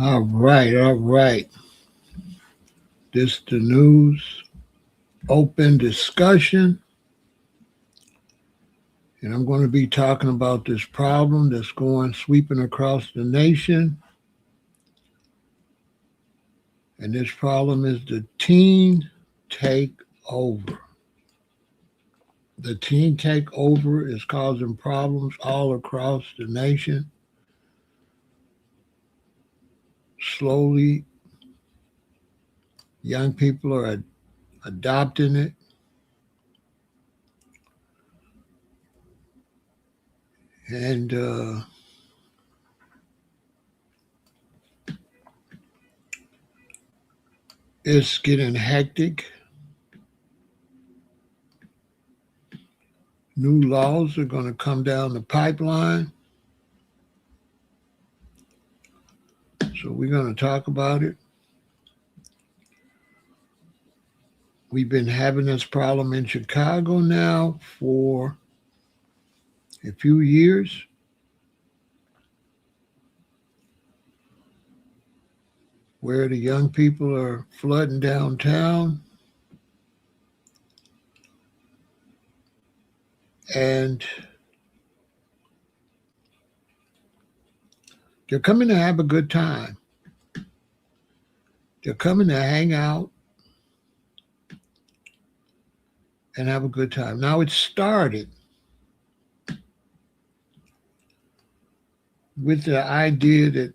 All right, all right. This the news, open discussion, and I'm going to be talking about this problem that's going sweeping across the nation. And this problem is the teen takeover. The teen takeover is causing problems all across the nation. Slowly, young people are adopting it, and it's getting hectic. New laws are going to come down the pipeline. So we're going to talk about it. We've been having this problem in Chicago now for a few years. Where the young people are flooding downtown, and they're coming to have a good time. They're coming to hang out and have a good time. Now, it started with the idea that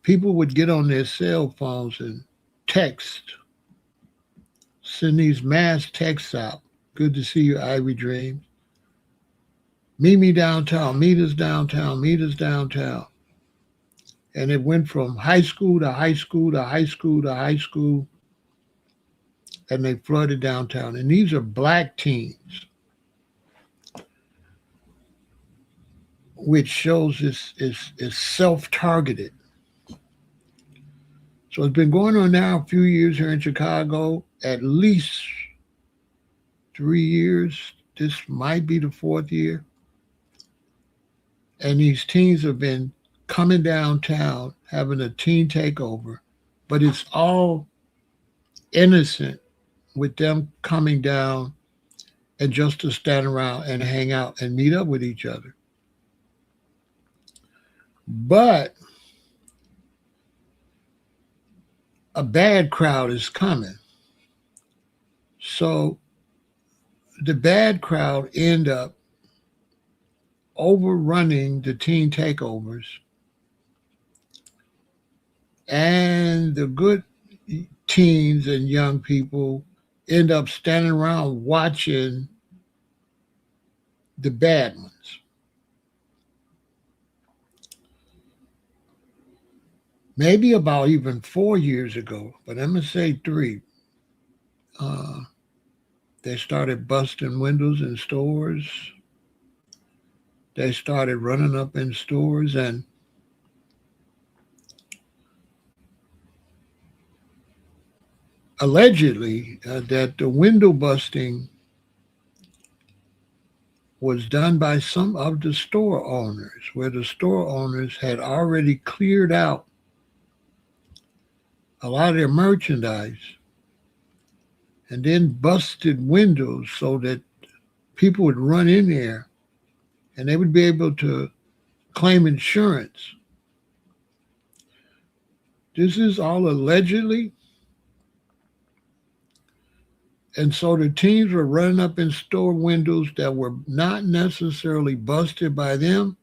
people would get on their cell phones and text, send these mass texts out. Good to see you, Ivy Dreams. Meet me downtown, meet us downtown, meet us downtown. And it went from high school to high school to high school to high school, and they flooded downtown. And these are black teens, which shows this is self-targeted. So it's been going on now a few years here in Chicago, at least 3 years. This might be the fourth year. And these teens have been coming downtown, having a teen takeover, but it's all innocent with them coming down and just to stand around and hang out and meet up with each other. But a bad crowd is coming. So the bad crowd end up overrunning the teen takeovers, and the good teens and young people end up standing around watching the bad ones. Maybe about even 4 years ago, but I'm going to say three, uh, they started busting windows in stores. They started running up in stores, and allegedly that the window busting was done by some of the store owners, where the store owners had already cleared out a lot of their merchandise and then busted windows so that people would run in there and they would be able to claim insurance. This is all allegedly. And so the teens were running up in store windows that were not necessarily busted by them.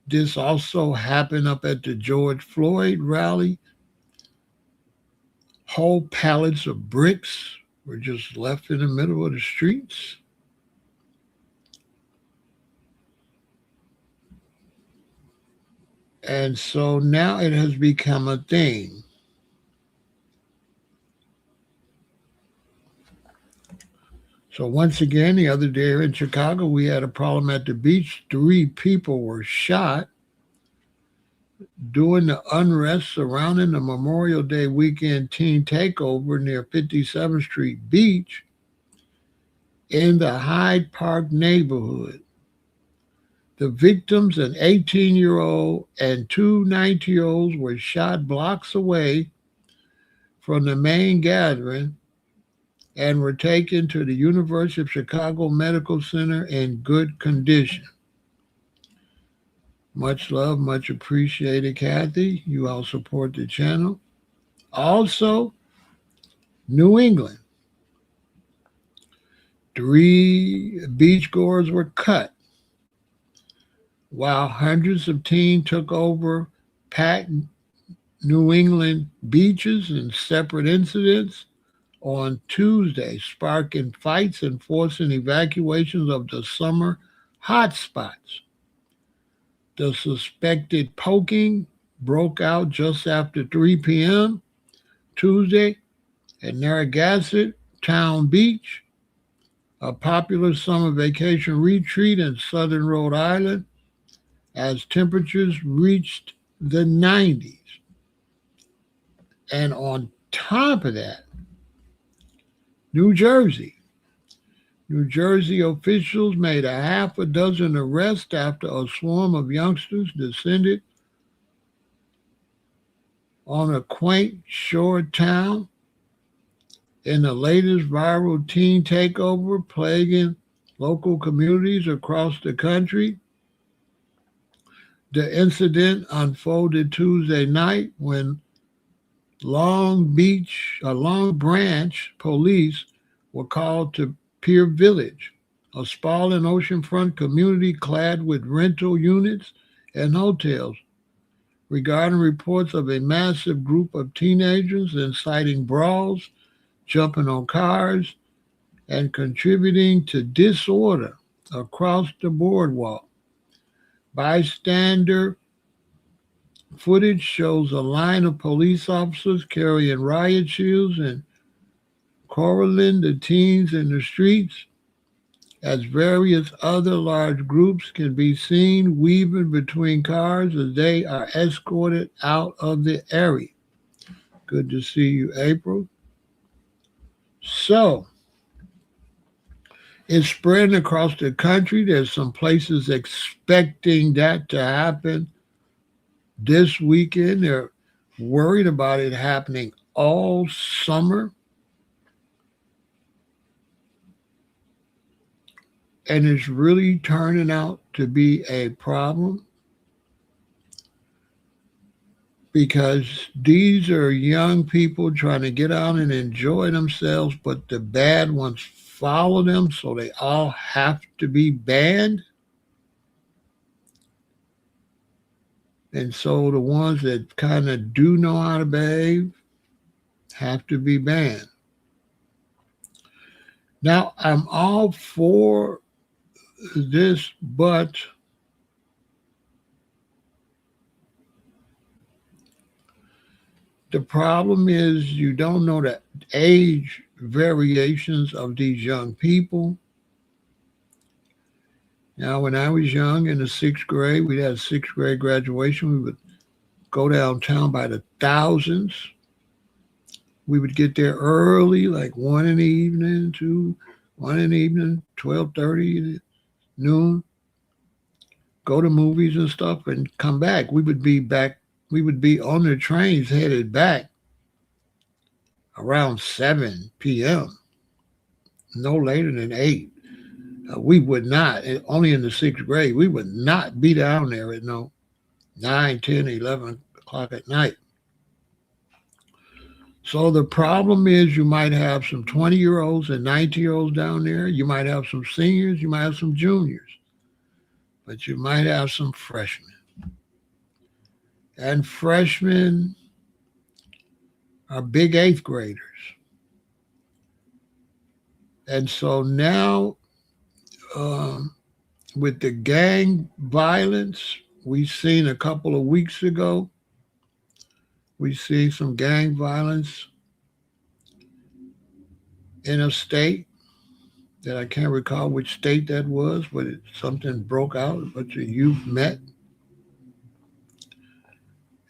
This also happened up at the George Floyd rally. Whole pallets of bricks were just left in the middle of the streets. And so now it has become a thing. So once again, the other day in Chicago, we had a problem at the beach. 3 people were shot during the unrest surrounding the Memorial Day weekend teen takeover near 57th Street Beach in the Hyde Park neighborhood. The victims, an 18-year-old and two 19-year-olds, were shot blocks away from the main gathering and were taken to the University of Chicago Medical Center in good condition. Much love, much appreciated, Kathy. You all support the channel. Also, New England. 3 beachgoers were cut while hundreds of teens took over packed New England beaches in separate incidents on Tuesday, sparking fights and forcing evacuations of the summer hotspots. The suspected poking broke out just after 3 p.m. Tuesday at Narragansett Town Beach, a popular summer vacation retreat in southern Rhode Island, as temperatures reached the 90s. And on top of that, New Jersey. New Jersey officials made a half a dozen arrests after a swarm of youngsters descended on a quaint shore town in the latest viral teen takeover plaguing local communities across the country. The incident unfolded Tuesday night when Long Branch police were called to Pier Village, a sprawling oceanfront community clad with rental units and hotels, regarding reports of a massive group of teenagers inciting brawls, jumping on cars, and contributing to disorder across the boardwalk. Bystander footage shows a line of police officers carrying riot shields and corralling the teens in the streets, as various other large groups can be seen weaving between cars as they are escorted out of the area. Good to see you, April. So, it's spreading across the country. There's some places expecting that to happen this weekend. They're worried about it happening all summer. And it's really turning out to be a problem because these are young people trying to get out and enjoy themselves, but the bad ones follow them, so they all have to be banned. And so the ones that kind of do know how to behave have to be banned. Now, I'm all for this, but the problem is you don't know the age variations of these young people. Now, when I was young in the 6th grade, we had a 6th grade graduation. We would go downtown by the thousands. We would get there early, like 1 in the evening, 2, 1 in the evening, 12:30, noon, go to movies and stuff and come back. We would be on the trains headed back around 7 p.m., no later than 8. We would not, only in the 6th grade, we would not be down there at 9, 10, 11 o'clock at night. So the problem is you might have some 20-year-olds and 19-year-olds down there. You might have some seniors. You might have some juniors. But you might have some freshmen. And freshmen are big 8th graders. And so now, with the gang violence, we seen a couple of weeks ago, we see some gang violence in a state that I can't recall which state that was, but something broke out, a bunch of youth met.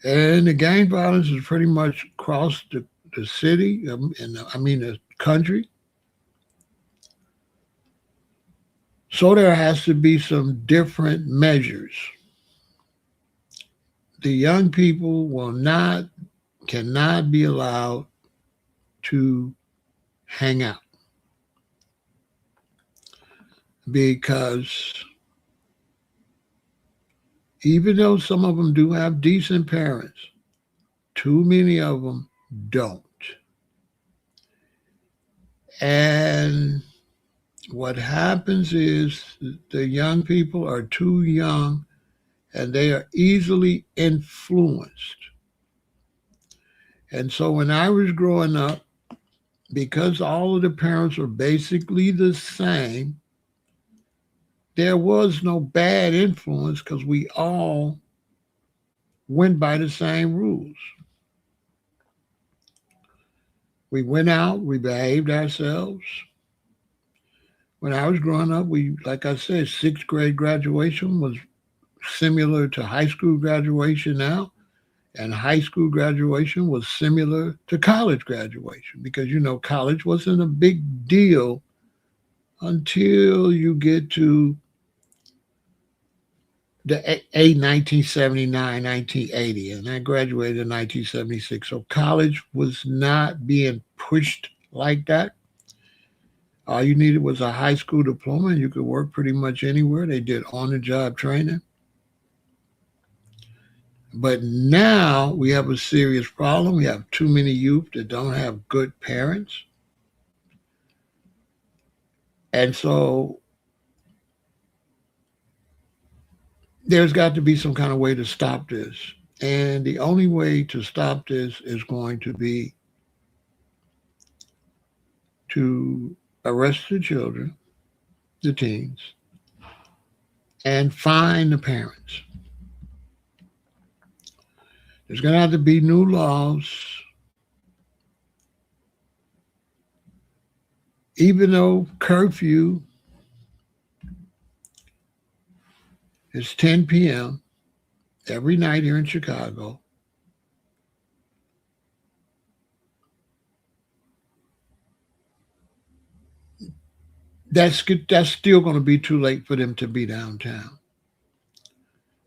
And the gang violence is pretty much across the city, the country. So there has to be some different measures. The young people cannot be allowed to hang out because even though some of them do have decent parents, too many of them don't. And what happens is the young people are too young and they are easily influenced. And so when I was growing up, because all of the parents were basically the same, there was no bad influence because we all went by the same rules. We went out, we behaved ourselves. When I was growing up, like I said, sixth grade graduation was similar to high school graduation now. And high school graduation was similar to college graduation because, college wasn't a big deal until you get to the 1979, 1980, and I graduated in 1976. So college was not being pushed like that. All you needed was a high school diploma and you could work pretty much anywhere. They did on-the-job training. But now we have a serious problem. We have too many youth that don't have good parents. And so there's got to be some kind of way to stop this. And the only way to stop this is going to be to arrest the children, the teens, and fine the parents. There's going to have to be new laws, even though curfew is 10 p.m. every night here in Chicago. That's still going to be too late for them to be downtown.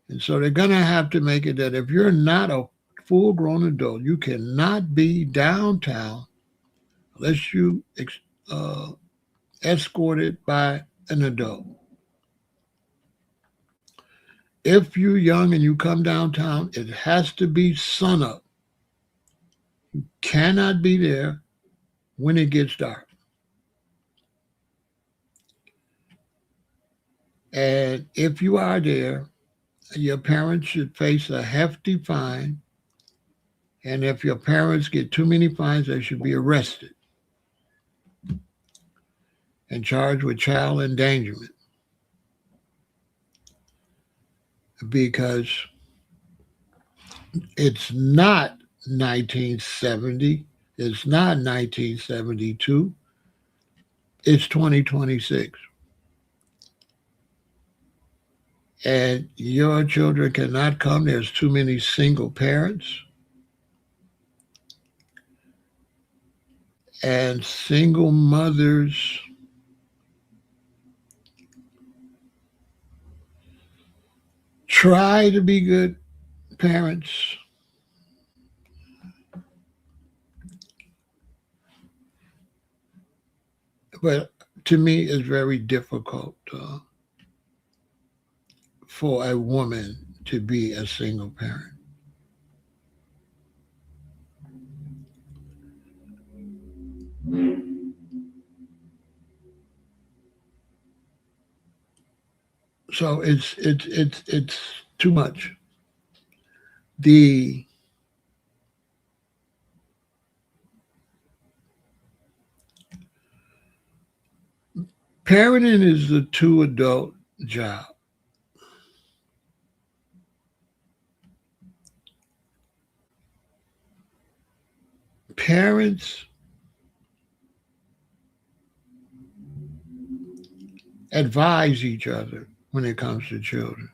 And so they're going to have to make it that if you're not a full-grown adult, you cannot be downtown unless you uh, escorted by an adult. If you're young and you come downtown, it has to be sunup. You cannot be there when it gets dark. And if you are there, your parents should face a hefty fine. And if your parents get too many fines, they should be arrested and charged with child endangerment. Because it's not 1970, it's not 1972, it's 2026. And your children cannot come. There's too many single parents. And single mothers try to be good parents, but to me, it's very difficult for a woman to be a single parent. So it's too much. The parenting is the two adult job. Parents advise each other when it comes to children.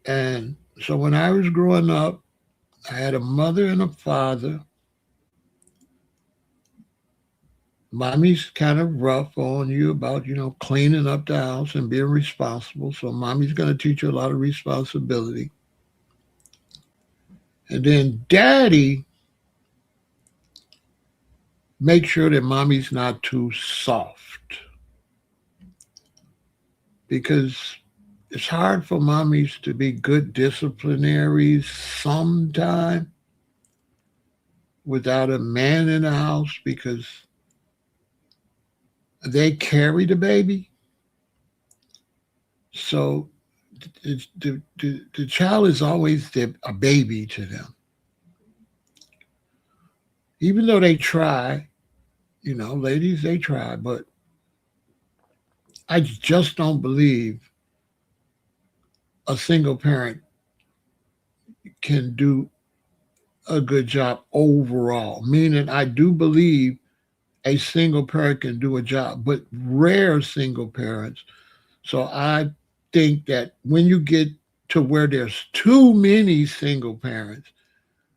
And so when I was growing up, I had a mother and a father Mommy's kind of rough on you about, cleaning up the house and being responsible. So mommy's going to teach you a lot of responsibility. And then daddy, make sure that mommy's not too soft because it's hard for mommies to be good disciplinaries sometimes without a man in the house because they carry the baby. So the child is always a baby to them. Even though they try, ladies, they try, but I just don't believe a single parent can do a good job overall. Meaning, I do believe a single parent can do a job, but rare single parents. So I think that when you get to where there's too many single parents,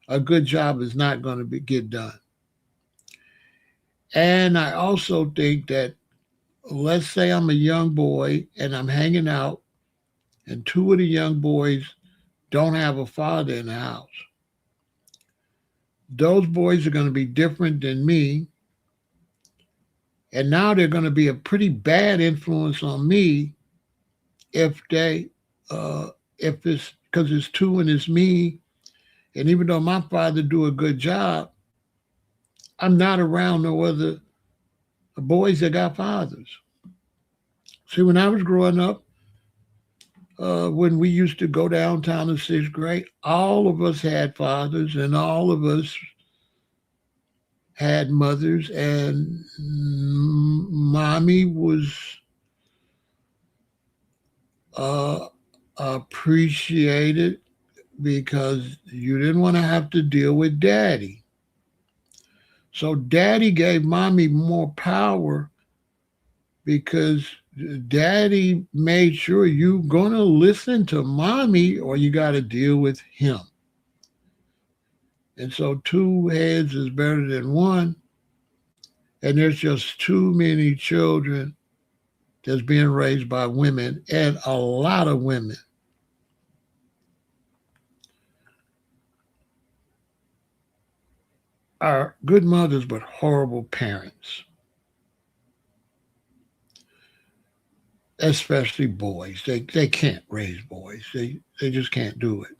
a good job is not going to get done. And I also think that, let's say I'm a young boy and I'm hanging out, and two of the young boys don't have a father in the house. Those boys are going to be different than me. And now they're going to be a pretty bad influence on me if they, if it's because it's two and it's me. And even though my father do a good job, I'm not around no other boys that got fathers. See, when I was growing up, when we used to go downtown in sixth grade, all of us had fathers and all of us had mothers, and mommy was uh, appreciated because you didn't want to have to deal with daddy. So daddy gave mommy more power because daddy made sure you're going to listen to mommy or you got to deal with him. And so two heads is better than one. And there's just too many children that's being raised by women and a lot of women are good mothers but horrible parents, especially boys. They can't raise boys. They just can't do it.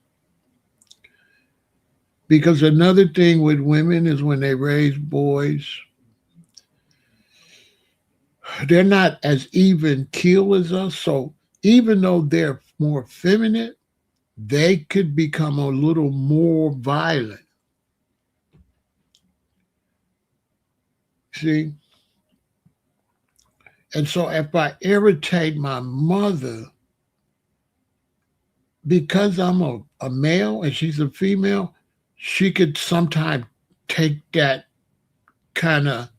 Because another thing with women is when they raise boys, they're not as even keel as us. So even though they're more feminine, they could become a little more violent. See? And so if I irritate my mother, because I'm a male and she's a female, she could sometimes take that kind of,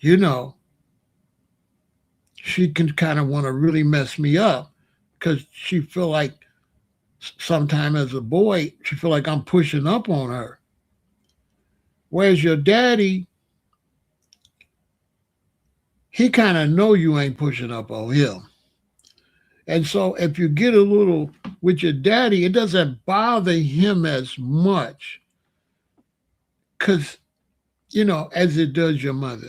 you know, she can kind of want to really mess me up because she feel like sometime as a boy, she feel like I'm pushing up on her. Whereas your daddy, he kind of know you ain't pushing up on him. And so if you get a little with your daddy, it doesn't bother him as much because, as it does your mother.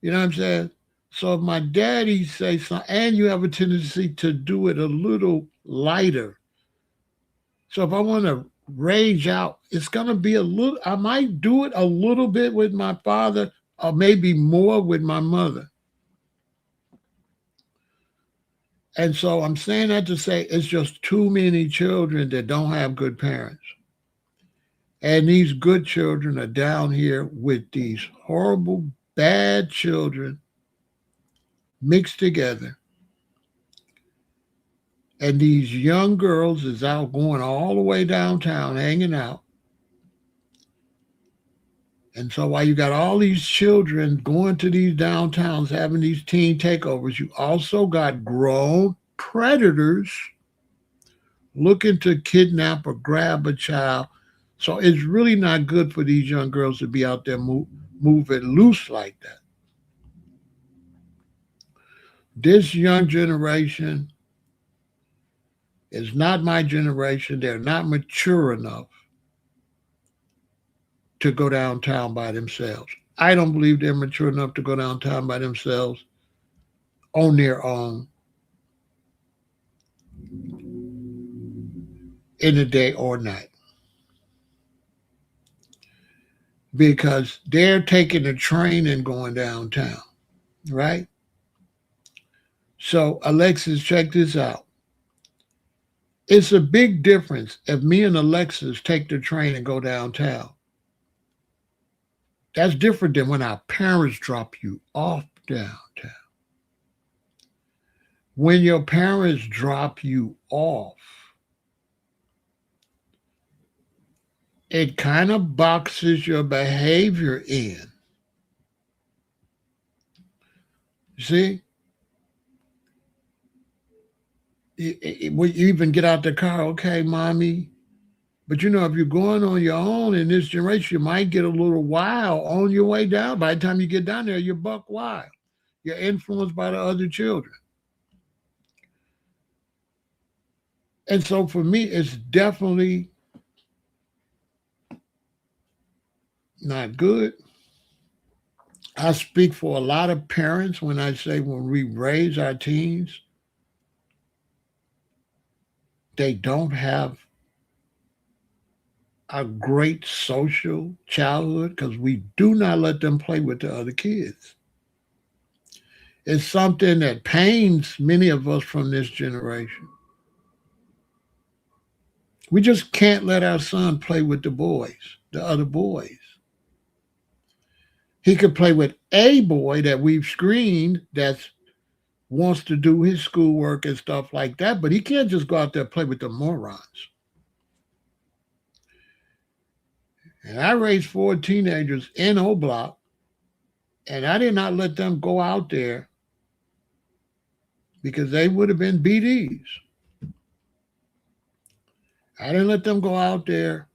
You know what I'm saying? So if my daddy say something, and you have a tendency to do it a little lighter. So if I want to rage out, it's going to be a little, I might do it a little bit with my father or maybe more with my mother. And so I'm saying that to say it's just too many children that don't have good parents. And these good children are down here with these horrible, bad children mixed together. And these young girls is out going all the way downtown hanging out. And so while you got all these children going to these downtowns having these teen takeovers, you also got grown predators looking to kidnap or grab a child. So it's really not good for these young girls to be out there move it loose like that. This young generation is not my generation. They're not mature enough to go downtown by themselves. I don't believe they're mature enough to go downtown by themselves on their own in the day or night, because they're taking the train and going downtown, right? So, Alexis, check this out. It's a big difference if me and Alexis take the train and go downtown. That's different than when our parents drop you off downtown. When your parents drop you off, it kind of boxes your behavior in. See? You even get out the car, okay, mommy. But if you're going on your own in this generation, you might get a little wild on your way down. By the time you get down there, you're buck wild. You're influenced by the other children. And so for me, it's definitely not good. I speak for a lot of parents when I say when we raise our teens, they don't have a great social childhood because we do not let them play with the other kids. It's something that pains many of us from this generation. We just can't let our son play with the boys, the other boys. He could play with a boy that we've screened that wants to do his schoolwork and stuff like that, but he can't just go out there and play with the morons. And I raised 4 teenagers in O Block, and I did not let them go out there because they would have been BDs. I didn't let them go out there,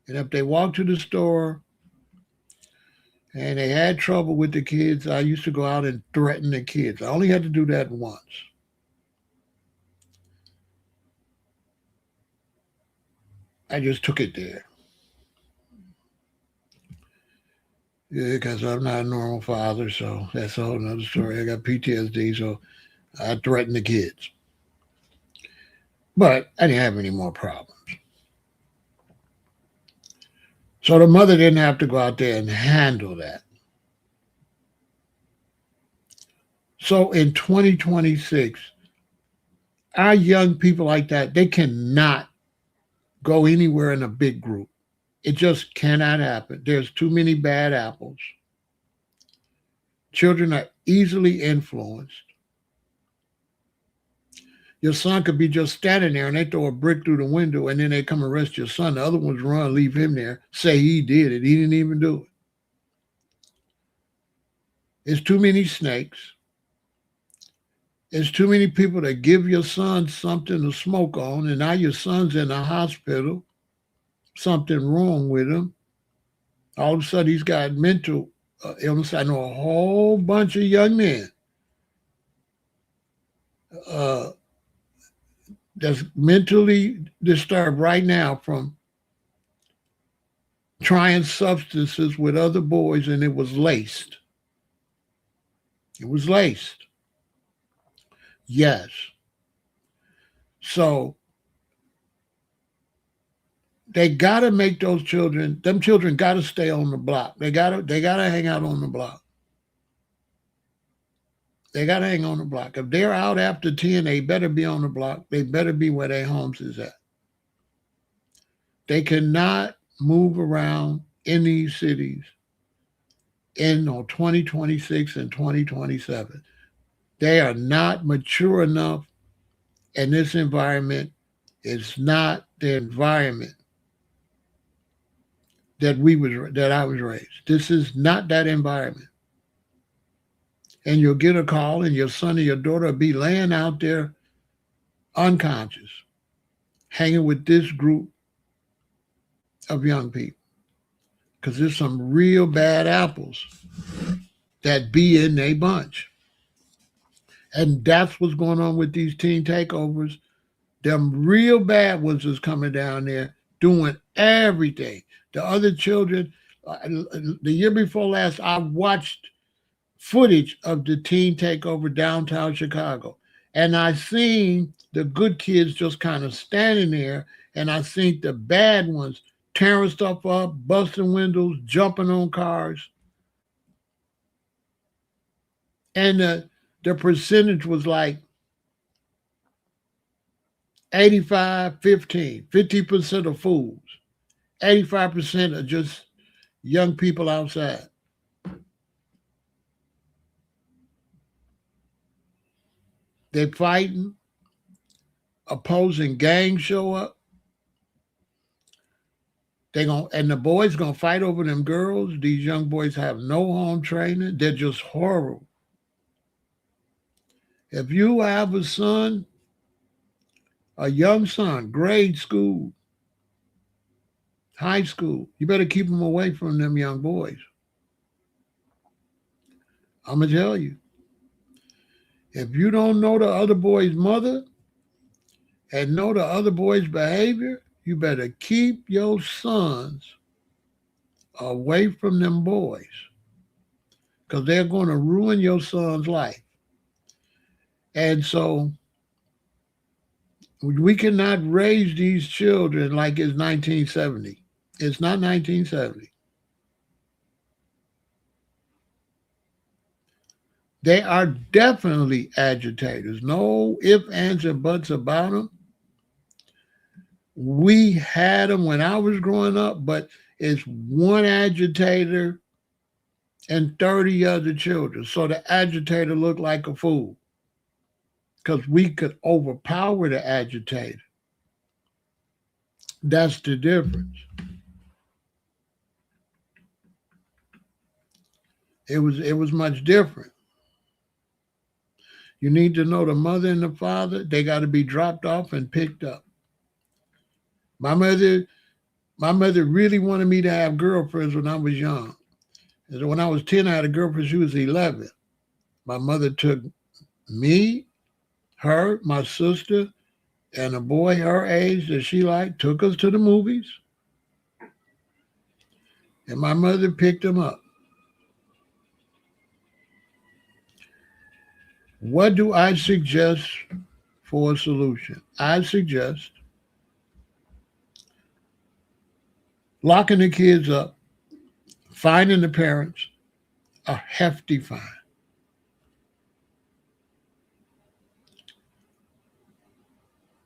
and if they walked to the store and they had trouble with the kids, I used to go out and threaten the kids. I only had to do that once. I just took it there. Yeah, because I'm not a normal father, so that's a whole nother story. I got PTSD, so I threatened the kids. But I didn't have any more problems. So the mother didn't have to go out there and handle that. So in 2026, our young people like that, they cannot go anywhere in a big group. It just cannot happen. There's too many bad apples. Children are easily influenced. Your son could be just standing there and they throw a brick through the window and then they come arrest your son. The other ones run, leave him there, say he did it. He didn't even do it. It's too many snakes. It's too many people that give your son something to smoke on, and now your son's in the hospital, something wrong with him. All of a sudden, he's got mental illness. I know a whole bunch of young men that's mentally disturbed right now from trying substances with other boys, and it was laced. It was laced. Yes. So they gotta make them children gotta stay on the block. They gotta hang out on the block. They gotta hang on the block. If they're out after 10, they better be on the block. They better be where their homes is at. They cannot move around in these cities in 2026 and 2027. They are not mature enough, and this environment is not the environment that I was raised. This is not that environment. And you'll get a call, and your son or your daughter will be laying out there unconscious, hanging with this group of young people. because there's some real bad apples that be in a bunch. And that's what's going on with these teen takeovers. Them real bad ones is coming down there doing everything. The other children, the year before last, I watched footage of the teen takeover downtown Chicago. And I seen the good kids just kind of standing there, and I seen the bad ones tearing stuff up, busting windows, jumping on cars. And the percentage was like 85, 15, 50% of fools, 85% are just young people outside. They're fighting, opposing gangs show up. And the boys gonna fight over them girls. These young boys have no home training. They're just horrible. If you have a son, a young son, grade school, high school, you better keep them away from them young boys. I'm gonna tell you. If you don't know the other boy's mother and know the other boy's behavior, you better keep your sons away from them boys, because they're going to ruin your son's life. And so we cannot raise these children like it's 1970. It's not 1970. They are definitely agitators. No ifs, ands, and buts about them. We had them when I was growing up, but it's one agitator and 30 other children. So the agitator looked like a fool because we could overpower the agitator. That's the difference. It was much different. You need to know the mother and the father, they got to be dropped off and picked up. My mother really wanted me to have girlfriends when I was young. And when I was 10, I had a girlfriend. She was 11. My mother took me, her, my sister, and a boy her age that she liked, took us to the movies. And my mother picked them up. What do I suggest for a solution? I suggest locking the kids up, fining the parents a hefty fine.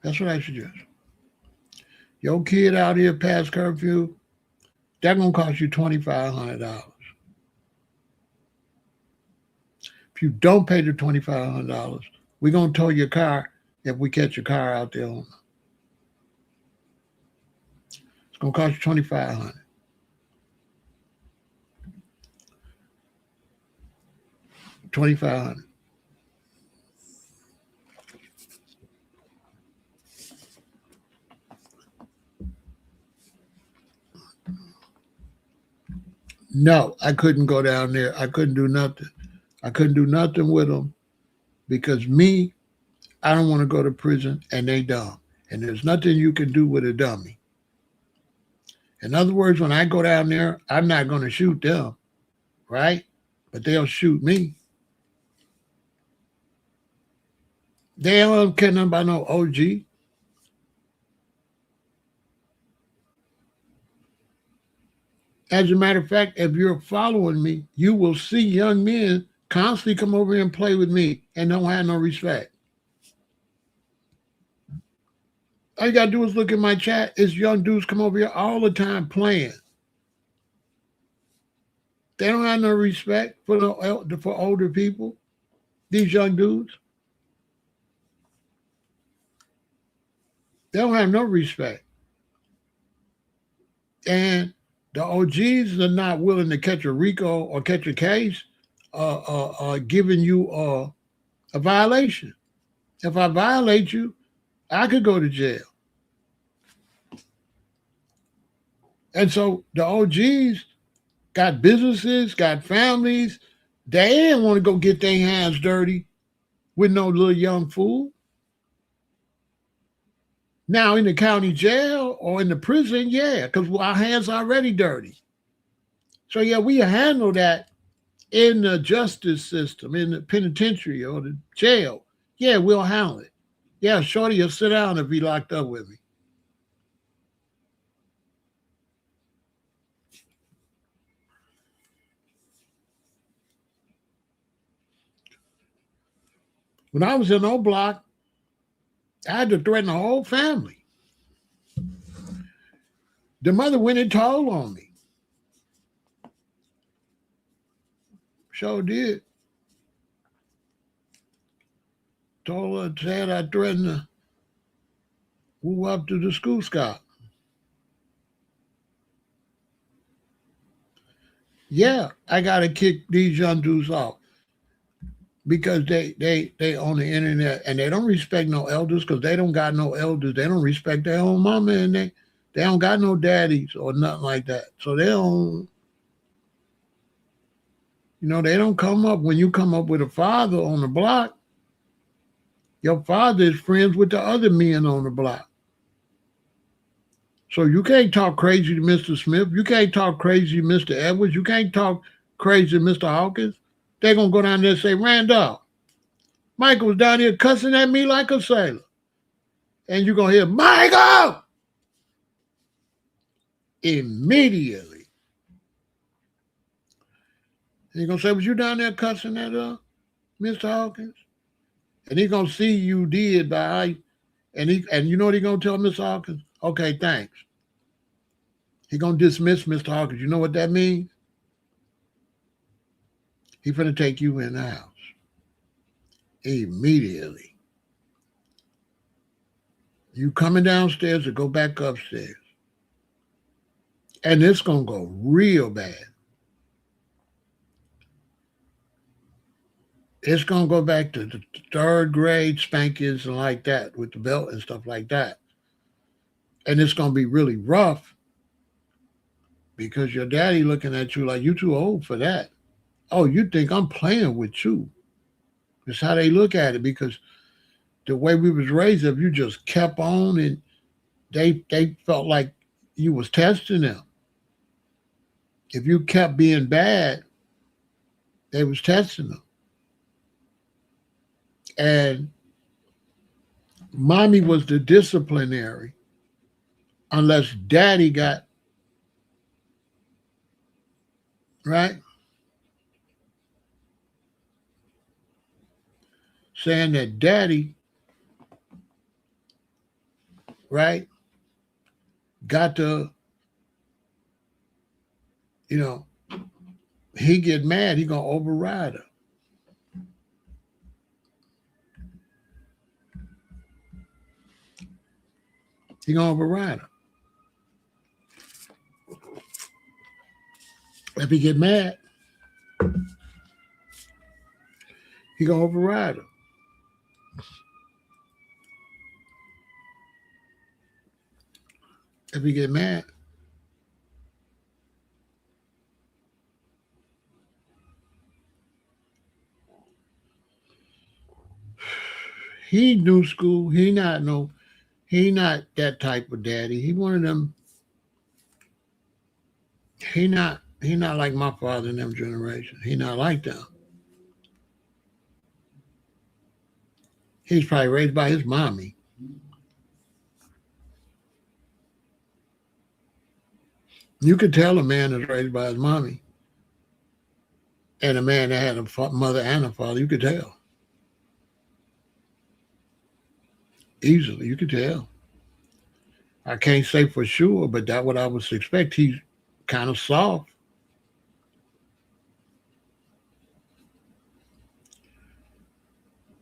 That's what I suggest. Your kid out here past curfew, that's going to cost you $2,500. If you don't pay the $2,500, we're going to tow your car if we catch your car out there. It's going to cost you $2,500. $2,500. No, I couldn't go down there. I couldn't do nothing. I couldn't do nothing with them because me, I don't want to go to prison and they dumb. And there's nothing you can do with a dummy. In other words, when I go down there, I'm not going to shoot them, right? But they'll shoot me. They don't care nothing about no OG. As a matter of fact, if you're following me, you will see young men constantly come over here and play with me and don't have no respect. All you got to do is look at my chat. It's young dudes come over here all the time playing. They don't have no respect for older people, these young dudes. They don't have no respect. And the OGs are not willing to catch a RICO or catch a case giving you a violation. If I violate you, I could go to jail. And so the OGs got businesses, got families. They didn't want to go get their hands dirty with no little young fool. Now in the county jail or in the prison, yeah, because our hands are already dirty. So yeah, we handle that in the justice system, in the penitentiary or the jail. Yeah, we'll handle it. Yeah, Shorty will sit down and be locked up with me. When I was in O Block, I had to threaten the whole family. The mother went and told on me. Sure did. Told her, said I threatened to move up to the school scout. Yeah, I gotta kick these young dudes off because they on the internet and they don't respect no elders because they don't got no elders. They don't respect their own mama and they don't got no daddies or nothing like that. So they don't, they don't come up when you come up with a father on the block. Your father is friends with the other men on the block. So you can't talk crazy to Mr. Smith. You can't talk crazy to Mr. Edwards. You can't talk crazy to Mr. Hawkins. They're going to go down there and say, Randolph, Michael was down here cussing at me like a sailor. And you're going to hear, Michael! Immediately. And you're going to say, was you down there cussing at Mr. Hawkins? And he's going to see you did by, and you know what he's going to tell Mr. Hawkins? Okay, thanks. He's going to dismiss Mr. Hawkins. You know what that means? He's going to take you in the house. Immediately. You coming downstairs or go back upstairs. And it's going to go real bad. It's going to go back to the third grade spankings and like that with the belt and stuff like that. And it's going to be really rough because your daddy looking at you like you too old for that. Oh, you think I'm playing with you. That's how they look at it because the way we was raised, if you just kept on and they felt like you was testing them. If you kept being bad, they was testing them. And mommy was the disciplinary unless daddy got, right? Saying that daddy, right, got to, he get mad, he gonna override her. He gonna override her. If he get mad, he gonna override her. If he get mad, he new school. He not that type of daddy. He one of them. He not like my father in them generation. He not like them. He's probably raised by his mommy. You could tell a man is raised by his mommy. And a man that had a mother and a father, you could tell. Easily, you could tell. I can't say for sure, but that's what I would expect. He's kind of soft.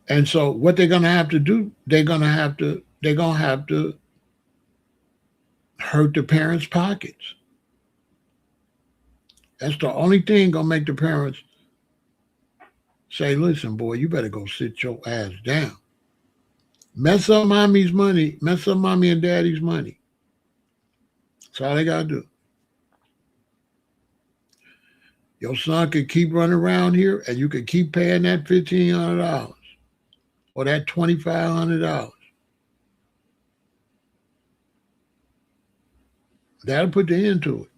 And so what they're gonna have to do, they're gonna have to hurt the parents' pockets. That's the only thing gonna make the parents say, listen, boy, you better go sit your ass down. Mess up mommy's money, mess up mommy and daddy's money. That's all they gotta do. Your son can keep running around here and you can keep paying that $1,500 or that $2,500. That'll put the end to it.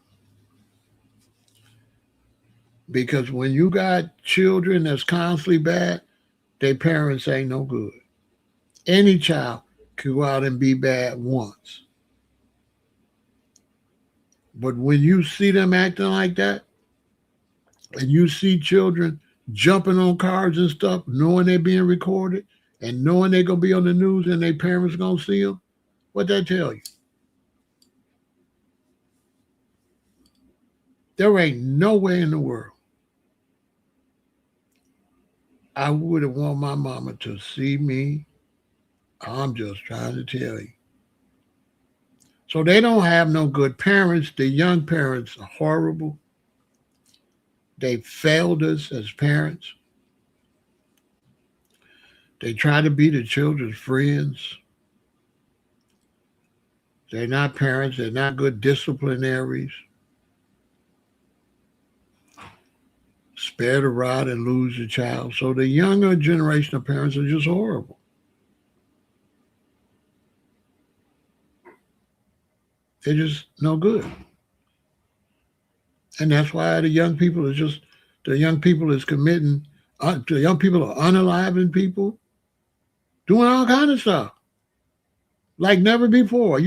Because when you got children that's constantly bad, their parents ain't no good. Any child can go out and be bad once. But when you see them acting like that, and you see children jumping on cars and stuff, knowing they're being recorded, and knowing they're going to be on the news and their parents going to see them, what that tell you? There ain't no way in the world I wouldn't want my mama to see me. I'm just trying to tell you. So they don't have no good parents. The young parents are horrible. They failed us as parents. They try to be the children's friends. They're not parents. They're not good disciplinaries. Spare the rod and lose the child. So the younger generation of parents are just horrible. They're just no good. And that's why the young people is committing, the young people are unaliving people, doing all kind of stuff like never before.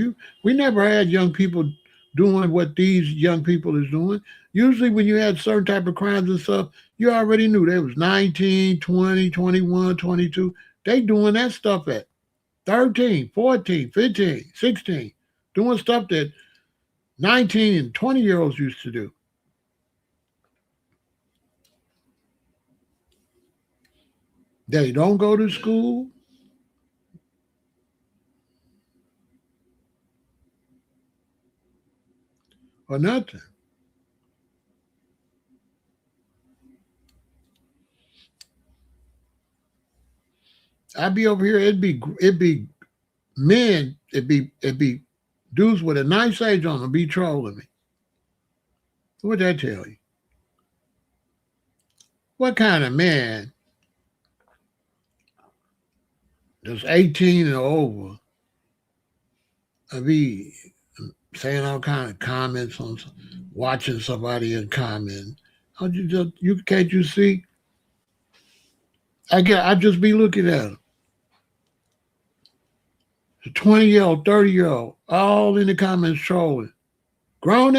We never had young people doing what these young people is doing. Usually when you had certain type of crimes and stuff, you already knew they was 19, 20, 21, 22. They doing that stuff at 13, 14, 15, 16, doing stuff that 19 and 20-year-olds used to do. They don't go to school. Or nothing. I'd be over here. It'd be men. It'd be dudes with a nice age on them be trolling me. What'd that tell you? What kind of man that's 18 and over be saying all kind of comments on watching somebody and comment? How you can't you see? I just be looking at them. 20-year-old, 30-year-old, all in the comments trolling. Grown.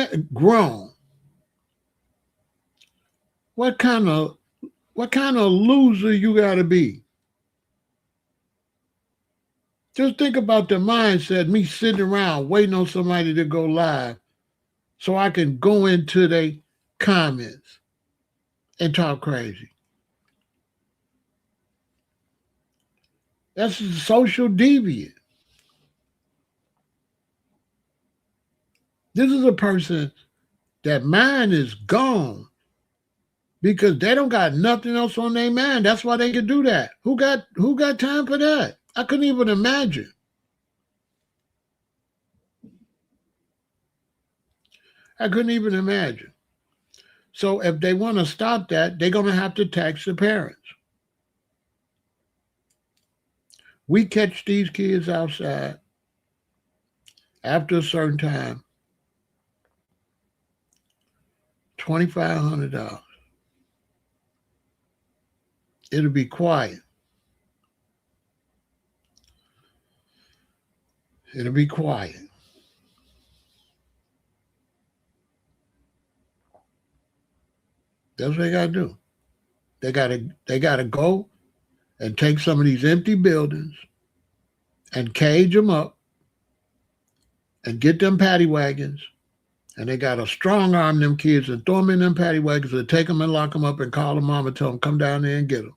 What kind of loser you gotta be? Just think about the mindset, me sitting around waiting on somebody to go live so I can go into their comments and talk crazy. That's a social deviant. This is a person that mind is gone because they don't got nothing else on their mind. That's why they can do that. Who got time for that? I couldn't even imagine. I couldn't even imagine. So if they want to stop that, they're going to have to tax the parents. We catch these kids outside after a certain time, $2,500. It'll be quiet. It'll be quiet. That's what they gotta do. They gotta go and take some of these empty buildings and cage them up and get them paddy wagons. And they gotta strong arm them kids and throw them in them paddy wagons and take them and lock them up and call them mom and tell them come down there and get them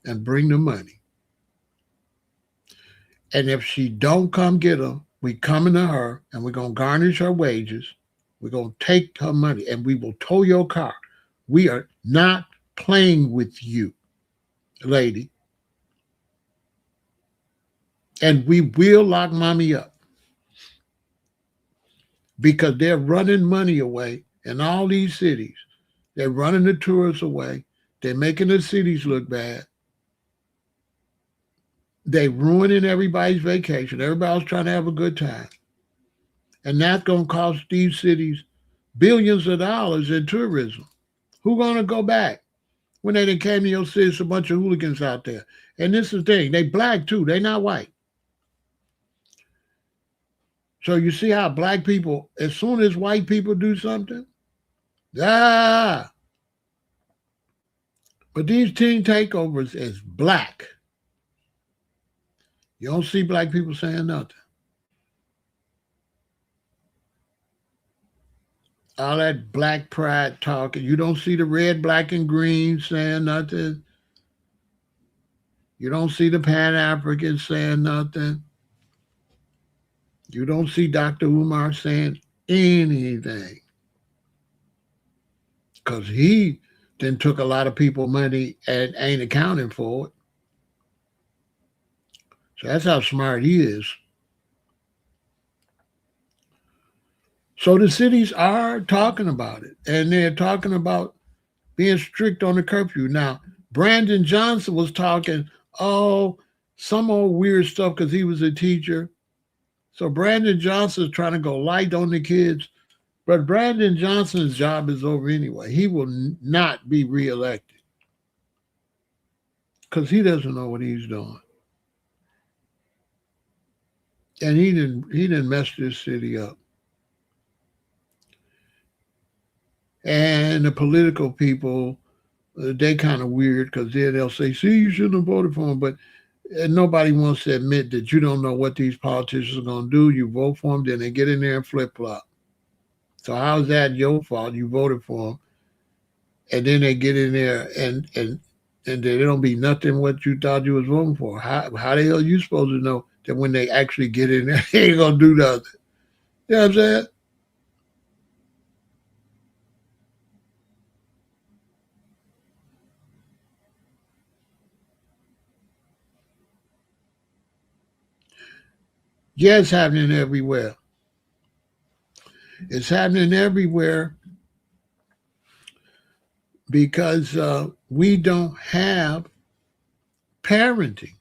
and bring the money. And if she don't come get them, we coming to her and we're gonna garnish her wages. We're gonna take her money and we will tow your car. We are not playing with you, lady. And we will lock mommy up because they're running money away in all these cities They're running the tourists away. They're making the cities look bad. They ruining everybody's vacation. Everybody's trying to have a good time. And that's going to cost these cities billions of dollars in tourism. Who going to go back when they done came to your city? It's a bunch of hooligans out there. And this is the thing. They black too. They not white. So you see how black people, as soon as white people do something, ah. But these teen takeovers is black. You don't see black people saying nothing. All that black pride talking. You don't see the red, black, and green saying nothing. You don't see the Pan Africans saying nothing. You don't see Dr. Umar saying anything. Because he then took a lot of people money and ain't accounting for it. So that's how smart he is. So the cities are talking about it, and they're talking about being strict on the curfew. Now, Brandon Johnson was talking, some old weird stuff because he was a teacher. So Brandon Johnson is trying to go light on the kids, but Brandon Johnson's job is over anyway. He will not be reelected because he doesn't know what he's doing. And he didn't mess this city up. And the political people, they kind of weird because then they'll say, see, you shouldn't have voted for him. But nobody wants to admit that you don't know what these politicians are going to do. You vote for them, then they get in there and flip-flop. So how's that your fault? You voted for them. And then they get in there and they don't be nothing what you thought you was voting for. How the hell are you supposed to know that when they actually get in there, they ain't going to do nothing? You know what I'm saying? Yeah, it's happening everywhere. It's happening everywhere because we don't have parenting.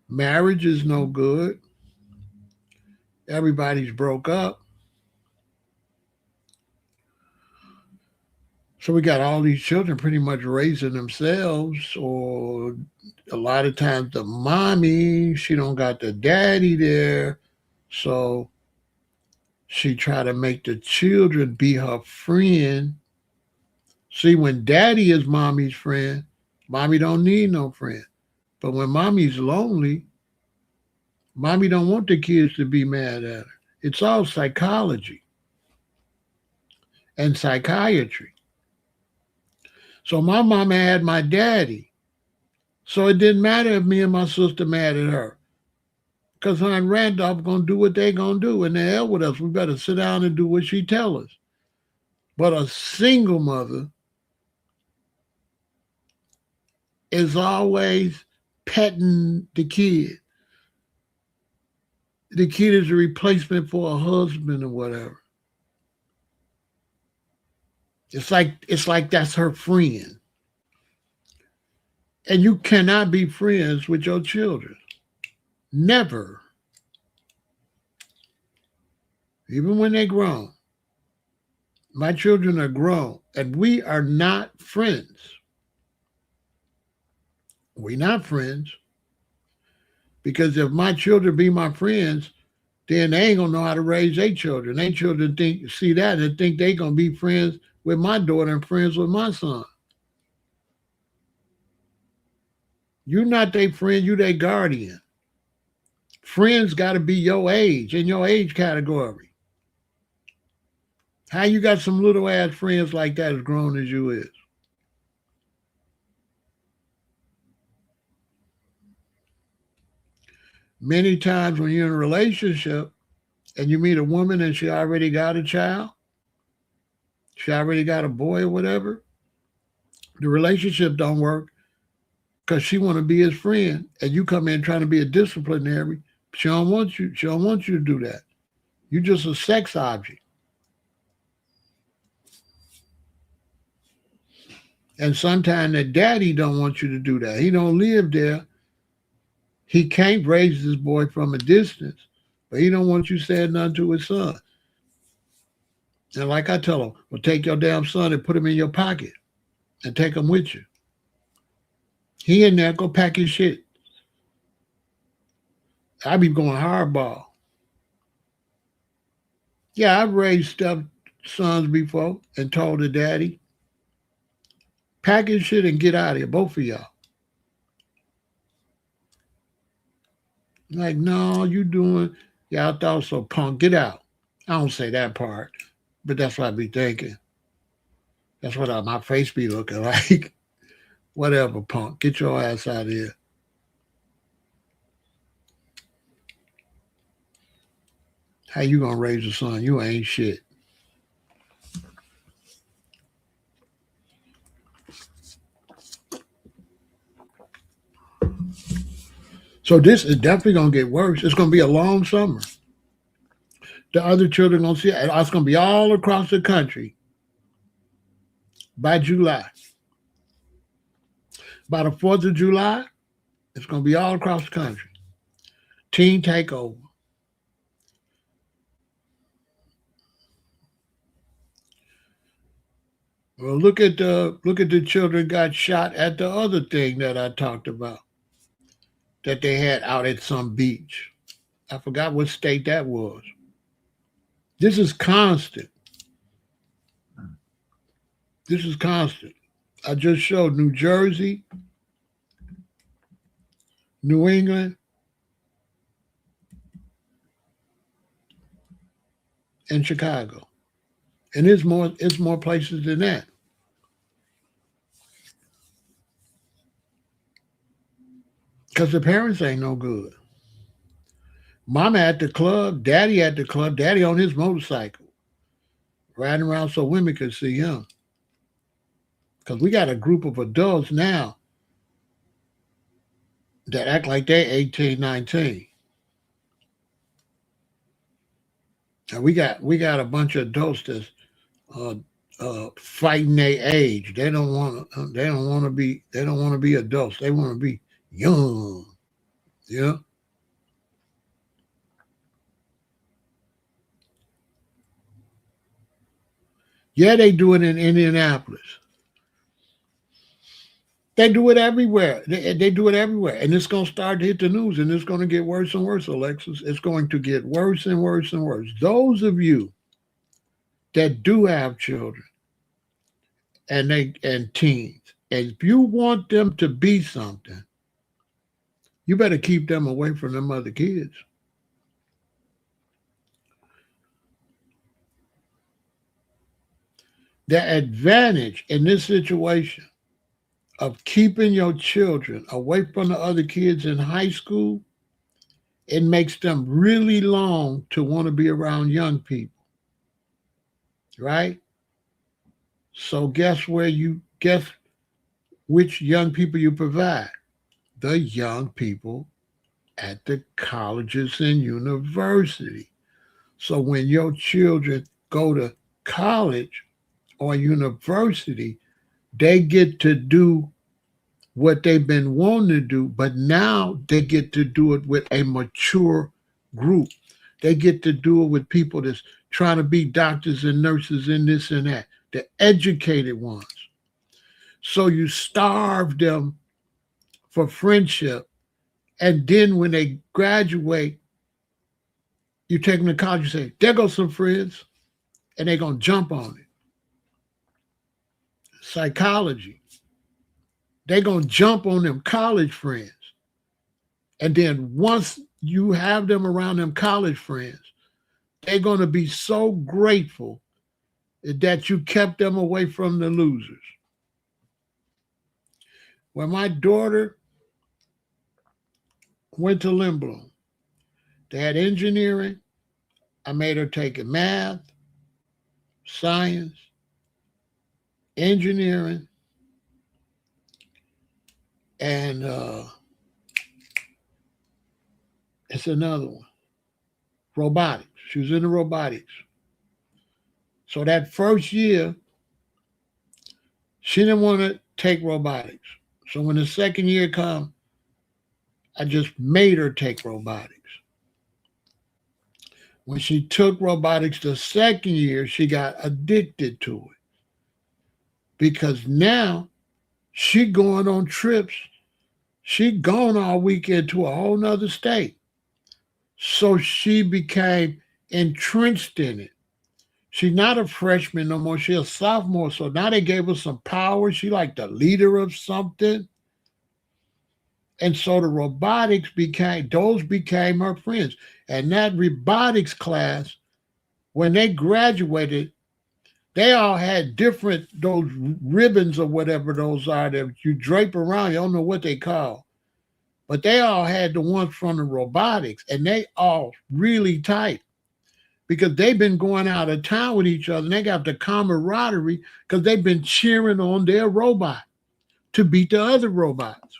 Marriage is no good. Everybody's broke up. So we got all these children pretty much raising themselves, or a lot of times the mommy, she don't got the daddy there. So she try to make the children be her friend. See, when daddy is mommy's friend, mommy don't need no friend. But when mommy's lonely, mommy don't want the kids to be mad at her. It's all psychology and psychiatry. So my mama had my daddy. So it didn't matter if me and my sister mad at her. Because her and Randolph going to do what they going to do. And the hell with us. We better sit down and do what she tell us. But a single mother is always petting the kid. The kid is a replacement for a husband or whatever. It's like that's her friend. And you cannot be friends with your children. Never. Even when they're grown. My children are grown, and we are not friends. We're not friends. Because if my children be my friends, then they ain't gonna know how to raise their children. Their children see that and think they gonna be friends with my daughter and friends with my son. You're not their friend, you their guardian. Friends gotta be your age, in your age category. How you got some little ass friends like that as grown as you is? Many times when you're in a relationship and you meet a woman and she already got a child, she already got a boy or whatever, the relationship don't work because she want to be his friend, and you come in trying to be a disciplinary. She don't want you. She don't want you to do that. You're just a sex object. And sometimes the daddy don't want you to do that. He don't live there. He can't raise this boy from a distance, but he don't want you saying nothing to his son. And like I tell him, well, take your damn son and put him in your pocket and take him with you. He in there, go pack his shit. I be going hardball. Yeah, I've raised step sons before and told the daddy, pack his shit and get out of here, both of y'all. Like, no, you doing, yeah, I thought so, punk, get out. I don't say that part, but that's what I be thinking. That's what my face be looking like. Whatever, punk, get your ass out of here. How you gonna raise a son? You ain't shit. So this is definitely gonna get worse. It's gonna be a long summer. The other children gonna see it. It's gonna be all across the country by July. By the 4th of July, it's gonna be all across the country. Teen takeover. Well, look at the children got shot at the other thing that I talked about that they had out at some beach. I forgot what state that was. This is constant. This is constant. I just showed New Jersey, New England, and Chicago. And it's more places than that. Because the parents ain't no good. Mama at the club, daddy at the club, daddy on his motorcycle, riding around so women could see him. Because we got a group of adults now that act like they 18, 19. And we got a bunch of adults that's uh, fighting their age. They don't want to be adults. They want to be young. Yeah. Yeah, they do it in Indianapolis. They do it everywhere. They do it everywhere. And it's going to start to hit the news and it's going to get worse and worse, Alexis. It's going to get worse and worse and worse. Those of you that do have children and teens, and if you want them to be something, you better keep them away from them other kids. The advantage in this situation of keeping your children away from the other kids in high school, it makes them really long to want to be around young people, right? So guess which young people you provide? The young people at the colleges and university. So when your children go to college or university, they get to do what they've been wanting to do, but now they get to do it with a mature group. They get to do it with people that's trying to be doctors and nurses and this and that, the educated ones. So you starve them for friendship. And then when they graduate, you take them to college, you say, there goes some friends, and they're going to jump on it. Psychology. They're going to jump on them college friends. And then once you have them around them college friends, they're going to be so grateful that you kept them away from the losers. When my daughter went to Lindblom, they had engineering. I made her take it math, science, engineering, and it's another one, robotics. She was into robotics. So that first year, she didn't want to take robotics. So when the second year come, I just made her take robotics. When she took robotics the second year, she got addicted to it because now she going on trips. She gone all weekend to a whole nother state. So she became entrenched in it. She's not a freshman no more. She's a sophomore. So now they gave her some power. She like the leader of something. And so the robotics became her friends. And that robotics class, when they graduated, they all had different those ribbons or whatever those are that you drape around. You don't know what they call. But they all had the ones from the robotics, and they all really tight because they've been going out of town with each other. And they got the camaraderie because they've been cheering on their robot to beat the other robots.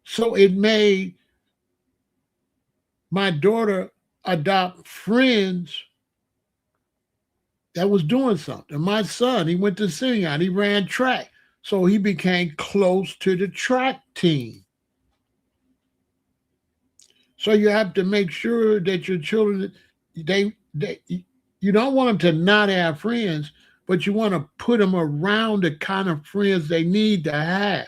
So it made my daughter adopt friends that was doing something. My son, he went to sing out, he ran track. So he became close to the track team. So you have to make sure that your children, they you don't want them to not have friends, but you want to put them around the kind of friends they need to have.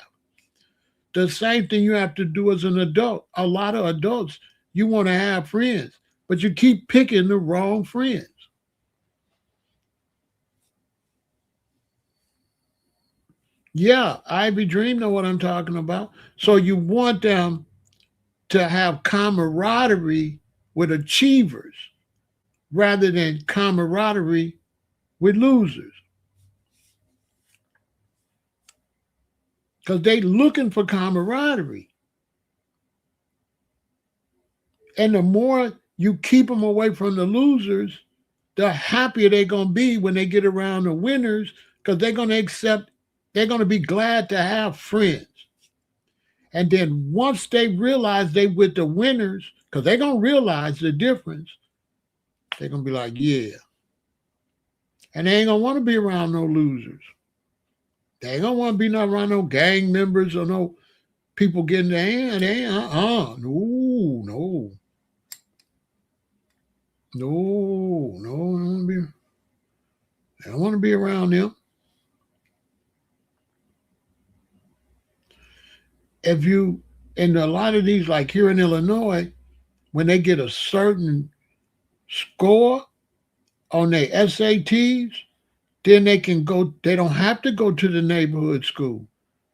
The same thing you have to do as an adult. A lot of adults, you want to have friends, but you keep picking the wrong friends. Yeah, Ivy Dream know what I'm talking about. So you want them to have camaraderie with achievers rather than camaraderie with losers. Because they looking for camaraderie. And the more you keep them away from the losers, the happier they're going to be when they get around the winners because they're going to be glad to have friends. And then once they realize they with the winners, because they're going to realize the difference, they're going to be like, yeah. And they ain't going to want to be around no losers. They ain't going to want to be not around no gang members or no people getting their no, no. No, no, I don't want to be around them. If you, in a lot of these, like here in Illinois, when they get a certain score on their SATs, then they can go, they don't have to go to the neighborhood school.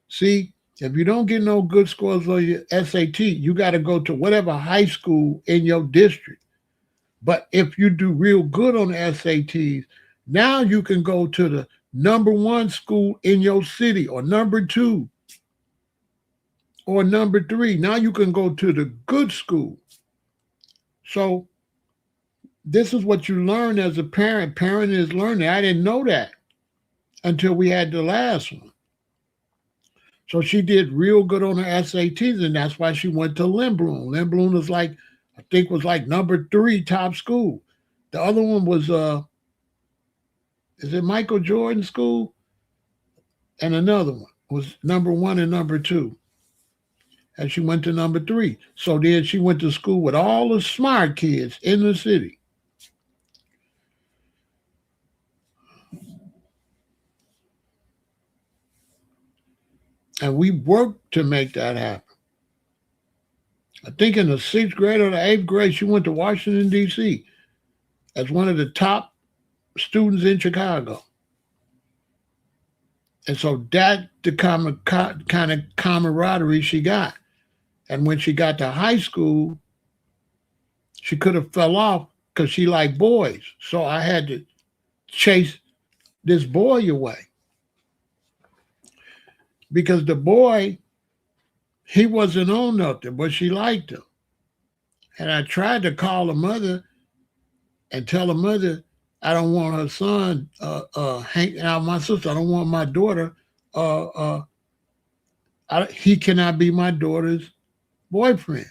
See, if you don't get no good scores on your SAT, you got to go to whatever high school in your district. But if you do real good on the SATs, now you can go to the number one school in your city or number two or number three. Now you can go to the good school. So this is what you learn as a parent. Parent is learning. I didn't know that until we had the last one. So she did real good on her SATs, and that's why she went to Lindblom. Lindblom was like, I think was like number three top school. The other one was is it Michael Jordan School? And another one was number one and number two. And she went to number three. So then she went to school with all the smart kids in the city. And we worked to make that happen. I think in the sixth grade or the eighth grade, she went to Washington, D.C. as one of the top students in Chicago. And so that the kind of camaraderie she got. And when she got to high school, she could have fell off because she liked boys. So I had to chase this boy away. Because the boy, he wasn't on nothing, but she liked him. And I tried to call her mother and tell her mother, I don't want her son hanging out with my sister. I don't want my daughter. He cannot be my daughter's boyfriend.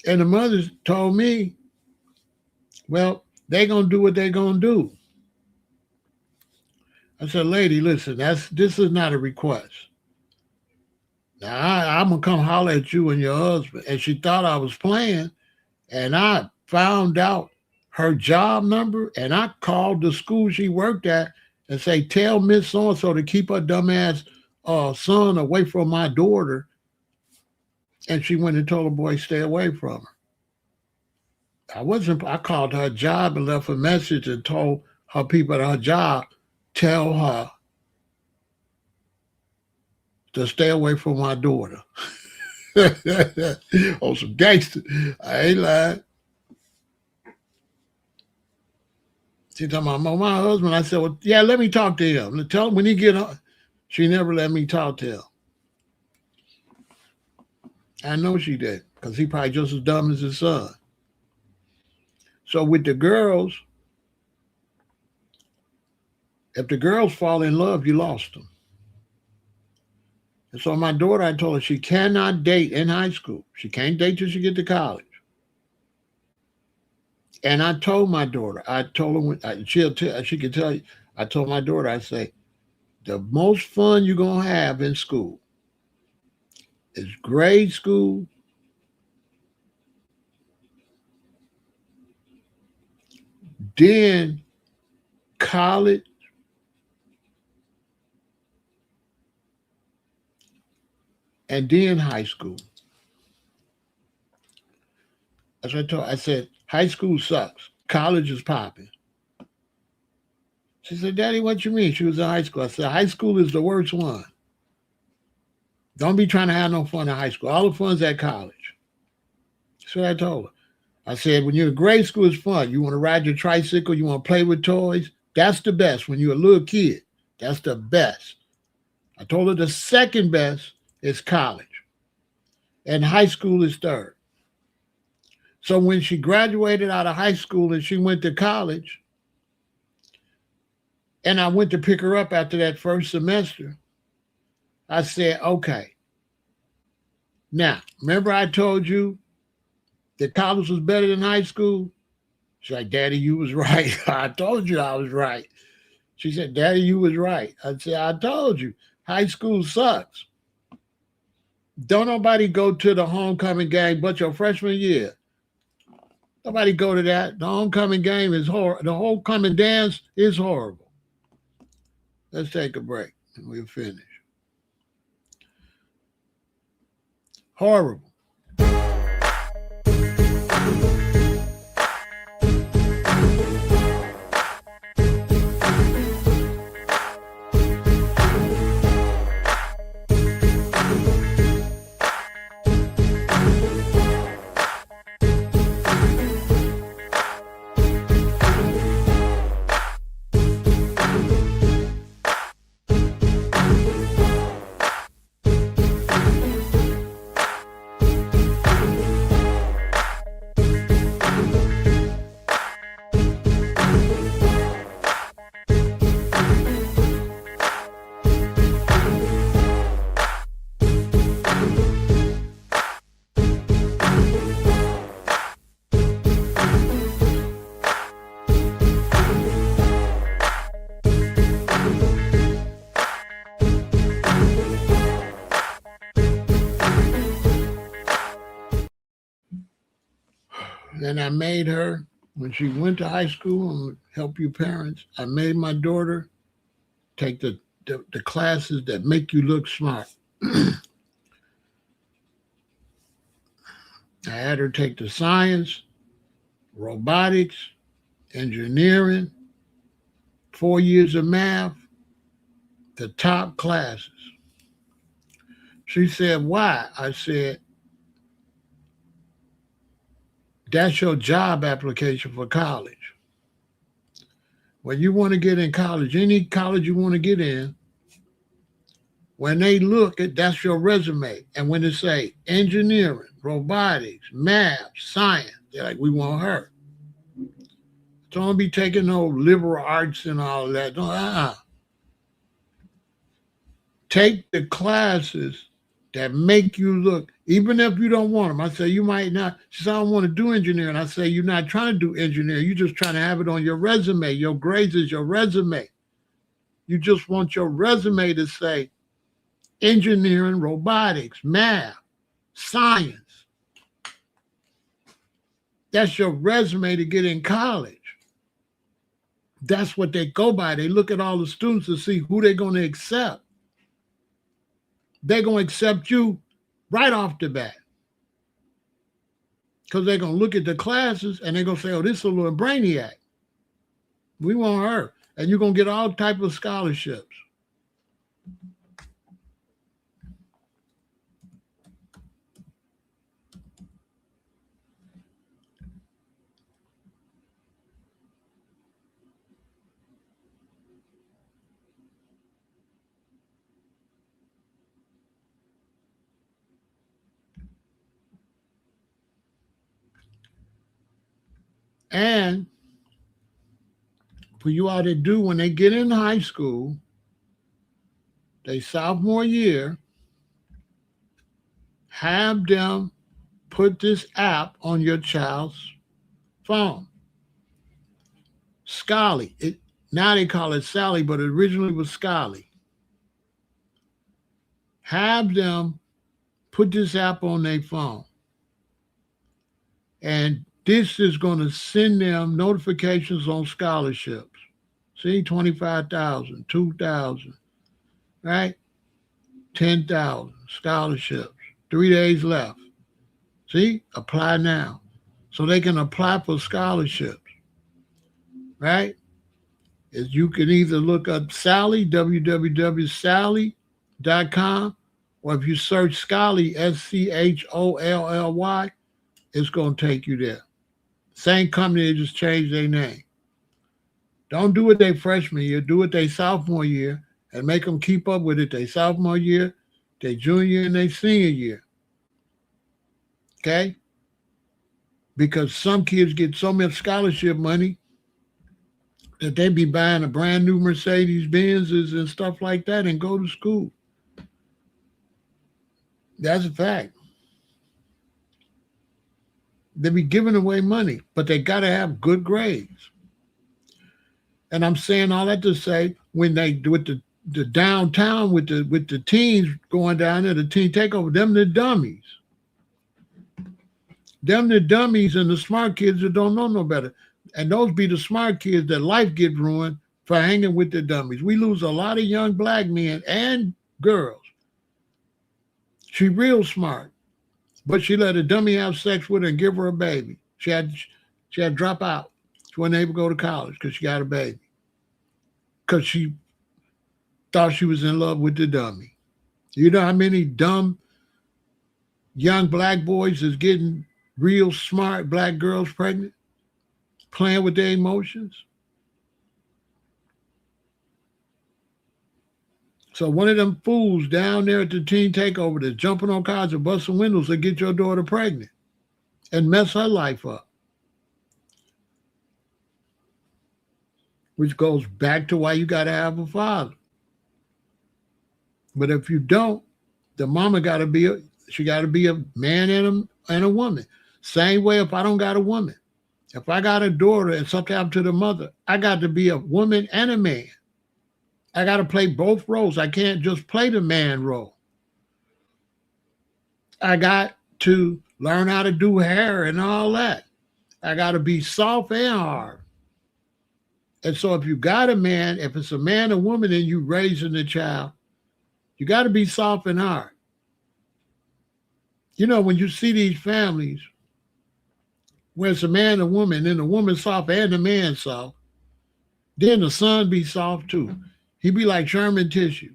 And the mother told me, well, they're going to do what they're going to do. I said, lady, listen, this is not a request. Now I'm gonna come holler at you and your husband. And she thought I was playing, and I found out her job number, and I called the school she worked at and say, tell Miss So and so to keep her dumbass son away from my daughter. And she went and told the boy stay away from her. I called her job and left a message and told her people at her job, tell her to stay away from my daughter. Oh, some gangster. I ain't lying. She talking about my husband. I said, well, yeah, let me talk to him. Tell him when he get on. She never let me talk to him. I know she did, because he probably just as dumb as his son. So with the girls, if the girls fall in love, you lost them. And so my daughter, I told her she cannot date in high school. She can't date till she get to college. And I told my daughter, I told her, she could tell you, I told my daughter, I say, the most fun you're going to have in school is grade school, then college, and then high school. As I told her, I said, high school sucks. College is popping. She said, Daddy, what you mean? She was in high school. I said, high school is the worst one. Don't be trying to have no fun in high school. All the fun's at college. That's what I told her. I said, when you're in grade school, it's fun. You want to ride your tricycle, you want to play with toys. That's the best. When you're a little kid, that's the best. I told her the second best is college. And high school is third. So when she graduated out of high school and she went to college, and I went to pick her up after that first semester, I said, okay. Now, remember I told you that college was better than high school? She's like, Daddy, you was right. I told you I was right. She said, Daddy, you was right. I said, I told you, high school sucks. Don't nobody go to the homecoming game but your freshman year. Nobody go to that. The homecoming game is horrible. The homecoming dance is horrible. Let's take a break and we'll finish. Horrible. And I made her, when she went to high school and help you parents, I made my daughter take the classes that make you look smart. I had her take the science, robotics, engineering, 4 years of math, the top classes. She said, why? I said, that's your job application for college. When you want to get in college, any college you want to get in, when they look at, that's your resume. And when they say engineering, robotics, math, science, they're like, we want her. Don't be taking no liberal arts and all of that. No, Take the classes that make you look, even if you don't want them. I say, you might not. She said, I don't want to do engineering. I say, you're not trying to do engineering. You're just trying to have it on your resume. Your grades is your resume. You just want your resume to say engineering, robotics, math, science. That's your resume to get in college. That's what they go by. They look at all the students to see who they're going to accept. They're going to accept you right off the bat. Because they're going to look at the classes and they're going to say, oh, this is a little brainiac. We want her. And you're going to get all type of scholarships. And for you all to do when they get in high school, they sophomore year, have them put this app on your child's phone. Scholly. Now they call it Sally, but it originally was Scholly. Have them put this app on their phone. And this is going to send them notifications on scholarships. See, 25,000, 2,000, right? 10,000 scholarships. 3 days left. See, apply now. So they can apply for scholarships, right? You can either look up Sally, www.sally.com, or if you search Scholly, SCHOLLY, it's going to take you there. Same company, they just changed their name. Don't do it their freshman year. Do it their sophomore year and make them keep up with it their sophomore year, their junior, and their senior year. Okay? Because some kids get so much scholarship money that they be buying a brand new Mercedes Benzes and stuff like that and go to school. That's a fact. They be giving away money, but they got to have good grades. And I'm saying all that to say, when they do it, the downtown with the teens going down there, the teen takeover, them the dummies. Them the dummies and the smart kids that don't know no better. And those be the smart kids that life gets ruined for hanging with the dummies. We lose a lot of young black men and girls. She real smart, but she let a dummy have sex with her and give her a baby. She had to drop out. She wasn't able to go to college because she got a baby. Because she thought she was in love with the dummy. You know how many dumb young black boys is getting real smart black girls pregnant? Playing with their emotions. So one of them fools down there at the teen takeover that's jumping on cars and busting windows to get your daughter pregnant and mess her life up. Which goes back to why you got to have a father. But if you don't, the mama got to be she got to be a man and a woman. Same way if I don't got a woman. If I got a daughter and something happened to the mother, I got to be a woman and a man. I got to play both roles. I can't just play the man role. I got to learn how to do hair and all that. I got to be soft and hard. And so if you got a man, if it's a man or woman and you raising the child, you got to be soft and hard. You know, when you see these families where it's a man and woman, and the woman soft and the man soft, then the son be soft too. He be like Sherman tissue.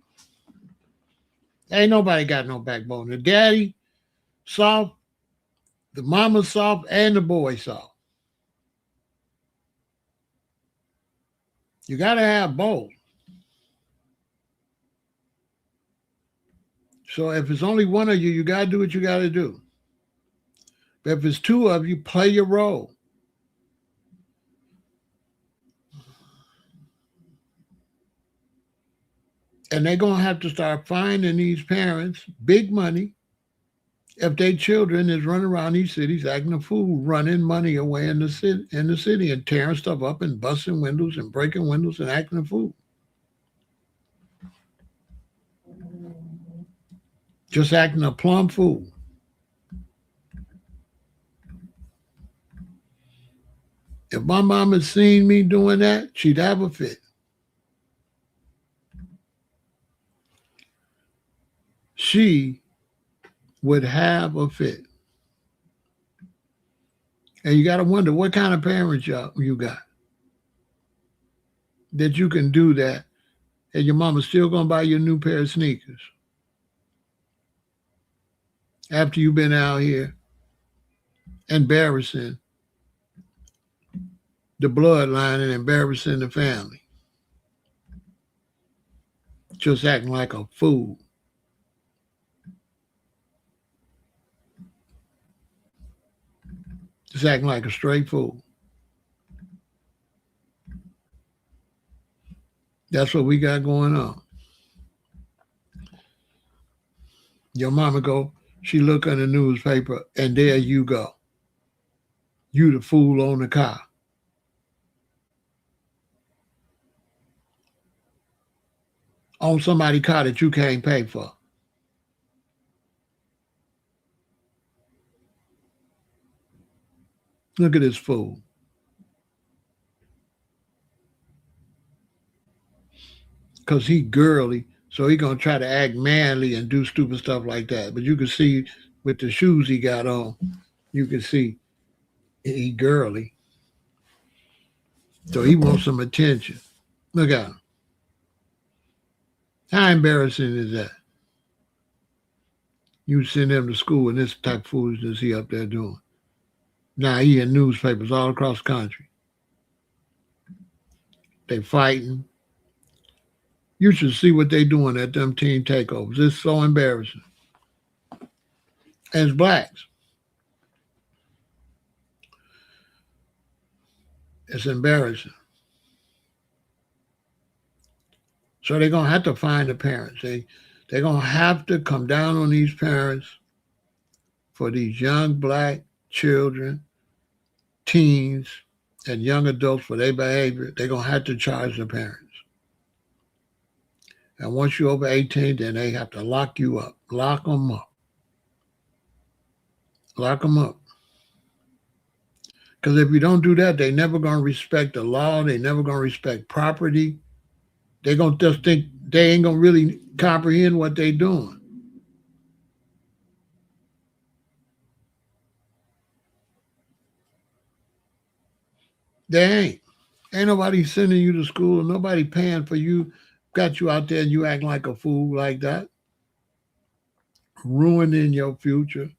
Ain't nobody got no backbone. The daddy soft, the mama soft, and the boy soft. You got to have both. So if it's only one of you, you got to do what you got to do. But if it's two of you, play your role. And they're going to have to start finding these parents big money if their children is running around these cities acting a fool, running money away in the city and tearing stuff up and busting windows and breaking windows and acting a fool. just acting a plumb fool. If my mom had seen me doing that, she'd have a fit. She would have a fit. And you got to wonder what kind of parents you got that you can do that, and your mama's still going to buy you a new pair of sneakers after you've been out here embarrassing the bloodline and embarrassing the family, just acting like a fool. Just acting like a straight fool. That's what we got going on. Your mama go, she look on the newspaper, and there you go. You the fool on the car. On somebody's car that you can't pay for. Look at this fool. Because he girly, so he going to try to act manly and do stupid stuff like that. But you can see with the shoes he got on, you can see he girly. So he wants some attention. Look at him. How embarrassing is that? You send him to school and this type of foolishness he up there doing. Now he in newspapers all across the country. They fighting. You should see what they doing at them team takeovers. It's so embarrassing. As blacks, it's embarrassing. So they're gonna have to find the parents. They're gonna have to come down on these parents for these young black children, teens, and young adults for their behavior. They're gonna have to charge the parents. And once you're over 18, then they have to lock you up. Lock them up. Lock them up. Because if you don't do that, they're never going to respect the law. They're never going to respect property. They're going to just think they ain't going to really comprehend what they're doing. They ain't. Ain't nobody sending you to school. Nobody paying for you. Got you out there and you acting like a fool like that. Ruining your future.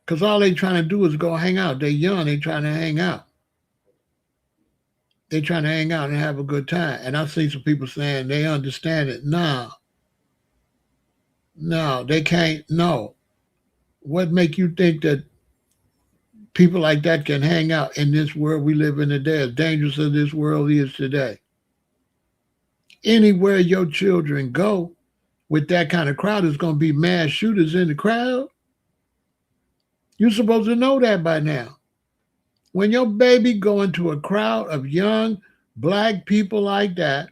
Because all they trying to do is go hang out. They're young. They trying to hang out. They trying to hang out and have a good time. And I see some people saying they understand it. No, they can't. No. What make you think that people like that can hang out in this world we live in today, as dangerous as this world is today? Anywhere your children go with that kind of crowd, there's going to be mass shooters in the crowd. You're supposed to know that by now. When your baby go into a crowd of young black people like that,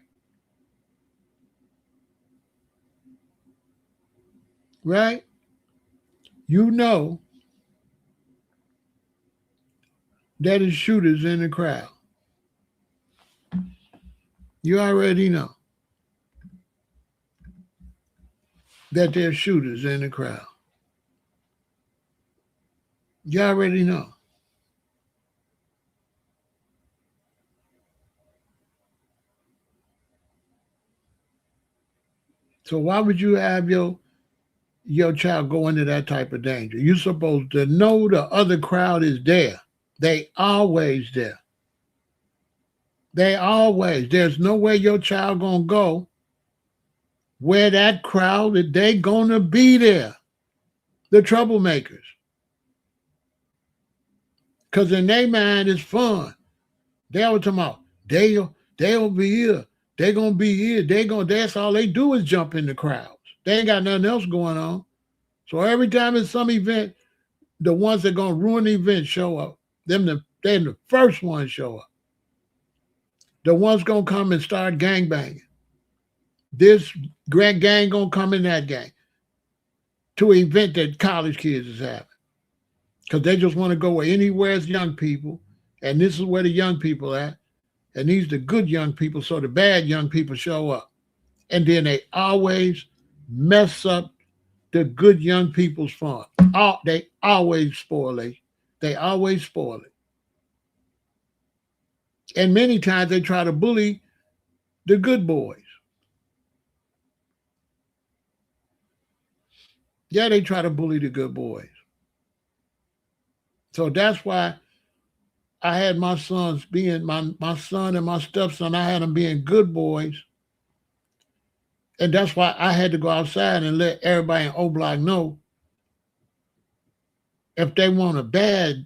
right? You know that is shooters in the crowd. You already know that there's shooters in the crowd. You already know. So why would you have your child go into that type of danger? You're supposed to know the other crowd is there. They always there. There's no way your child gonna go where that crowd, they gonna be there. The troublemakers. Because in their mind it's fun. They always talking about they'll be here. They're gonna be here. That's all they do is jump in the crowds. They ain't got nothing else going on. So every time it's some event, the ones that gonna ruin the event show up. They're the first ones show up. The ones gonna come and start gangbanging. This grand gang gonna come in that gang to an event that college kids is having. Because they just want to go anywhere as young people. And this is where the young people at. And these are the good young people, so the bad young people show up. And then they always mess up the good young people's fun. They always spoil it. They always spoil it. And many times they try to bully the good boys. Yeah, they try to bully the good boys. So that's why I had my sons being my son and my stepson, I had them being good boys. And that's why I had to go outside and let everybody in O Block know if they want bad,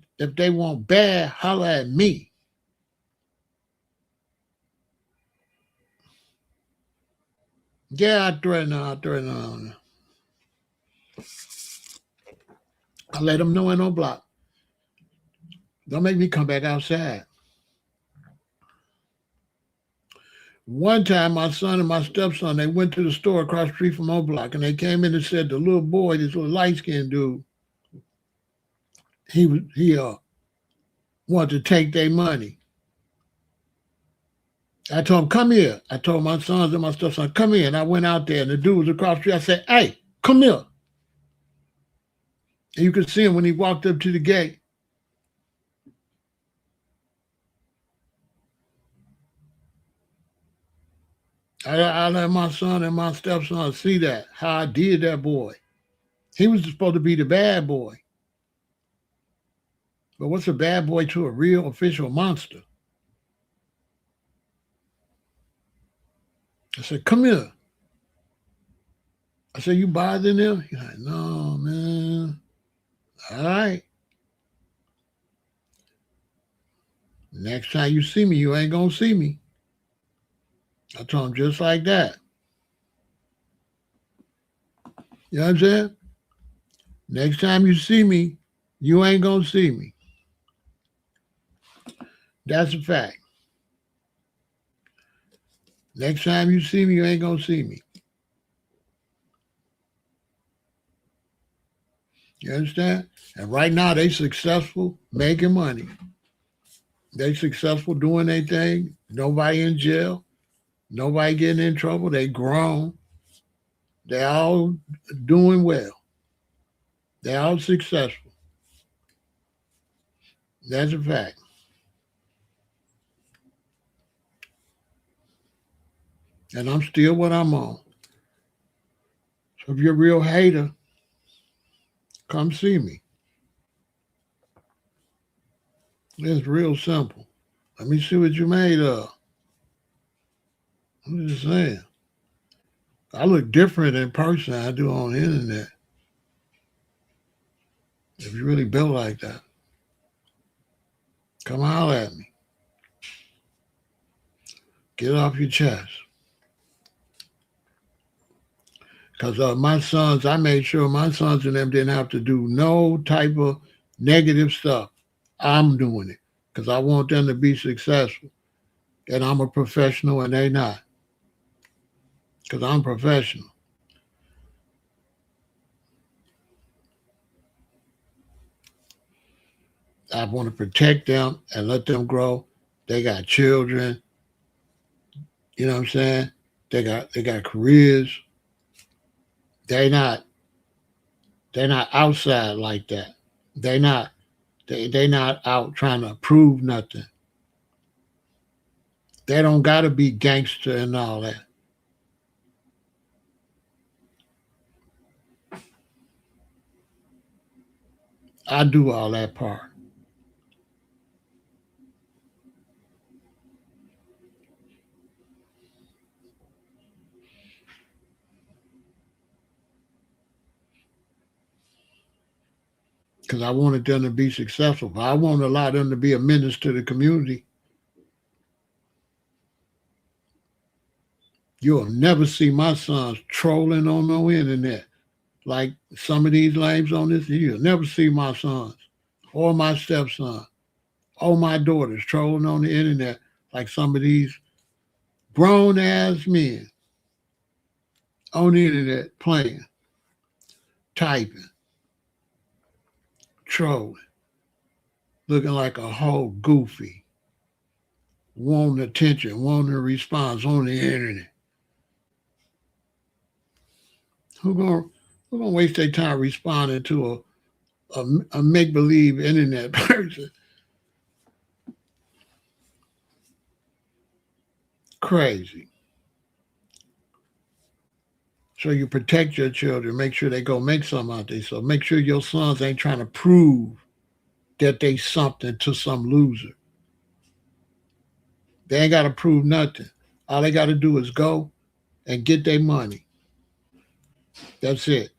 holler at me. Yeah, I threaten them. I let them know in O Block. Don't make me come back outside. One time, my son and my stepson, they went to the store across the street from O Block, and they came in and said the little boy, this little light-skinned dude, he wanted to take their money. I told him, come here. I told my sons and my stepson, come here. And I went out there, and the dude was across the street. I said, hey, come here. And you could see him when he walked up to the gate. I let my son and my stepson see that, how I did that boy. He was supposed to be the bad boy. But what's a bad boy to a real official monster? I said, come here. I said, you bothering them? He's like, no, man. All right. Next time you see me, you ain't going to see me. I told him just like that. You know what I'm saying? Next time you see me, you ain't going to see me. That's a fact. Next time you see me, you ain't going to see me. You understand? And right now, they successful making money. They successful doing their thing. Nobody in jail. Nobody getting in trouble. They grown. They all doing well. They all successful. That's a fact. And I'm still what I'm on. So if you're a real hater, come see me. It's real simple. Let me see what you made of. I'm just saying. I look different in person than I do on the internet. If you really built like that, come holler at me. Get off your chest. Because my sons, I made sure my sons and them didn't have to do no type of negative stuff. I'm doing it because I want them to be successful. And I'm a professional and they not. Because I'm professional. I want to protect them and let them grow. They got children. You know what I'm saying? They got careers. They're not outside like that. They not out trying to prove nothing. They don't gotta be gangster and all that. I do all that part. Because I wanted them to be successful. But I won't allow them to be a menace to the community. You'll never see my sons trolling on no internet like some of these lames on this. You'll never see my sons or my stepson or my daughters trolling on the internet like some of these grown ass men. on the internet playing, typing, trolling, looking like a whole goofy, wanting attention, wanting a response on the internet. Who gonna who gonna waste their time responding to a make believe internet person? Crazy. So you protect your children, make sure they go make something out there. So make sure your sons ain't trying to prove that they something to some loser. They ain't got to prove nothing. All they got to do is go and get their money. That's it.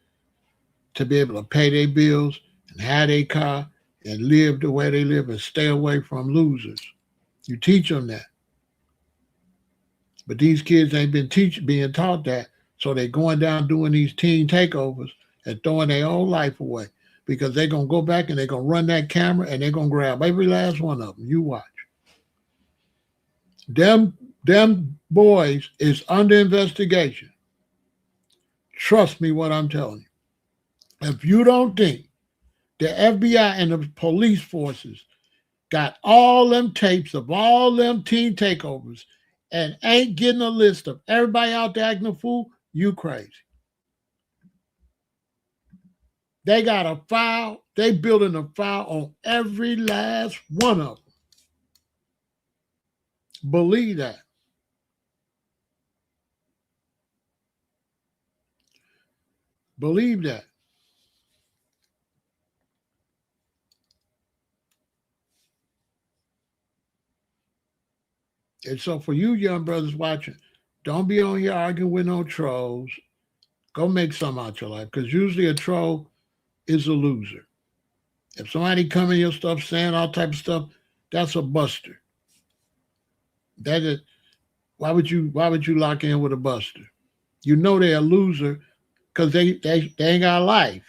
To be able to pay their bills and have their car and live the way they live and stay away from losers. You teach them that. But these kids ain't being taught that. So they going down doing these teen takeovers and throwing their whole life away because they're going to go back and they're going to run that camera and they're going to grab every last one of them. You watch. Them boys is under investigation. Trust me what I'm telling you. If you don't think the FBI and the police forces got all them tapes of all them teen takeovers and ain't getting a list of everybody out there acting a fool, you crazy. They got a file. They building a file on every last one of them. Believe that. Believe that. And so for you young brothers watching, don't be on here arguing with no trolls. Go make something out your life. Because usually a troll is a loser. If somebody come in your stuff saying all type of stuff, that's a buster. That is why would you lock in with a buster? You know they're a loser because they ain't got a life.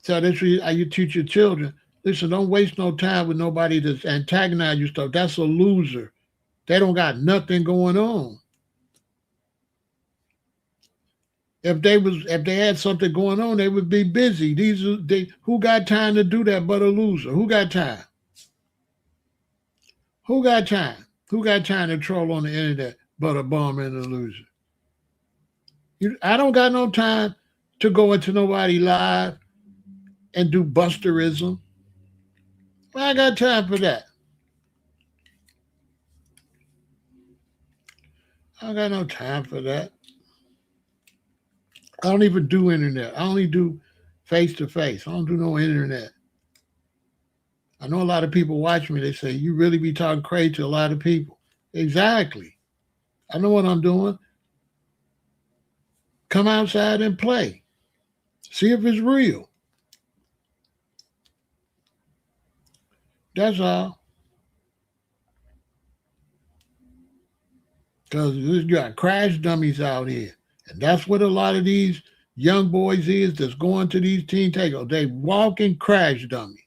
So that's how you teach your children. Listen, don't waste no time with nobody that's antagonize you stuff. That's a loser. They don't got nothing going on. If they had something going on, they would be busy. Who got time to do that but a loser? Who got time? Who got time? Who got time to troll on the internet but a bum and a loser? I don't got no time to go into nobody live and do busterism. I got time for that. I got no time for that. I don't even do internet. I only do face to face. I don't do no internet. I know a lot of people watch me. They say, you really be talking crazy to a lot of people. Exactly. I know what I'm doing. Come outside and play. See if it's real. That's all. Because you got crash dummies out here. And that's what a lot of these young boys is that's going to these teen takeovers. They walking crash dummies.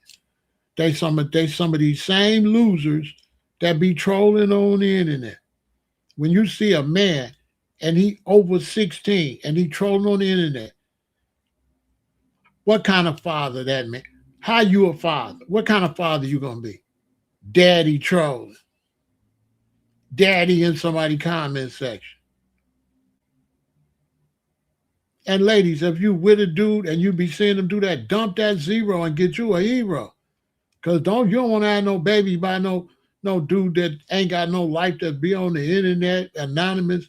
They some of these same losers that be trolling on the internet. When you see a man and he over 16 and he trolling on the internet, what kind of father that man? How you a father? What kind of father you gonna be? Daddy trolling. Daddy in somebody's comment section. And ladies, if you with a dude and you be seeing him do that, dump that zero and get you a hero. Cause you don't want to have no baby by no dude that ain't got no life that be on the internet, anonymous,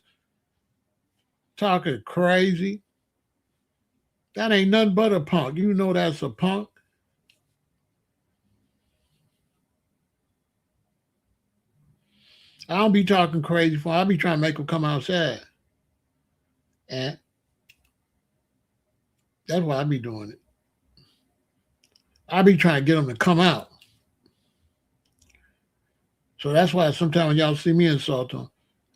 talking crazy. That ain't nothing but a punk. You know that's a punk. I don't be talking crazy for him. I be trying to make him come outside. And that's why I be doing it. I be trying to get them to come out. So that's why sometimes when y'all see me insult them,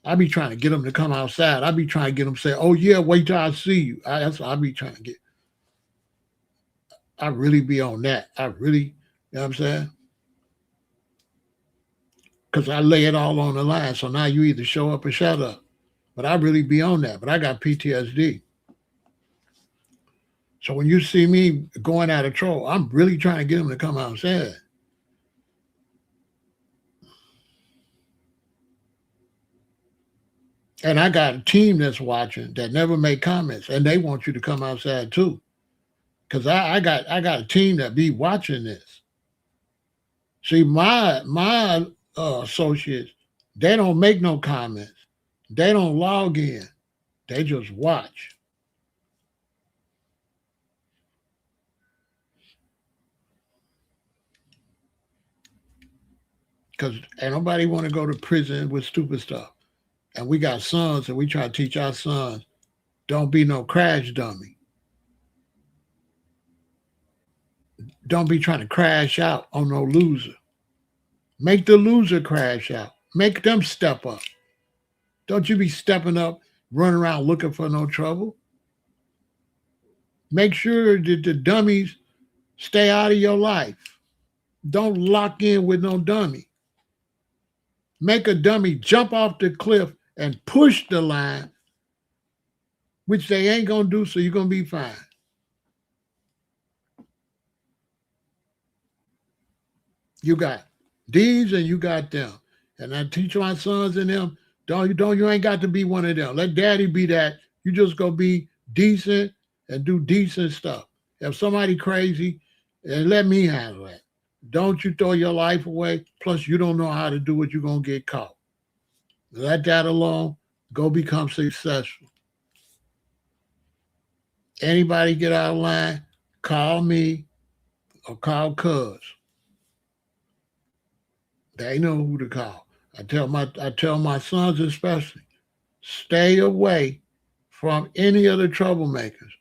I be trying to get them to come outside. I be trying to get them to say, oh yeah, wait till I see you. That's what I be trying to get. I really be on that. I really, you know what I'm saying? Because I lay it all on the line. So now you either show up or shut up. But I really be on that. But I got PTSD. So when you see me going out of control, I'm really trying to get them to come out and say it. And I got a team that's watching that never make comments, and they want you to come outside too. Cause I got a team that be watching this. See, my associates, they don't make no comments. They don't log in. They just watch. Cause ain't nobody want to go to prison with stupid stuff. And we got sons, and we try to teach our sons, don't be no crash dummy. Don't be trying to crash out on no loser. Make the loser crash out. Make them step up. Don't you be stepping up, running around looking for no trouble. Make sure that the dummies stay out of your life. Don't lock in with no dummy. Make a dummy jump off the cliff and push the line, which they ain't going to do, so you're going to be fine. You got these and you got them. And I teach my sons and them, you ain't got to be one of them. Let daddy be that. You just go be decent and do decent stuff. If somebody crazy, and let me handle that. Don't you throw your life away. Plus, you don't know how to do it. You're going to get caught. Let that alone. Go become successful. Anybody get out of line, call me or call Cuz. They know who to call. I tell my sons especially, stay away from any of the troublemakers.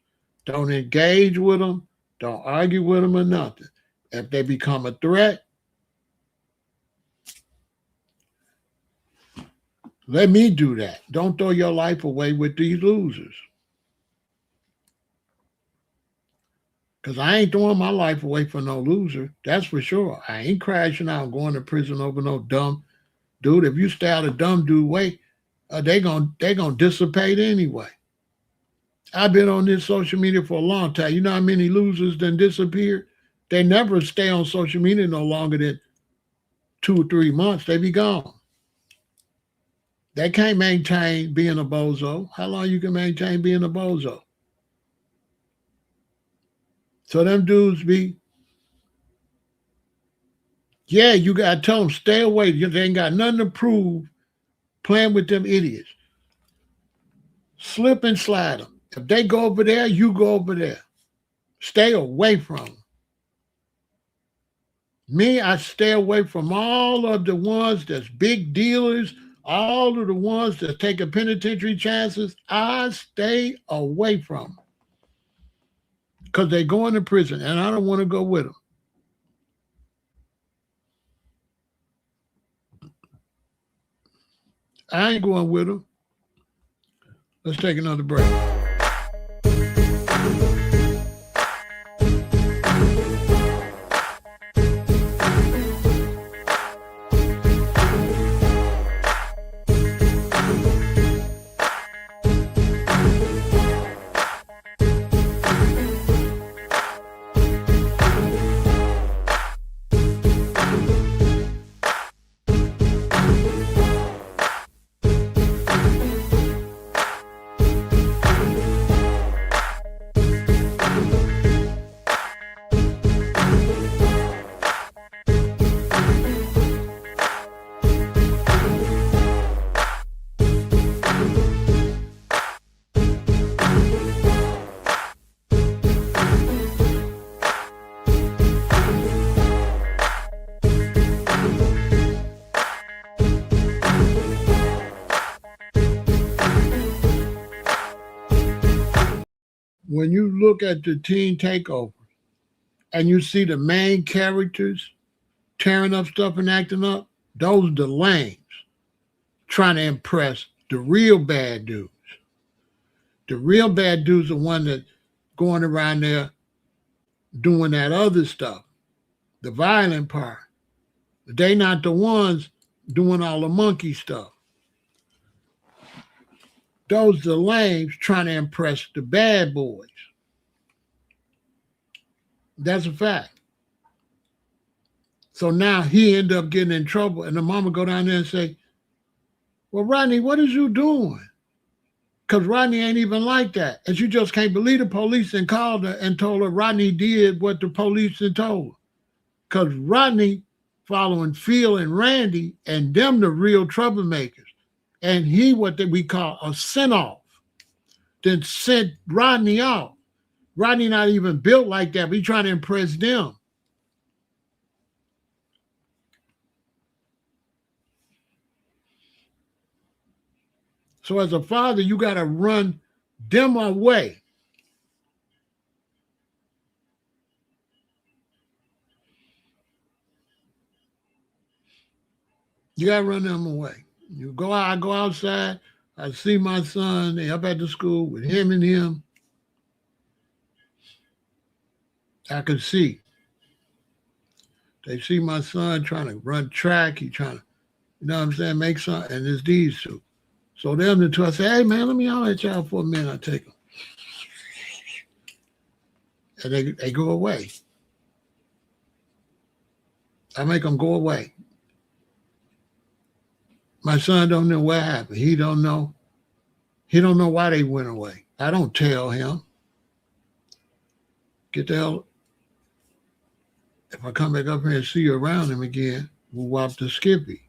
Don't engage with them. Don't argue with them or nothing. If they become a threat, let me do that. Don't throw your life away with these losers. Because I ain't throwing my life away for no loser. That's for sure. I ain't crashing out going to prison over no dumb dude. If you stay out of dumb dude way, they gonna dissipate anyway. I've been on this social media for a long time. You know how many losers then disappeared? They never stay on social media no longer than 2 or 3 months. They be gone. They can't maintain being a bozo. How long you can maintain being a bozo? So them dudes be, yeah, you got to tell them, stay away. They ain't got nothing to prove playing with them idiots. Slip and slide them. If they go over there, you go over there. Stay away from them. Me, I stay away from all of the ones that's big dealers, all of the ones that take a penitentiary chances. I stay away from them. Because they go into prison, and I don't want to go with them. I ain't going with them. Let's take another break. When you look at the teen takeover and you see the main characters tearing up stuff and acting up, those are the lames trying to impress the real bad dudes. The real bad dudes are the one that going around there doing that other stuff, the violent part. They not the ones doing all the monkey stuff. Those the lames trying to impress the bad boys. That's a fact. So now he end up getting in trouble, and the mama go down there and say, "Well, Rodney, what is you doing?" Because Rodney ain't even like that. And she just can't believe the police and called her and told her Rodney did what the police had told her. Because Rodney following Phil and Randy and them the real troublemakers. And he what we call a send-off. Then sent Rodney off. Rodney not even built like that, but he trying to impress them. So as a father, you got to run them away. You got to run them away. You go out, I go outside, I see my son, they up at the school with him and him. I can see. They see my son trying to run track. He trying to, you know what I'm saying, make something, and it's these two. So them the two, I say, hey man, let me holler at y'all for a minute. I take them. And they go away. I make them go away. My son don't know what happened. He don't know. He don't know why they went away. I don't tell him. Get the hell. If I come back up here and see you around him again, we'll walk to Skippy.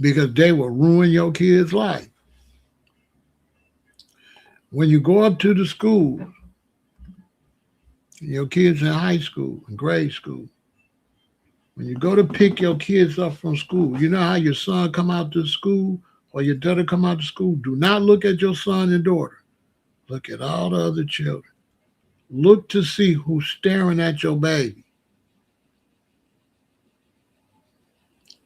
Because they will ruin your kid's life. When you go up to the school, your kids in high school, in grade school, when you go to pick your kids up from school, you know how your son come out to school or your daughter come out to school? Do not look at your son and daughter. Look at all the other children. Look to see who's staring at your baby.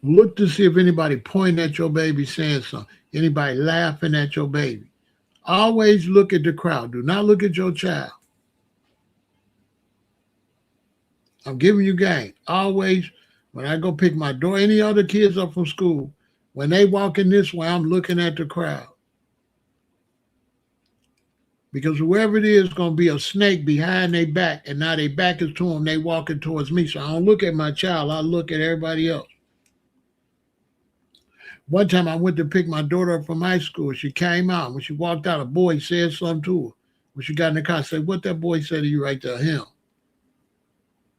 Look to see if anybody pointing at your baby saying something. Anybody laughing at your baby. Always look at the crowd. Do not look at your child. I'm giving you game. Always, when I go pick my daughter, any other kids up from school, when they walk in this way, I'm looking at the crowd. Because whoever it is going to be a snake behind their back, and now their back is to them, they walking towards me. So I don't look at my child, I look at everybody else. One time I went to pick my daughter up from high school. She came out. When she walked out, a boy said something to her. When she got in the car, I said, what that boy said to you right there? Him.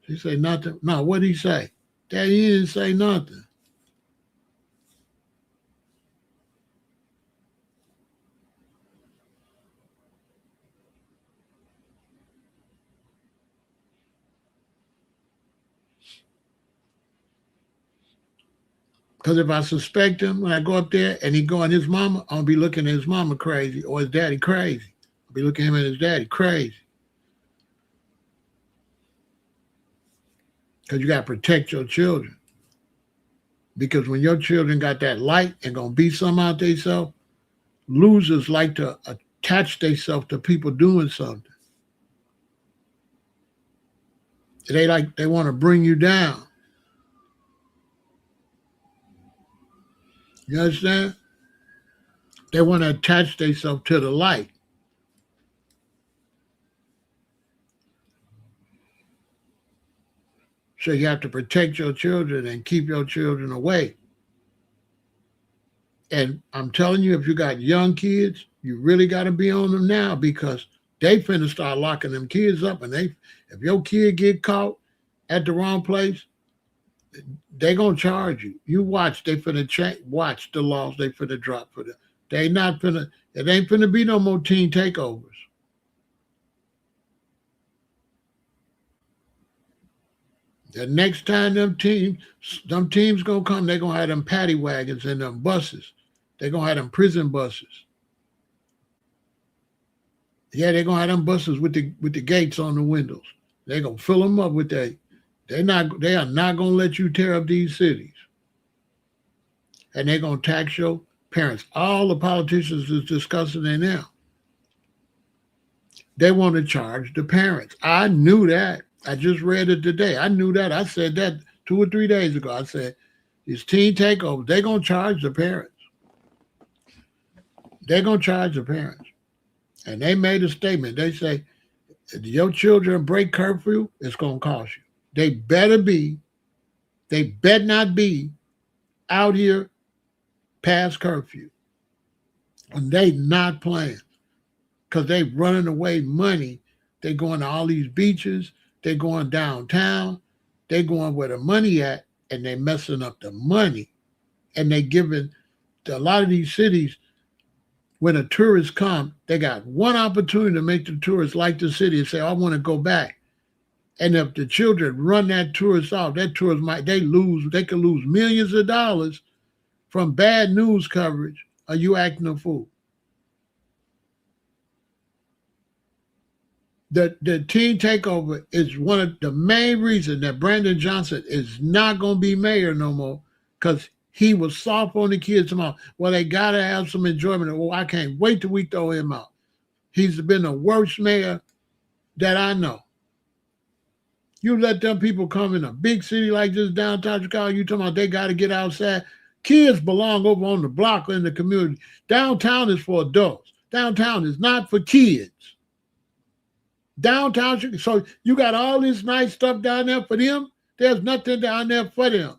She said, nothing. No, what did he say? Daddy, he didn't say nothing. Because if I suspect him when I go up there and he go on his mama, I'll be looking at his mama crazy or his daddy crazy. I'll be looking at him and his daddy crazy. Because you got to protect your children. Because when your children got that light and going to be some out themselves, losers like to attach themselves to people doing something. They want to bring you down. You understand? They want to attach themselves to the light. So you have to protect your children and keep your children away. And I'm telling you, if you got young kids, you really got to be on them now because they finna start locking them kids up. And if your kid get caught at the wrong place, they gonna charge you. You watch, they finna watch the laws they finna drop for them. It ain't finna be no more teen takeovers. The next time them teams gonna come, they gonna have them paddy wagons and them buses. They gonna have them prison buses. Yeah, they gonna have them buses with the gates on the windows. They gonna fill them up with that. They are not gonna let you tear up these cities. And they're gonna tax your parents. All the politicians is discussing it now. They want to charge the parents. I knew that. I just read it today. I knew that. I said that 2 or 3 days ago. I said, it's teen takeover. They're going to charge the parents. they're going to charge the parents. And they made a statement. They say, if your children break curfew, it's going to cost you. They better not be out here past curfew. And they not playing because they running away money. They going to all these beaches. They going downtown. They going where the money at, and they messing up the money. And they giving to a lot of these cities, when a tourist come, they got one opportunity to make the tourists like the city and say, I want to go back. And if the children run that tourist off, that tourist they could lose millions of dollars from bad news coverage. Are you acting a fool? The teen takeover is one of the main reasons that Brandon Johnson is not going to be mayor no more, because he was soft on the kids tomorrow. Well, they got to have some enjoyment. Oh, I can't wait till we throw him out. He's been the worst mayor that I know. You let them people come in a big city like this, downtown Chicago, you talking about they got to get outside. Kids belong over on the block in the community. Downtown is for adults. Downtown is not for kids. Downtown, so you got all this nice stuff down there for them. There's nothing down there for them.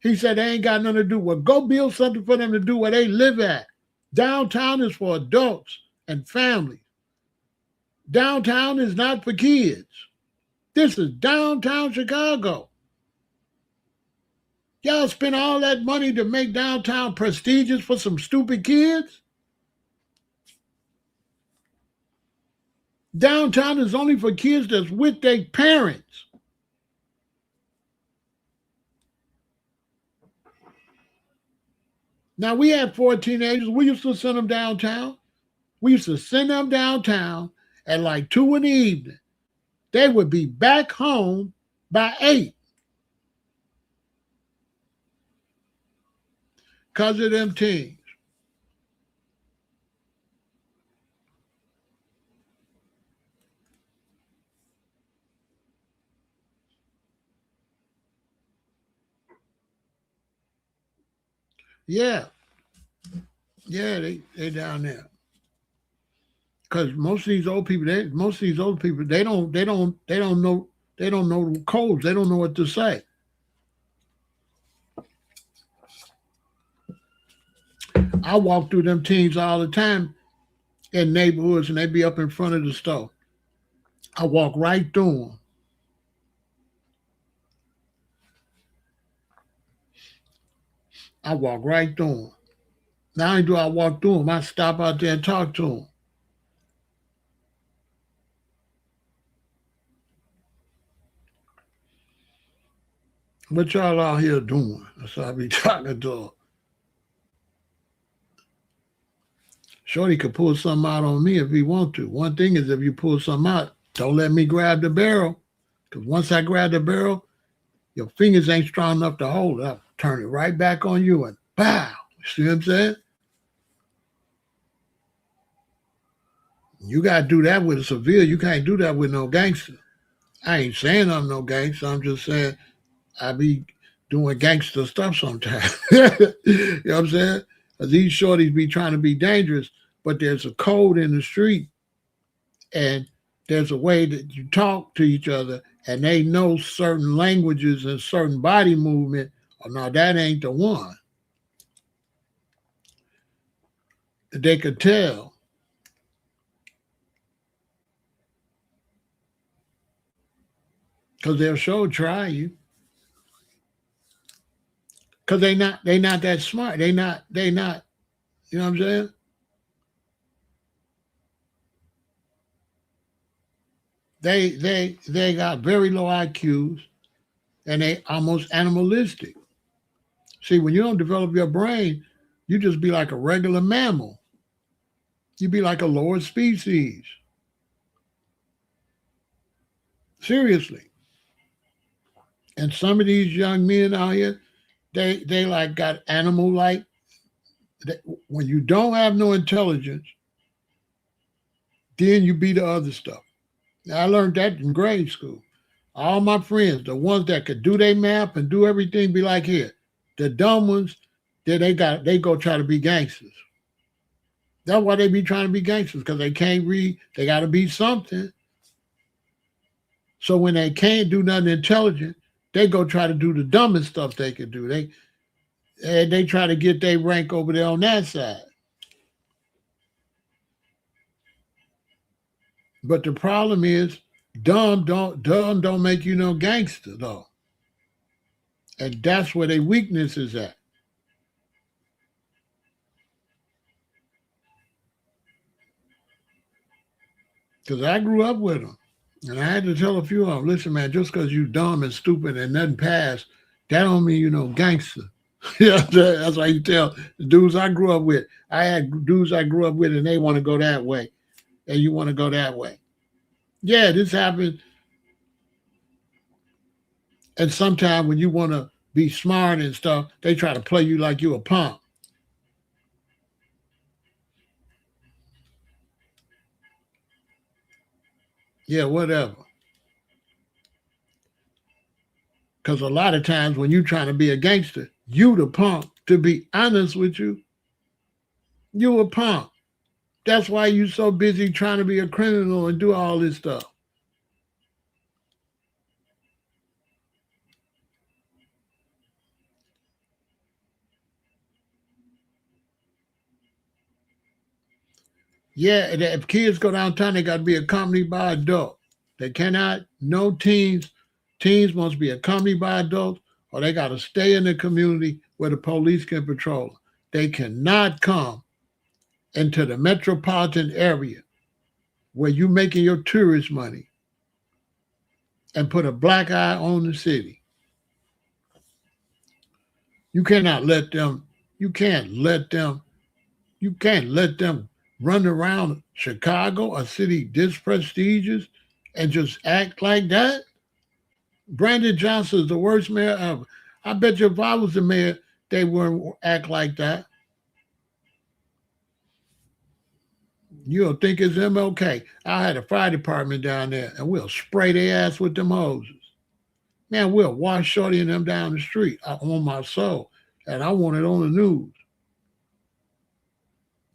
He said they ain't got nothing to do. Well, go build something for them to do where they live at. Downtown is for adults and families. Downtown is not for kids. This is downtown Chicago. Y'all spend all that money to make downtown prestigious for some stupid kids? Downtown is only for kids that's with their parents. Now, we had 4 teenagers. We used to send them downtown. We used to send them downtown at like 2 in the evening. They would be back home by 8. Because of them teens. Yeah. Yeah, they down there. Because most of these old people, they don't know the codes. They don't know what to say. I walk through them teens all the time in neighborhoods, and they be up in front of the store. I walk right through them. I walk right through them. Not only do I walk through them, I stop out there and talk to them. What y'all out here doing? That's what I be talking to them. Shorty could pull something out on me if he want to. One thing is, if you pull something out, don't let me grab the barrel. Because once I grab the barrel, your fingers ain't strong enough to hold it. I'll turn it right back on you and pow. See what I'm saying? You got to do that with a civilian. You can't do that with no gangster. I ain't saying I'm no gangster. I'm just saying I be doing gangster stuff sometimes. You know what I'm saying? These shorties be trying to be dangerous, but there's a code in the street, and there's a way that you talk to each other, and they know certain languages and certain body movement. Oh, no, that ain't the one. They could tell. Because they'll sure try you. Because they not that smart. They not, you know what I'm saying? They got very low IQs, and they almost animalistic. See, when you don't develop your brain, you just be like a regular mammal. You be like a lower species. Seriously. And some of these young men out here, they like got animal like. When you don't have no intelligence, then you be the other stuff. Now, I learned that in grade school. All my friends, the ones that could do their math and do everything, be like here. The dumb ones, they go try to be gangsters. That's why they be trying to be gangsters, because they can't read. They got to be something. So when they can't do nothing intelligent, they go try to do the dumbest stuff they can do. They try to get their rank over there on that side. But the problem is, dumb don't make you no gangster though, and that's where their weakness is at. Because I grew up with them, and I had to tell a few of them, listen, man, just because you dumb and stupid and nothing passed, that don't mean you no gangster. Yeah, that's why you tell the dudes I grew up with. I had dudes I grew up with, and they want to go that way, and you want to go that way. Yeah, this happens. And sometimes when you want to be smart and stuff, they try to play you like you a punk. Yeah, whatever. Because a lot of times when you trying to be a gangster, you the punk. To be honest with you, you a punk. That's why you so busy trying to be a criminal and do all this stuff. Yeah, and if kids go downtown, they got to be accompanied by adults. They cannot, no teens. Teens must be accompanied by adults, or they got to stay in the community where the police can patrol them. They cannot come into the metropolitan area where you making your tourist money and put a black eye on the city. You cannot let them, you can't let them, you can't let them run around Chicago, a city this prestigious, and just act like that. Brandon Johnson is the worst mayor ever. I bet you if I was the mayor, they wouldn't act like that. You don't think it's MLK? I had a fire department down there, and we'll spray their ass with them hoses. Man, we'll wash Shorty and them down the street on my soul, and I want it on the news.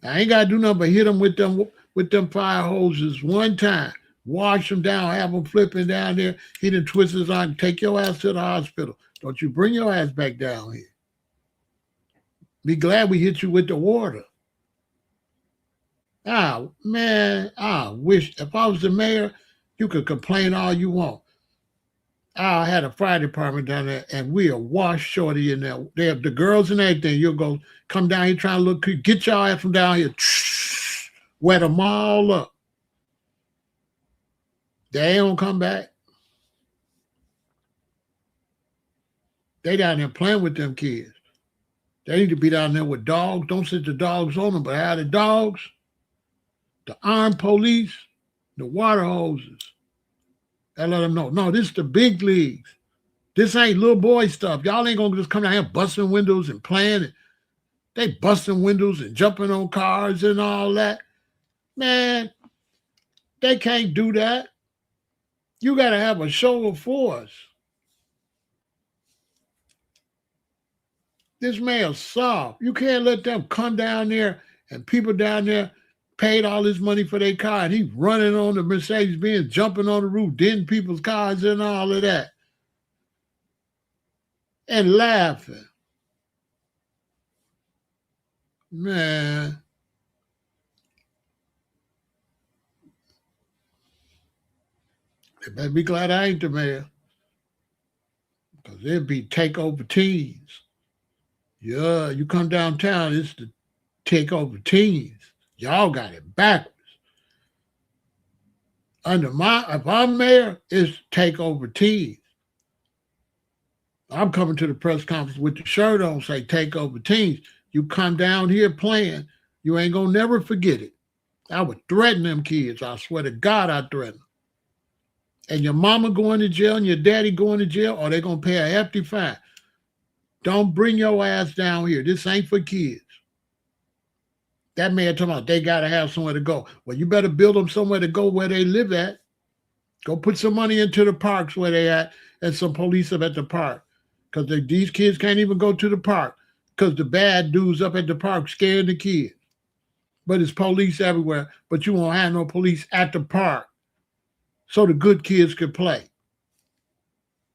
I ain't gotta do nothing but hit them with them fire hoses one time, wash them down, have them flipping down there. He done twist his arm, take your ass to the hospital. Don't you bring your ass back down here. Be glad we hit you with the water. Ah, man, I wish if I was the mayor, you could complain all you want. I had a fire department down there, and we'll wash Shorty in there. They have the girls and everything. You'll go come down here trying to look cute. Get your ass from down here. Wet them all up. They don't come back. They down there playing with them kids. They need to be down there with dogs. Don't sit the dogs on them, but have the dogs, the armed police, the water hoses. And let them know, no, this is the big leagues. This ain't little boy stuff. Y'all ain't gonna just come down here busting windows and playing. They busting windows and jumping on cars and all that. Man, they can't do that. You gotta have a show of force. This man's soft. You can't let them come down there and people down there paid all this money for their car and he running on the Mercedes Benz, jumping on the roof, denting people's cars and all of that. And laughing. Man. They better be glad I ain't the mayor. Because it'd be takeover teens. Yeah, you come downtown, it's the takeover teens. Y'all got it backwards. If I'm mayor, it's takeover teens. I'm coming to the press conference with the shirt on, say takeover teens. You come down here playing, you ain't gonna never forget it. I would threaten them kids. I swear to God, I threaten them. And your mama going to jail and your daddy going to jail, or they gonna pay a hefty fine. Don't bring your ass down here. This ain't for kids. That man talking about they gotta have somewhere to go. Well, you better build them somewhere to go where they live at. Go put some money into the parks where they at and some police up at the park. Because these kids can't even go to the park because the bad dudes up at the park scared the kids. but it's police everywhere. But you won't have no police at the park so the good kids could play.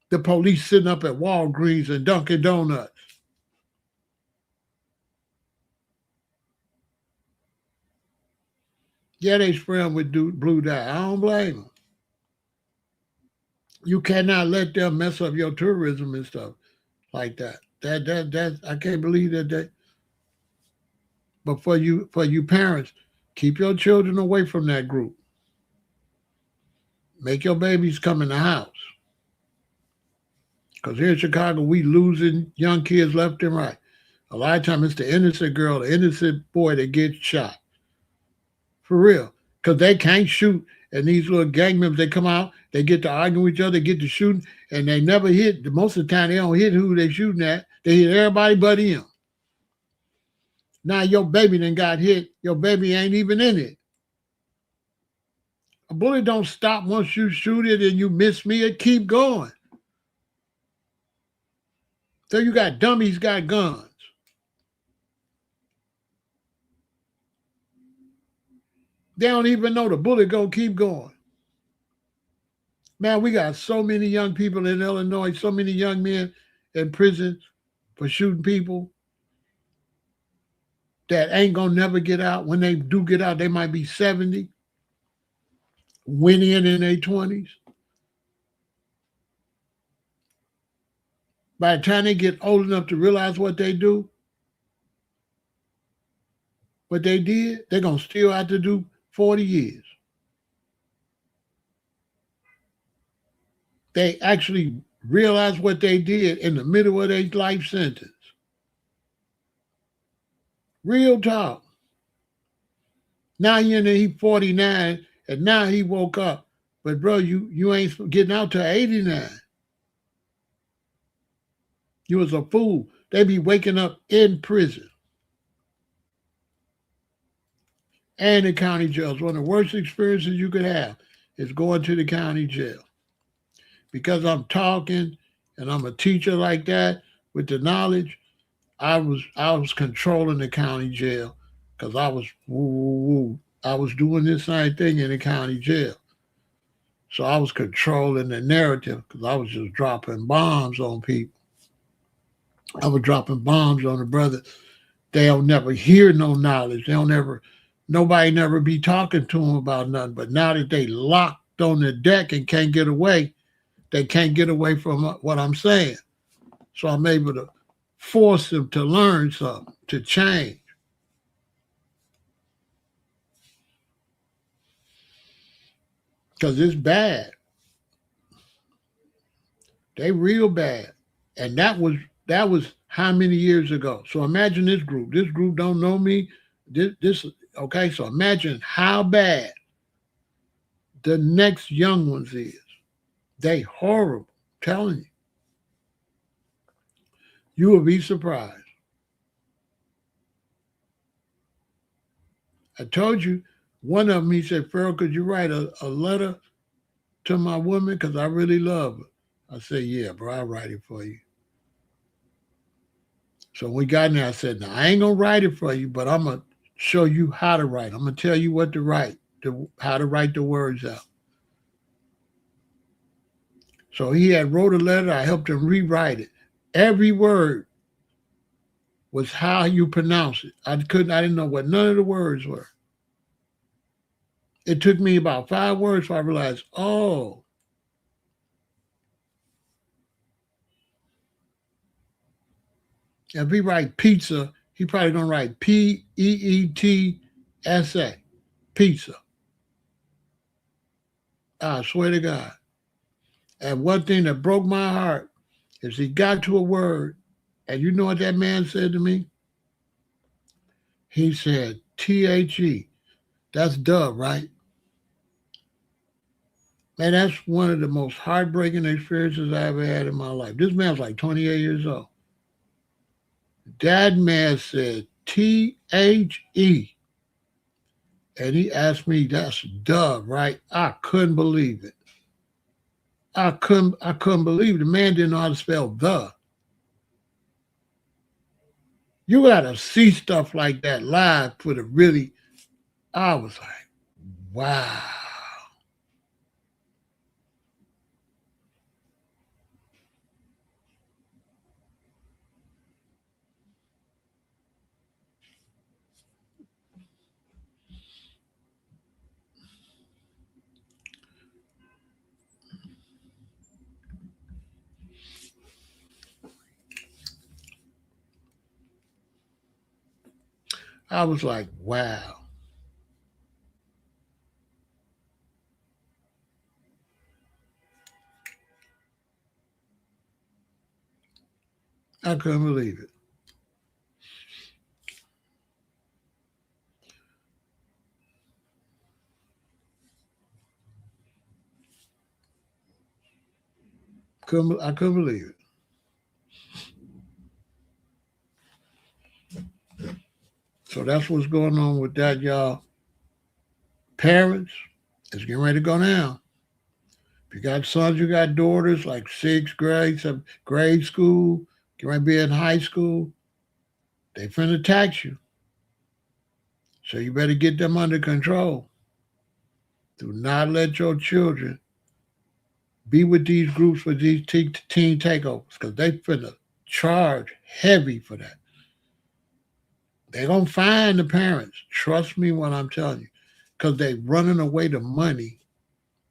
The police sitting up at Walgreens and Dunkin' Donuts. Yeah, they spray them with blue dye. I don't blame them. You cannot let them mess up your tourism and stuff like that. That I can't believe that. But for you parents, keep your children away from that group. Make your babies come in the house. Because here in Chicago, we losing young kids left and right. A lot of times it's the innocent girl, the innocent boy that gets shot. For real. Because they can't shoot. And these little gang members, they come out, they get to arguing with each other, they get to shooting, and they never hit. Most of the time, they don't hit who they shooting at. They hit everybody but him. Now your baby then got hit. Your baby ain't even in it. A bullet don't stop once you shoot it and you miss me. It keep going. So you got dummies got guns. They don't even know the bullet gonna keep going. Man, we got so many young people in Illinois, so many young men in prison for shooting people that ain't gonna never get out. When they do get out, they might be 70, went in their 20s. By the time they get old enough to realize what they do, what they did, they're gonna still have to do 40 years. They actually realize what they did in the middle of their life sentence. Real talk. Now he 49, and now he woke up. But bro, you ain't getting out till 89. You was a fool. They be waking up in prison. And the county jail is one of the worst experiences you could have is going to the county jail. Because I'm talking and I'm a teacher like that with the knowledge, I was controlling the county jail because I was doing this same thing in the county jail. So I was controlling the narrative because I was just dropping bombs on people. I was dropping bombs on the brother. They'll never hear no knowledge. Nobody never be talking to them about nothing. But now that they locked on the deck and can't get away, they can't get away from what I'm saying. So I'm able to force them to learn something, to change. Because it's bad. They real bad. And that was how many years ago? So imagine this group. This group don't know me. This okay, so imagine how bad the next young ones is. They horrible. I'm telling you. You will be surprised. I told you, one of them, he said, Farrell, could you write a letter to my woman? Because I really love her. I said, yeah, bro, I'll write it for you. So when we got in there, I said, now, I ain't going to write it for you, but I'm going to show you how to write. I'm going to tell you what to write, how to write the words out. So he had wrote a letter. I helped him rewrite it. Every word was how you pronounce it. I didn't know what none of the words were. It took me about 5 words before I realized, oh. If he write pizza, he probably gonna write Peetsa. Pizza. I swear to God. And one thing that broke my heart is he got to a word, and you know what that man said to me? He said, THE. That's dove, right? Man, that's one of the most heartbreaking experiences I ever had in my life. This man's like 28 years old. That man said THE. And he asked me, that's dove, right? I couldn't believe it. I couldn't believe it. The man didn't know how to spell the. You gotta see stuff like that live for to really I was like, wow. I was like, wow. I couldn't believe it. I couldn't believe it. So that's what's going on with that, y'all. Parents, it's getting ready to go down. If you got sons, you got daughters, like sixth grade, some grade school, you might be in high school, they finna tax you. So you better get them under control. Do not let your children be with these groups with these teen takeovers because they finna charge heavy for that. They gonna find the parents. Trust me when I'm telling you, because they running away the money.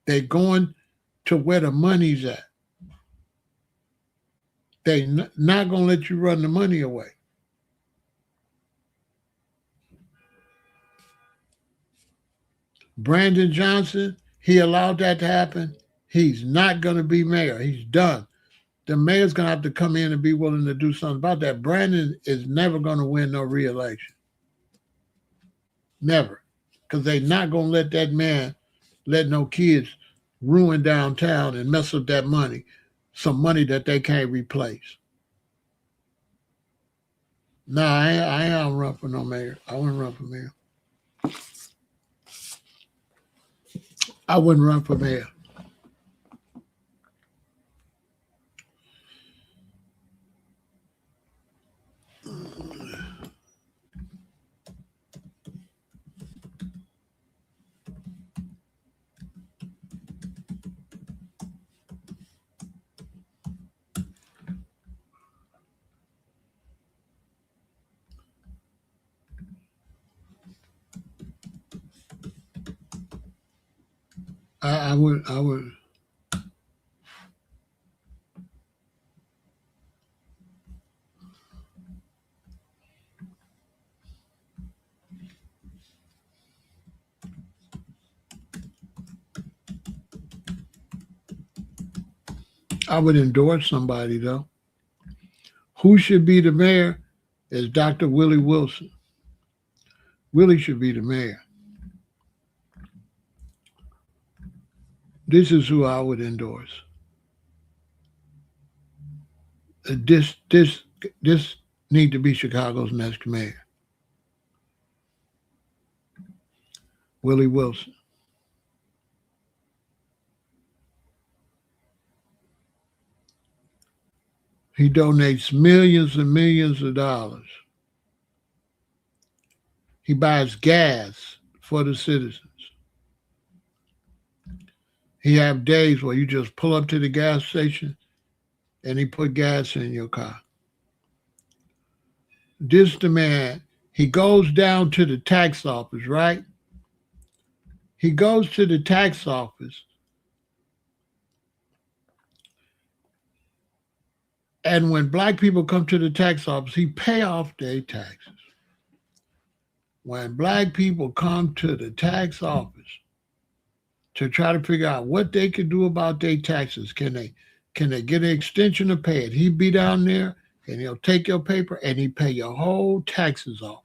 They going to where the money's at. They not gonna let you run the money away. Brandon Johnson, he allowed that to happen. He's not gonna be mayor. He's done. The mayor's gonna have to come in and be willing to do something about that. Brandon is never gonna win no re-election. Never. Because they not gonna let that man let no kids ruin downtown and mess up that money. Some money that they can't replace. Nah, I ain't run for no mayor. I wouldn't run for mayor. I wouldn't run for mayor. I would. I would endorse somebody though. Who should be the mayor is Dr. Willie Wilson. Willie should be the mayor. This is who I would endorse. This need to be Chicago's next mayor, Willie Wilson. He donates millions and millions of dollars. He buys gas for the citizens. He have days where you just pull up to the gas station and he put gas in your car. This the man. He goes down to the tax office, right? He goes to the tax office, and when black people come to the tax office, he pay off their taxes. When black people come to the tax office to try to figure out what they can do about their taxes, can they get an extension to pay it? He be down there and he'll take your paper and he pay your whole taxes off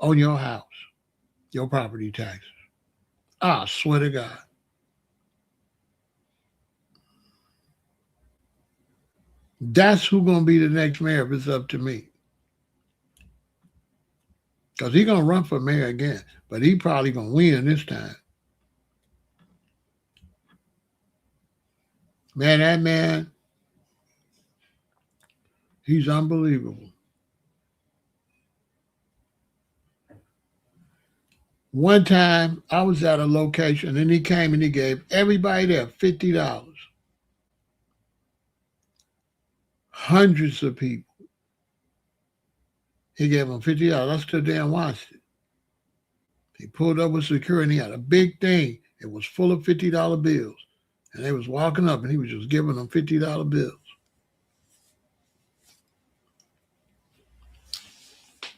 on your house, your property taxes. I swear to God. That's who gonna be the next mayor if it's up to me. Because he gonna run for mayor again, but he probably gonna win this time. Man, that man, he's unbelievable. One time I was at a location and he came and he gave everybody there $50. Hundreds of people. He gave them $50. I stood there and watched it. He pulled up with security. He had a big thing. It was full of $50 bills. And they was walking up and he was just giving them $50 bills.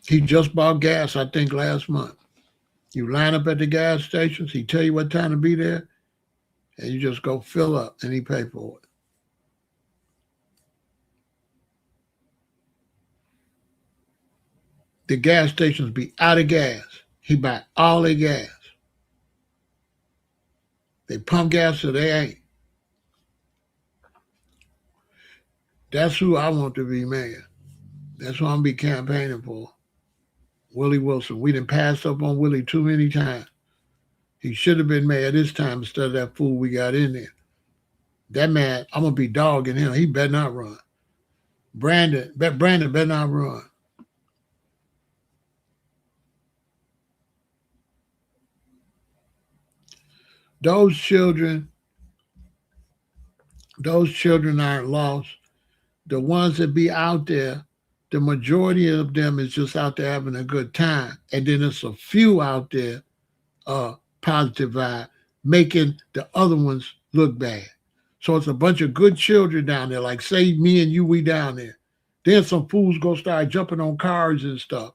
He just bought gas, I think, last month. You line up at the gas stations. He tell you what time to be there. And you just go fill up and he pay for it. The gas stations be out of gas. He buy all their gas. They pump gas so they ain't. That's who I want to be mayor. That's who I'm be campaigning for. Willie Wilson. We done passed up on Willie too many times. He should have been mayor this time instead of that fool we got in there. That man, I'm going to be dogging him. He better not run. Brandon better not run. Those children aren't lost. The ones that be out there, the majority of them is just out there having a good time. And then there's a few out there, positive vibe, making the other ones look bad. So it's a bunch of good children down there, like say me and you, we down there. Then some fools go start jumping on cars and stuff.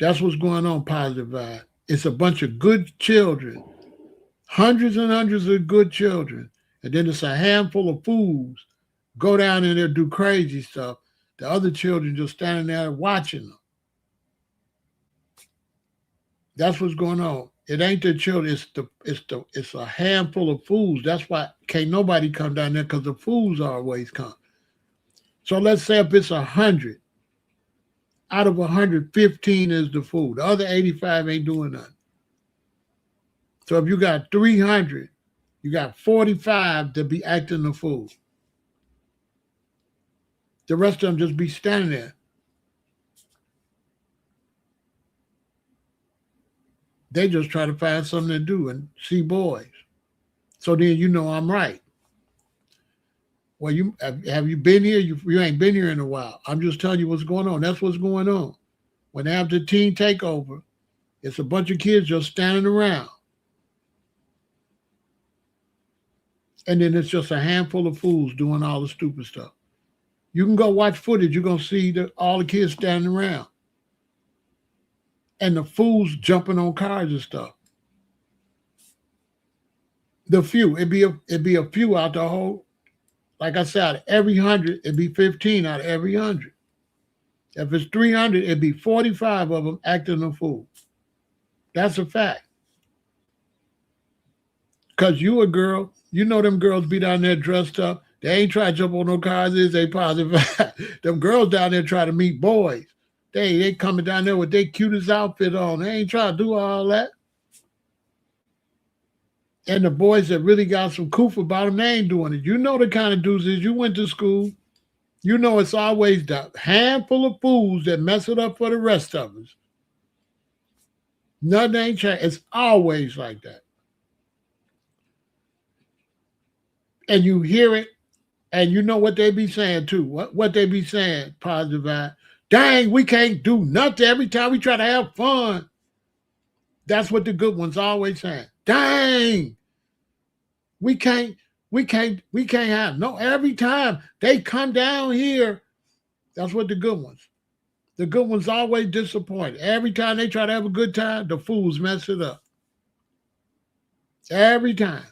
That's what's going on, positive vibe. It's a bunch of good children, hundreds and hundreds of good children. And then it's a handful of fools go down in there, do crazy stuff. The other children just standing there watching them. That's what's going on. It ain't the children. It's a handful of fools. That's why can't nobody come down there because the fools always come. So let's say if it's 100, out of 115 is the fool. The other 85 ain't doing nothing. So if you got 300, you got 45 to be acting the fool. The rest of them just be standing there. They just try to find something to do and see boys. So then you know I'm right. Well, you have you been here? You ain't been here in a while. I'm just telling you what's going on. That's what's going on. When they have the teen takeover, it's a bunch of kids just standing around. And then it's just a handful of fools doing all the stupid stuff. You can go watch footage. You're going to see all the kids standing around. And the fools jumping on cars and stuff. The few. It'd be a few out the whole. Like I said, out of every 100, it'd be 15 out of every 100. If it's 300, it'd be 45 of them acting a fool. That's a fact. Because you a girl, you know them girls be down there dressed up. They ain't try to jump on no cars, is they positive? Them girls down there try to meet boys. They coming down there with their cutest outfit on. They ain't trying to do all that. And the boys that really got some coof about them, they ain't doing it. You know the kind of dudes is. You went to school. You know it's always the handful of fools that mess it up for the rest of us. Nothing ain't changed. It's always like that. And you hear it, and you know what they be saying too. What they be saying, positive vibe. Dang, we can't do nothing every time we try to have fun. That's what the good ones always saying. Dang, we can't have no every time they come down here. That's what the good ones. The good ones always disappointed. Every time they try to have a good time, the fools mess it up. Every time.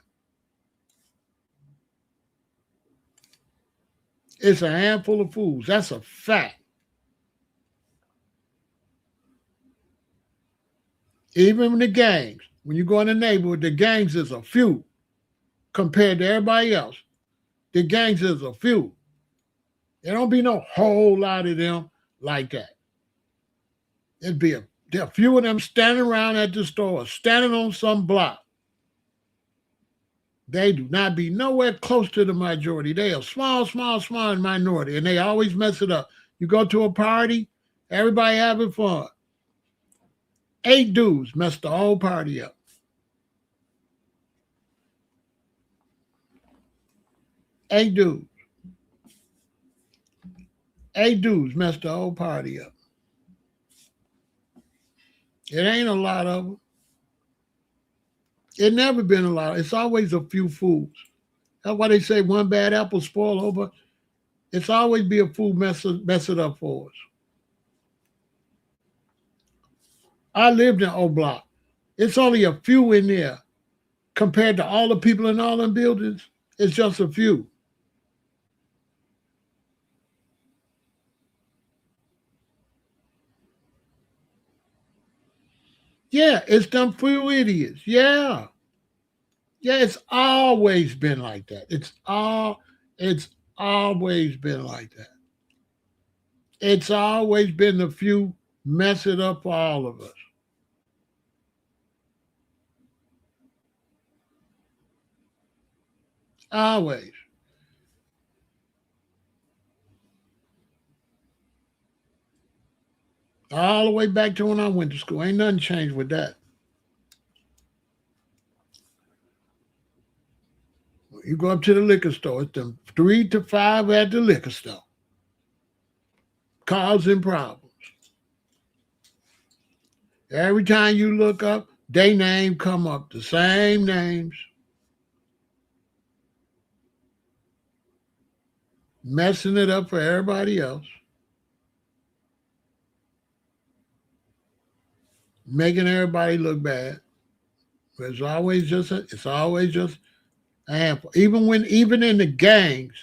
It's a handful of fools. That's a fact. Even in the gangs, when you go in the neighborhood, the gangs is a few compared to everybody else. The gangs is a few. There don't be no whole lot of them like that. It'd be a few of them standing around at the store, standing on some block. They do not be nowhere close to the majority. They are small minority, and they always mess it up. You go to a party, everybody having fun. 8 dudes messed the whole party up. 8 dudes. 8 dudes messed the whole party up. It ain't a lot of them. It never been a lot. It's always a few fools. That's why they say one bad apple spoil over. It's always be a fool mess it up for us. I lived in O Block. It's only a few in there compared to all the people in all them buildings. It's just a few. Yeah, it's them few idiots. Yeah. Yeah, it's always been like that. It's always been like that. It's always been the few mess it up for all of us. Always. All the way back to when I went to school. Ain't nothing changed with that. You go up to the liquor store, it's them 3 to 5 at the liquor store, causing problems. Every time you look up, they name come up, the same names, messing it up for everybody else, making everybody look bad. It's always just a handful. Even in the gangs,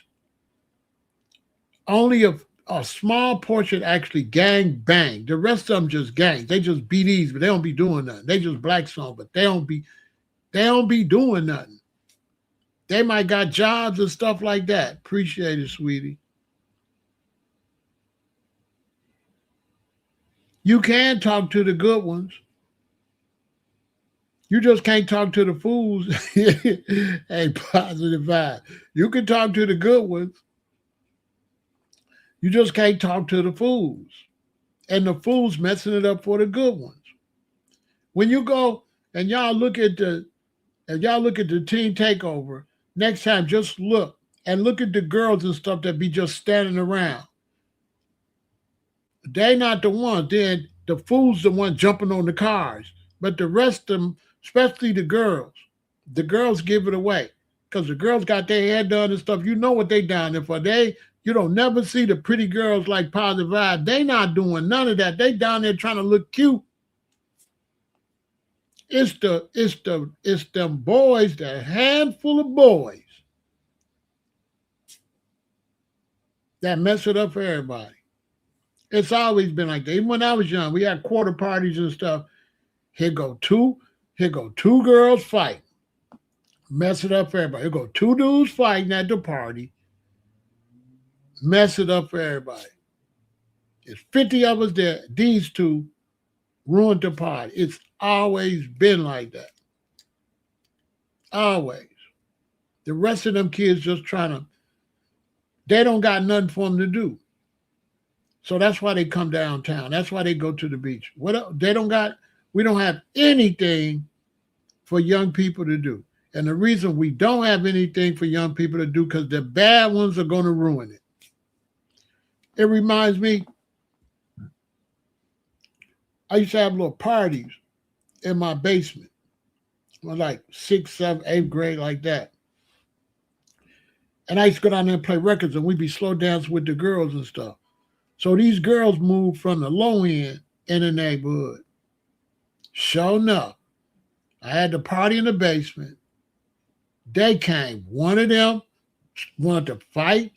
only a small portion actually gang bang. The rest of them just gangs. They just BDs, but they don't be doing nothing. They just black song, but they don't be doing nothing. They might got jobs and stuff like that. Appreciate it, sweetie. You can talk to the good ones. You just can't talk to the fools. Hey, positive vibe. You can talk to the good ones. You just can't talk to the fools. And the fools messing it up for the good ones. When you go and y'all look at the team takeover, next time just look and look at the girls and stuff that be just standing around. They not the ones. Then the fools the one jumping on the cars. But the rest of them, especially the girls give it away. Because the girls got their hair done and stuff. You know what they down there for. You don't never see the pretty girls like Positive Vibe. They not doing none of that. They down there trying to look cute. It's them boys, that handful of boys that mess it up for everybody. It's always been like that. Even when I was young, we had quarter parties and stuff. Here go two girls fight. Mess it up for everybody. Here go 2 dudes fighting at the party. Mess it up for everybody. There's 50 of us there. These 2 ruined the party. It's always been like that. Always. The rest of them kids just they don't got nothing for them to do. So that's why they come downtown. That's why they go to the beach. We don't have anything for young people to do. And the reason we don't have anything for young people to do, because the bad ones are going to ruin it. It reminds me, I used to have little parties in my basement. Like 6th, 7th, 8th grade, like that. And I used to go down there and play records, and we'd be slow dance with the girls and stuff. So these girls moved from the low end in the neighborhood. Sure enough, I had the party in the basement. They came. One of them wanted to fight.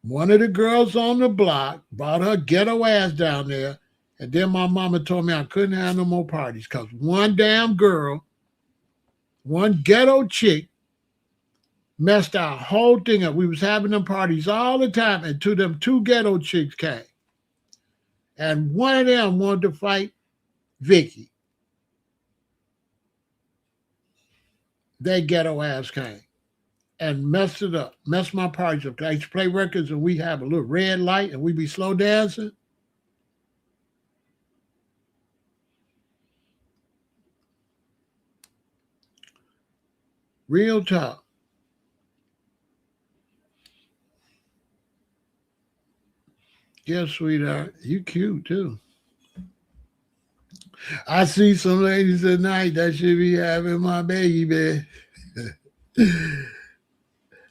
One of the girls on the block brought her ghetto ass down there. And then my mama told me I couldn't have no more parties because one damn girl, one ghetto chick, messed our whole thing up. We was having them parties all the time until them 2 ghetto chicks came. And one of them wanted to fight Vicky. They ghetto ass came. and messed it up, messed my parties up. I used to play records and we have a little red light and we be slow dancing. Real talk. Yes, sweetheart. You cute too. I see some ladies tonight that should be having my baby.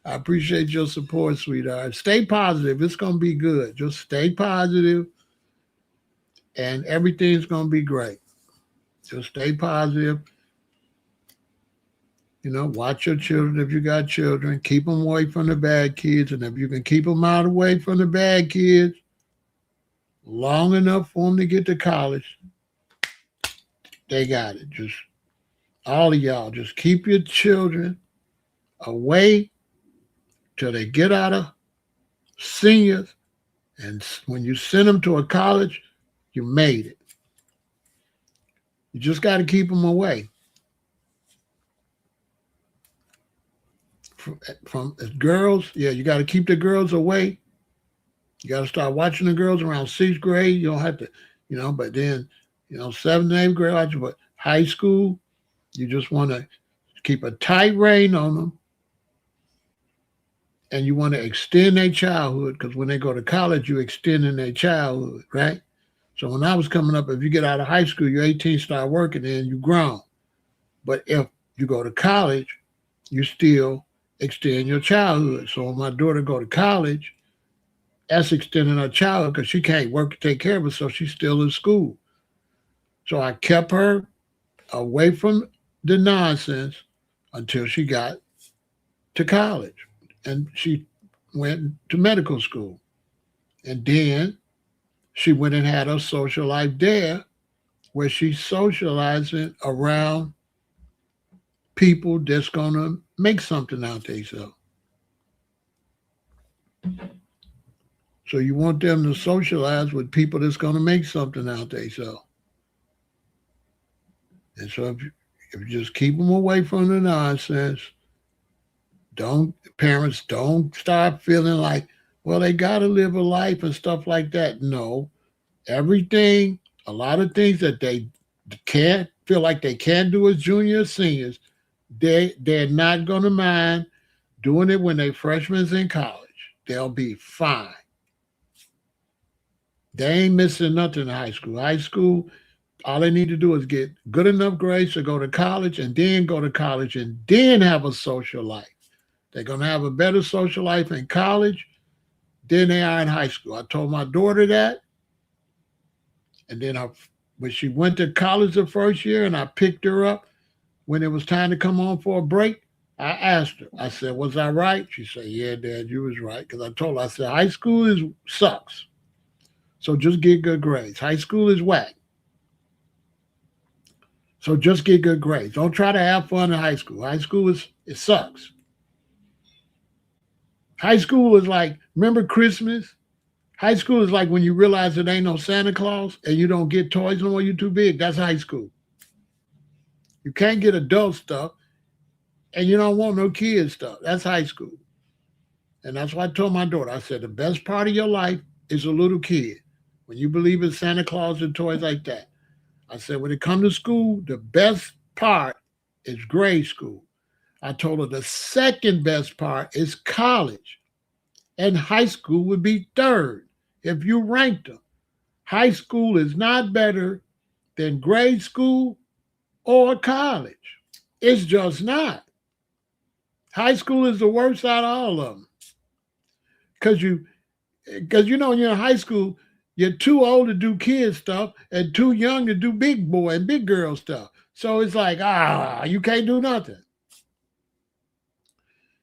I appreciate your support, sweetheart. Stay positive. It's going to be good. Just stay positive and everything's going to be great. Just stay positive. Watch your children if you got children. Keep them away from the bad kids. And if you can keep them out away from the bad kids long enough for them to get to college, they got it. Just all of y'all, just keep your children away till they get out of seniors. And when you send them to a college, you made it. You just got to keep them away from girls. Yeah, you got to keep the girls away. You got to start watching the girls around sixth grade. You don't have to, but then, seventh, eighth grade, but high school, you just want to keep a tight rein on them. And you want to extend their childhood because when they go to college, you're extending their childhood, right? So when I was coming up, if you get out of high school, you're 18, start working, and you're grown. But if you go to college, you still extend your childhood. So when my daughter go to college, that's extending her childhood because she can't work to take care of herself. She's still in school. So I kept her away from the nonsense until she got to college. And she went to medical school. And then she went and had her social life there where she's socializing around people that's going to make something out themselves. So you want them to socialize with people that's going to make something out themselves. And so if you just keep them away from the nonsense, parents don't start feeling like, well, they got to live a life and stuff like that. No, a lot of things that they can't feel like they can't do as juniors, seniors, they're not going to mind doing it when they're freshmen in college. They'll be fine. They ain't missing nothing in high school. High school, all they need to do is get good enough grades to go to college and then go to college and then have a social life. They're going to have a better social life in college than they are in high school. I told my daughter that. And then when she went to college the first year and I picked her up when it was time to come home for a break, I asked her. I said, was I right? She said, yeah, Dad, you was right. Because I told her, I said, high school sucks. So just get good grades. High school is whack. So just get good grades. Don't try to have fun in high school. High school it sucks. High school is like, remember Christmas? High school is like when you realize there ain't no Santa Claus and you don't get toys no more, you're too big. That's high school. You can't get adult stuff and you don't want no kid stuff. That's high school. And that's why I told my daughter, I said, the best part of your life is a little kid. When you believe in Santa Claus and toys like that. I said, when it comes to school, the best part is grade school. I told her the second best part is college. And high school would be third if you ranked them. High school is not better than grade school or college. It's just not. High school is the worst out of all of them. Because when you're in high school, you're too old to do kid stuff and too young to do big boy and big girl stuff. So it's like, you can't do nothing.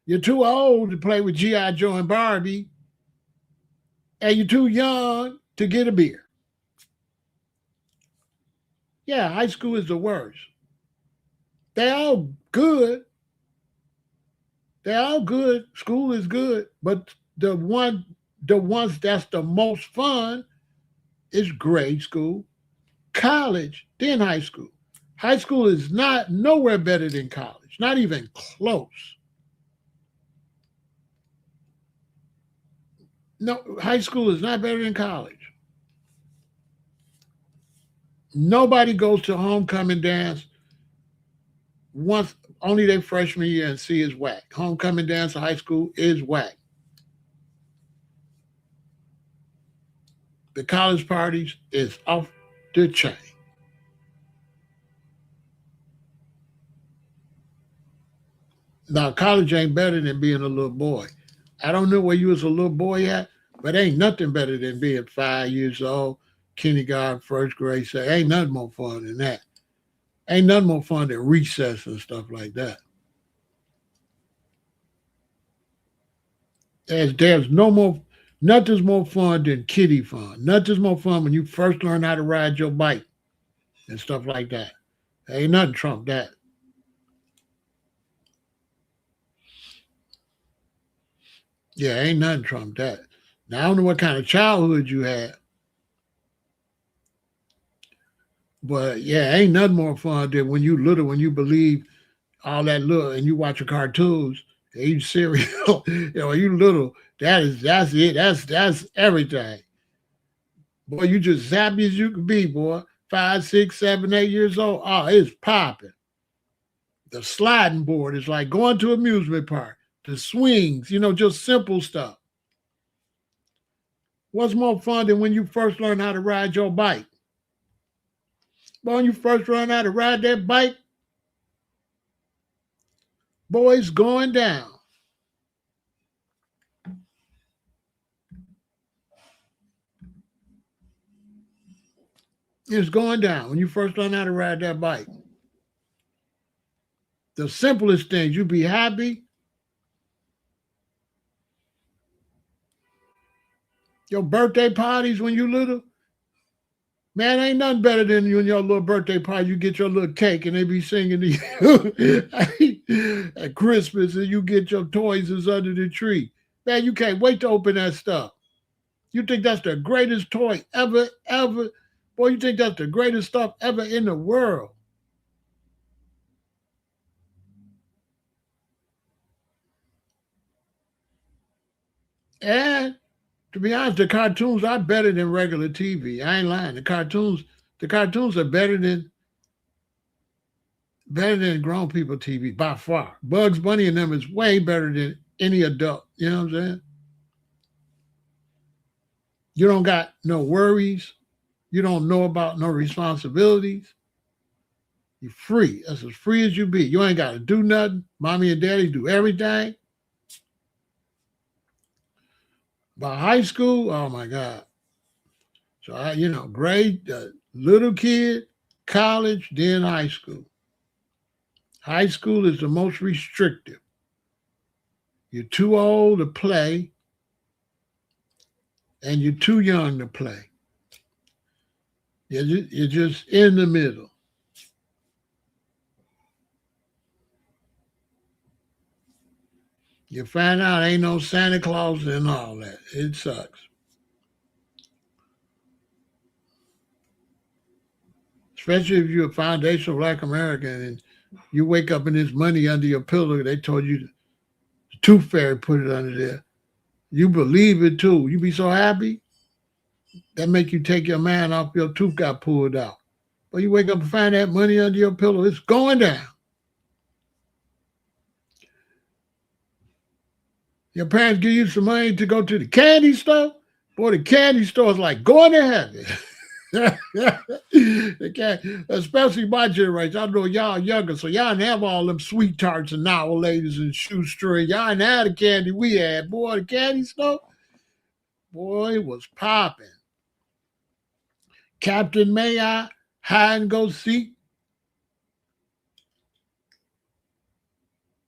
You're too old to play with G.I. Joe and Barbie, and you're too young to get a beer. Yeah, high school is the worst. They're all good. They're all good. School is good. But the ones that's the most fun is grade school, college, then high school. High school is not nowhere better than college, not even close. No, high school is not better than college. Nobody goes to homecoming dance once only their freshman year and see is whack. Homecoming dance in high school is whack. The college parties is off the chain. Now college ain't better than being a little boy. I don't know where you was a little boy at, but ain't nothing better than being 5 years old, kindergarten, first grade. Say ain't nothing more fun than that. Ain't nothing more fun than recess and stuff like that. There's no more nothing's more fun than kiddie fun. Nothing's more fun when you first learn how to ride your bike and stuff like that. Ain't nothing trump that. Yeah, ain't nothing trump that. Now I don't know what kind of childhood you had, but yeah, ain't nothing more fun than when you little, when you believe all that little and you watch your cartoons and eat cereal. When you little, that's it. That's everything. Boy, you just happy as you can be, boy. 5, 6, 7, 8 years old. Oh, it's popping. The sliding board is like going to amusement park. The swings, just simple stuff. What's more fun than when you first learn how to ride your bike? But when you first learn how to ride that bike, boy, it's going down. It's going down when you first learn how to ride that bike. The simplest things, you be happy. Your birthday parties when you little, man, ain't nothing better than you and your little birthday party. You get your little cake and they be singing to you at Christmas and you get your toys is under the tree. Man, you can't wait to open that stuff. You think that's the greatest toy ever, ever? Boy, you think that's the greatest stuff ever in the world. And to be honest, the cartoons are better than regular TV. I ain't lying. The cartoons are better than grown people TV by far. Bugs Bunny and them is way better than any adult. You know what I'm saying? You don't got no worries. You don't know about no responsibilities. You're free. That's as free as you be. You ain't got to do nothing. Mommy and daddy do everything. By high school, oh my God. So grade, little kid, college, then high school. High school is the most restrictive. You're too old to play, and you're too young to play. You're just in the middle. You find out ain't no Santa Claus and all that. It sucks. Especially if you're a foundational black American and you wake up and there's money under your pillow. They told you the tooth fairy put it under there. You believe it too. You be so happy that make you take your mind off your tooth got pulled out. But you wake up and find that money under your pillow. It's going down. Your parents give you some money to go to the candy store. Boy, the candy store is like going to heaven. Especially my generation. I know y'all younger, so y'all didn't have all them sweet tarts and now ladies and shoestring. Y'all didn't have the candy we had. Boy, the candy store, boy, it was popping. Captain May I hide and go seek.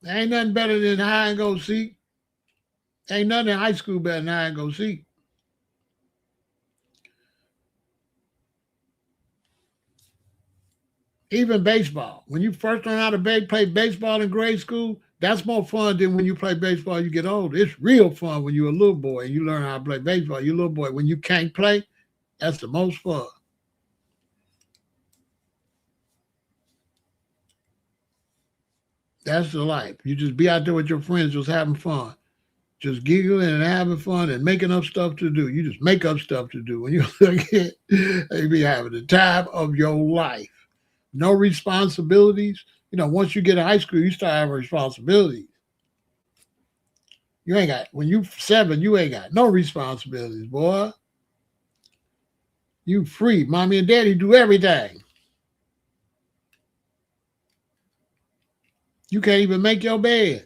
Ain't nothing better than hide and go seek. Ain't nothing in high school better than hide and go seek. Even baseball. When you first learn how to play baseball in grade school, that's more fun than when you play baseball you get older. It's real fun when you're a little boy and you learn how to play baseball. You're a little boy. When you can't play, that's the most fun. That's the life. You just be out there with your friends just having fun. just giggling and having fun and making up stuff to do. You just make up stuff to do. When you look at you be having the time of your life. No responsibilities. Once you get to high school, you start having responsibilities. You ain't got when you 7, you ain't got no responsibilities, boy. You free. Mommy and daddy do everything. You can't even make your bed.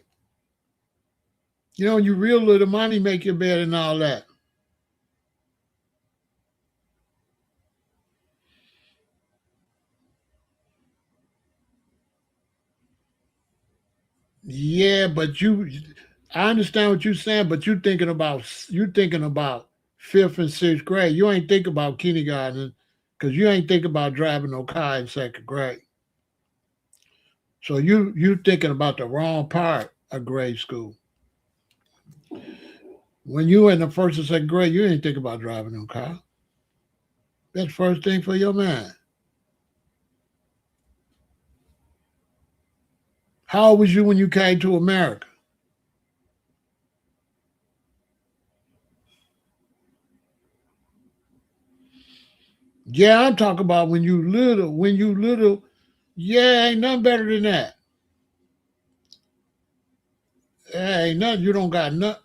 You real little money make your bed and all that. Yeah, but I understand what you're saying, but you thinking about fifth and sixth grade. You ain't think about kindergarten because you ain't think about driving no car in second grade. So you thinking about the wrong part of grade school. When you in the first and second grade, you ain't think about driving no car. That's first thing for your mind. How old was you when you came to America? Yeah, I'm talking about when you little. When you little, yeah, ain't nothing better than that. Ain't nothing. You don't got nothing.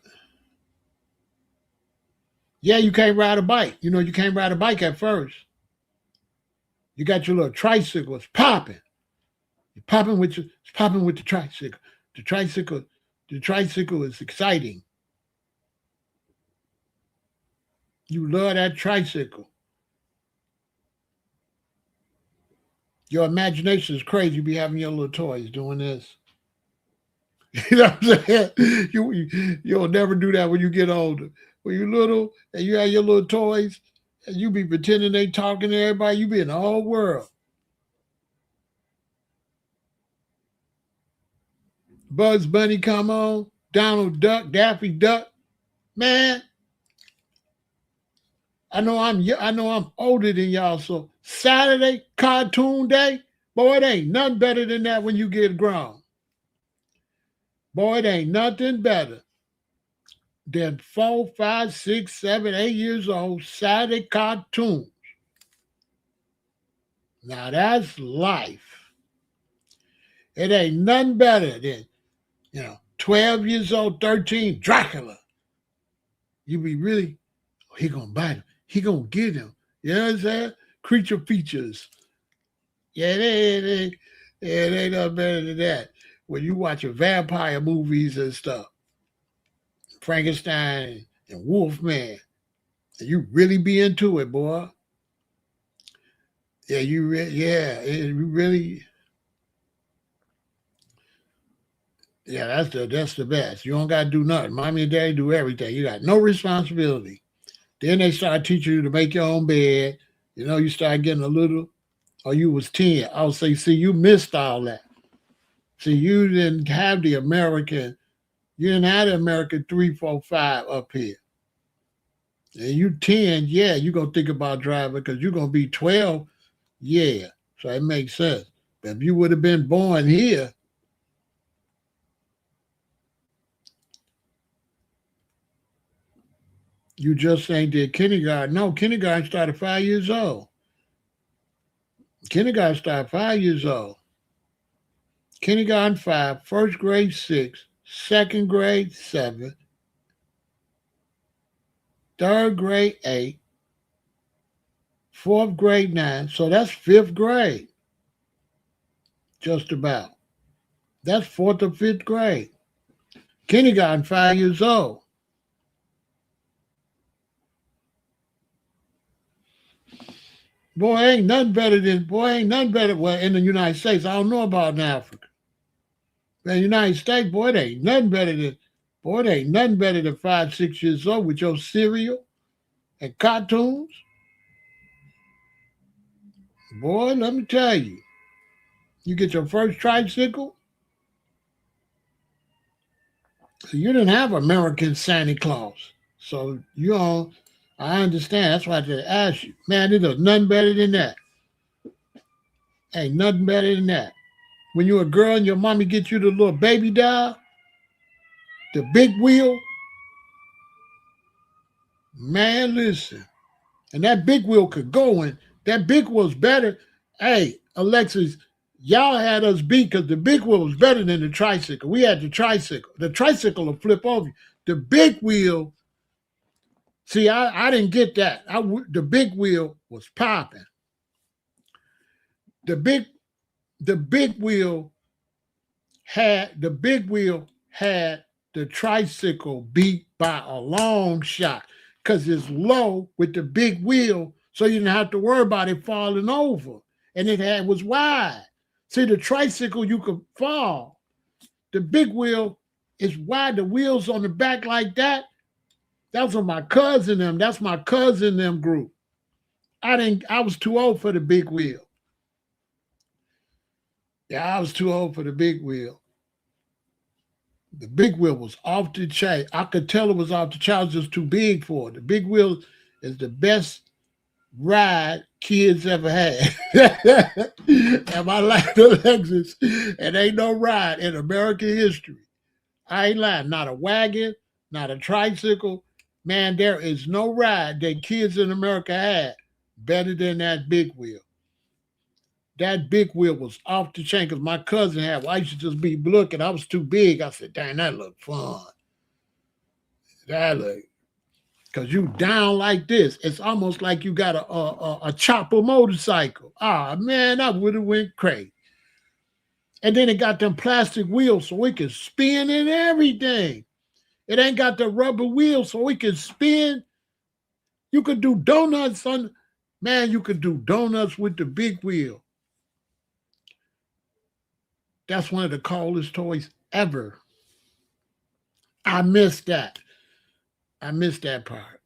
Yeah, you can't ride a bike. You can't ride a bike at first. You got your little tricycle. It's popping. You're popping with the tricycle. The tricycle, the tricycle is exciting. You love that tricycle. Your imagination is crazy. You be having your little toys doing this. You know what I'm saying? You'll never do that when you get older. When you little and you have your little toys and you be pretending they talking to everybody, you be in the whole world. Bugs Bunny come on, Donald Duck, Daffy Duck. Man, I know I'm older than y'all. So Saturday cartoon day, boy, it ain't nothing better than that when you get grown. Boy, it ain't nothing better than 4, 5, 6, 7, 8 years old Saturday cartoon. Now that's life. It ain't nothing better than 12 years old, 13, Dracula. You be really, he gonna bite him. He gonna get him. You know what I'm saying? Creature features. Yeah, they ain't nothing better than that. When you watching vampire movies and stuff, Frankenstein and Wolfman, and you really be into it, boy. Yeah, you really, yeah, that's the best. You don't gotta do nothing. Mommy and daddy do everything. You got no responsibility. Then they start teaching you to make your own bed. You start getting a little, or you was 10. I'll say, see, you missed all that. See, you didn't have the American, you didn't have the American 3, 4, 5 up here. And you 10, yeah, you're gonna think about driving because you're gonna be 12, yeah. So it makes sense. But if you would have been born here, you just ain't did kindergarten. No, kindergarten started 5 years old. Kindergarten started 5 years old. Kindergarten 5, first grade 6, second grade 7, third grade 8, fourth grade 9. So that's fifth grade, just about. That's fourth or fifth grade. Kindergarten 5 years old. Boy, ain't nothing better. Well, in the United States, I don't know about in Africa. In the United States, boy, it ain't nothing better than, boy, it ain't nothing better than 5, 6 years old with your cereal and cartoons. Boy, let me tell you, you get your first tricycle. So you didn't have American Santa Claus. So I understand. That's why I had to ask you. Man, there's nothing better than that. Ain't nothing better than that. When you're a girl and your mommy gets you the little baby doll, the big wheel. Man, listen. And that big wheel could go in. That big wheel's better. Hey, Alexis, y'all had us beat because the big wheel was better than the tricycle. We had the tricycle. The tricycle will flip over you. The big wheel, see, I didn't get that. The big wheel was popping. The big the big wheel had the tricycle beat by a long shot because it's low with the big wheel, so you didn't have to worry about it falling over. And was wide. See, the tricycle you could fall. The big wheel is wide. The wheels on the back like that. That's on my cousin them. That's my cousin them group. I was too old for the big wheel. Yeah, I was too old for the big wheel. The big wheel was off the chain. I could tell it was off the chain. I was just too big for it. The big wheel is the best ride kids ever had. And my life, Alexis, it ain't no ride in American history. I ain't lying. Not a wagon, not a tricycle. Man, there is no ride that kids in America had better than that big wheel. That big wheel was off the chain because my cousin had. Well, I used to just be looking. I was too big. I said, dang, that looked fun. That look, because you down like this. It's almost like you got a chopper motorcycle. Ah, man, I would have went crazy. And then it got them plastic wheels so we can spin and everything. It ain't got the rubber wheels so we can spin. You could do donuts on, man, you could do donuts with the big wheel. That's one of the coolest toys ever. I missed that. I missed that part.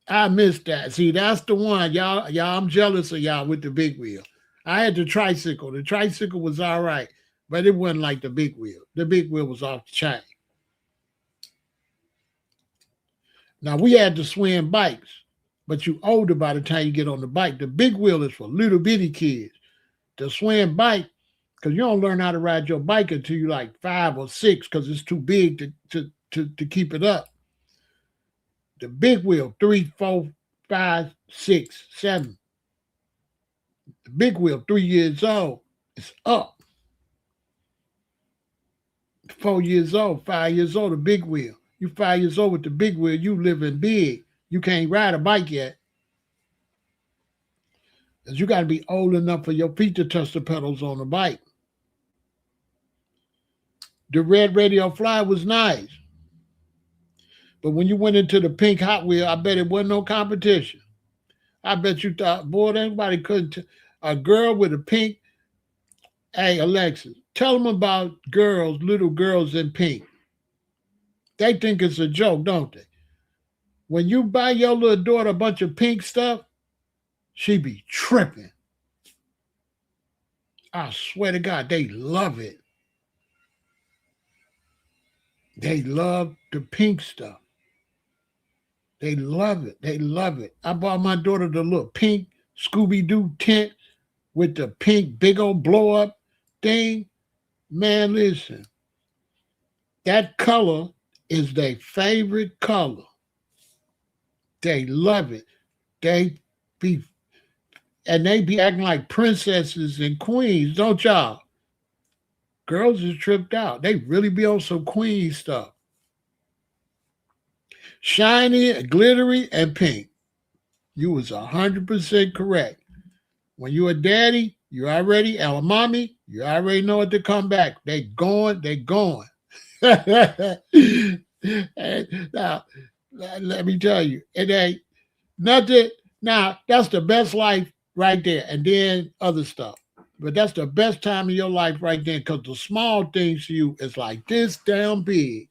I missed that. See, that's the one. Y'all, I'm jealous of y'all with the big wheel. I had the tricycle. The tricycle was all right, but it wasn't like the big wheel. The big wheel was off the chain. Now, we had the swing bikes, but you older by the time you get on the bike. The big wheel is for little bitty kids. The swing bike, because you don't learn how to ride your bike until you're like 5 or 6 because it's too big to keep it up. The big wheel, 3, 4, 5, 6, 7. The big wheel, 3 years old, it's up. 4 years old, 5 years old, the big wheel. You 5 years old with the big wheel, you living big. You can't ride a bike yet. Because you got to be old enough for your feet to touch the pedals on the bike. The red Radio Fly was nice. But when you went into the pink Hot Wheel, I bet it wasn't no competition. I bet you thought, boy, anybody couldn't. A girl with a pink. Hey, Alexis, tell them about girls, little girls in pink. They think it's a joke, don't they? When you buy your little daughter a bunch of pink stuff, she be tripping. I swear to God, they love it. They love the pink stuff. They love it. They love it. I bought my daughter the little pink Scooby-Doo tent with the pink big old blow-up thing. Man, listen. That color is their favorite color. They love it. They be acting like princesses and queens, don't y'all? Girls is tripped out. They really be on some queen stuff. Shiny, glittery, and pink. You was 100% correct. When you a daddy, you already, or a mommy, you already know what to come back. They going. Now, let me tell you, it ain't nothing. Now, that's the best life right there. And then other stuff. But that's the best time of your life right there because the small things to you is like this damn big.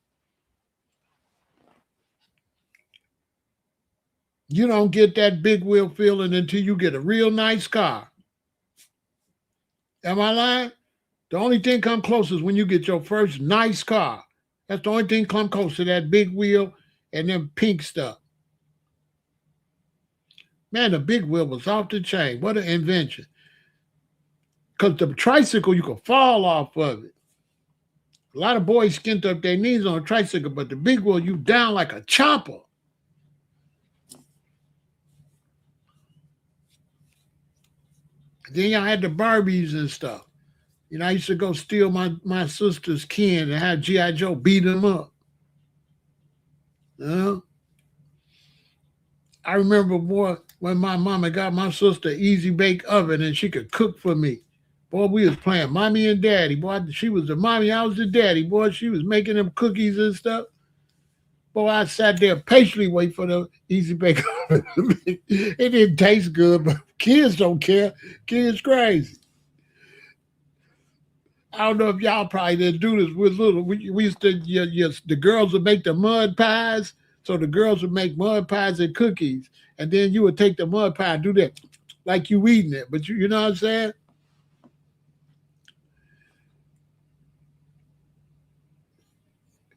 You don't get that big wheel feeling until you get a real nice car. Am I lying? The only thing come close is when you get your first nice car. That's the only thing come close to that big wheel and them pink stuff. Man, the big wheel was off the chain. What an invention. Because the tricycle, you could fall off of it. A lot of boys skint up their knees on a tricycle, but the big wheel, you down like a chopper. Then y'all had the Barbies and stuff. You know, I used to go steal my sister's can and have G.I. Joe beat him up. You know? I remember, boy, when my mama got my sister an easy bake oven and she could cook for me. Boy, we was playing mommy and daddy. Boy, she was the mommy, I was the daddy. Boy, she was making them cookies and stuff. Boy, I sat there patiently waiting for the easy bake oven. It didn't taste good, but kids don't care. Kids crazy. I don't know if y'all probably didn't do this with little. We used to, yes, the girls would make the mud pies. So the girls would make mud pies and cookies. And then you would take the mud pie and do that like you eating it. But you know what I'm saying?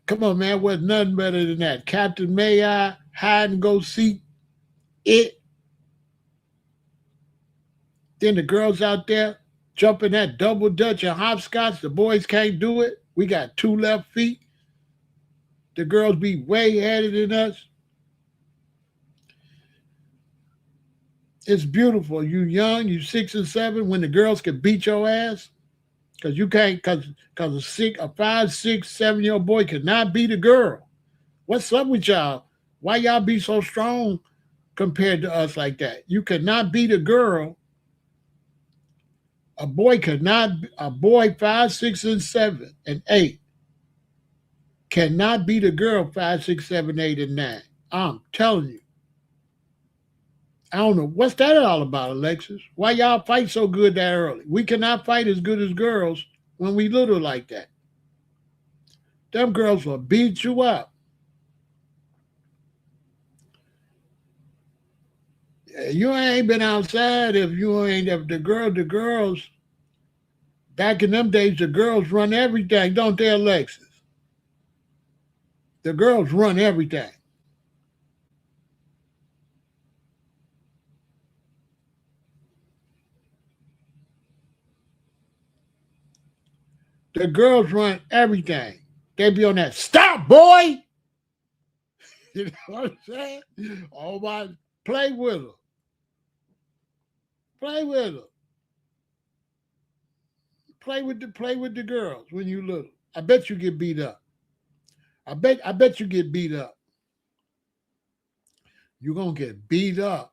Come on, man. Wasn't nothing better than that. Captain May I, hide and go seek it. Then the girls out there jumping that double dutch and hopscotch. The boys can't do it. We got two left feet. The girls be way ahead than us. It's beautiful. You young, you 6 and 7, when the girls can beat your ass. Cause you can't, cause a 5, 6, 7 year old boy cannot beat a girl. What's up with y'all? Why y'all be so strong compared to us like that? You cannot beat a girl. A boy 5, 6, and 7 and 8 cannot beat a girl 5, 6, 7, 8, and 9. I'm telling you. I don't know. What's that all about, Alexis? Why y'all fight so good that early? We cannot fight as good as girls when we little like that. Them girls will beat you up. You ain't been outside if you ain't, if the girls, back in them days, the girls run everything, don't they, Alexis? The girls run everything. The girls run everything. They be on that, stop, boy! You know what I'm saying? Oh my, play with her. Play with her. Play with the girls when you little. I bet you get beat up. I bet you get beat up. You're gonna get beat up.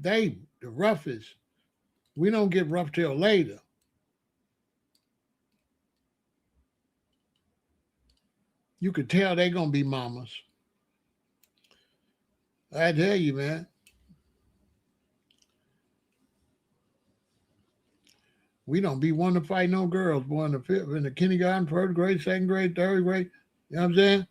The roughest. We don't get rough till later. You could tell they gonna be mamas. I tell you, man. We don't be one to fight no girls, boy, in the fifth, in the kindergarten, first grade, second grade, third grade. You know what I'm saying?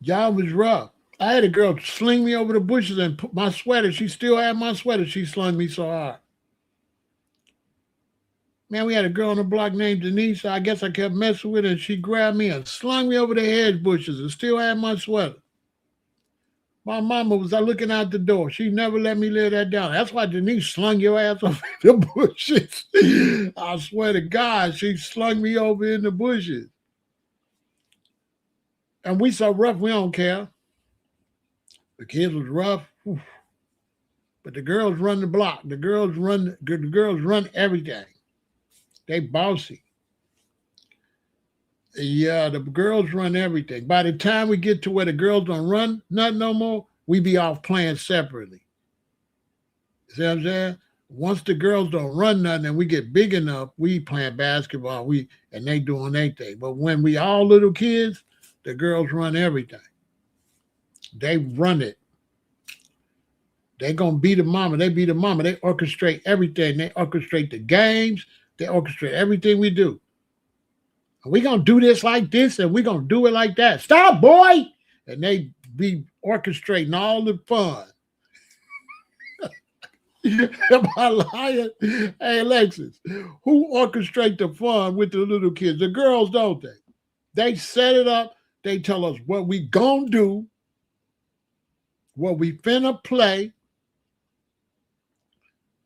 Job was rough. I had a girl sling me over the bushes and put my sweater. She still had my sweater. She slung me so hard. Man, we had a girl on the block named Denise. So I guess I kept messing with her, and she grabbed me and slung me over the hedge bushes and still had my sweater. My mama was looking out the door. She never let me live that down. That's why Denise slung your ass over the bushes. I swear to God, she slung me over in the bushes. And we so rough, we don't care. The kids was rough, but the girls run the block. The girls run everything. They bossy. Yeah, the girls run everything. By the time we get to where the girls don't run nothing no more, we be off playing separately. See what I'm saying? Once the girls don't run nothing and we get big enough, we playing basketball. And they doing their thing. But when we all little kids, the girls run everything. They run it. They gonna be the mama. They be the mama. They orchestrate everything. They orchestrate the games. They orchestrate everything we do. We gonna do this like this, and we gonna do it like that. Stop, boy! And they be orchestrating all the fun. Am I lying? Hey, Alexis, who orchestrate the fun with the little kids? The girls, don't they? They set it up. They tell us what we gonna do, what we finna play,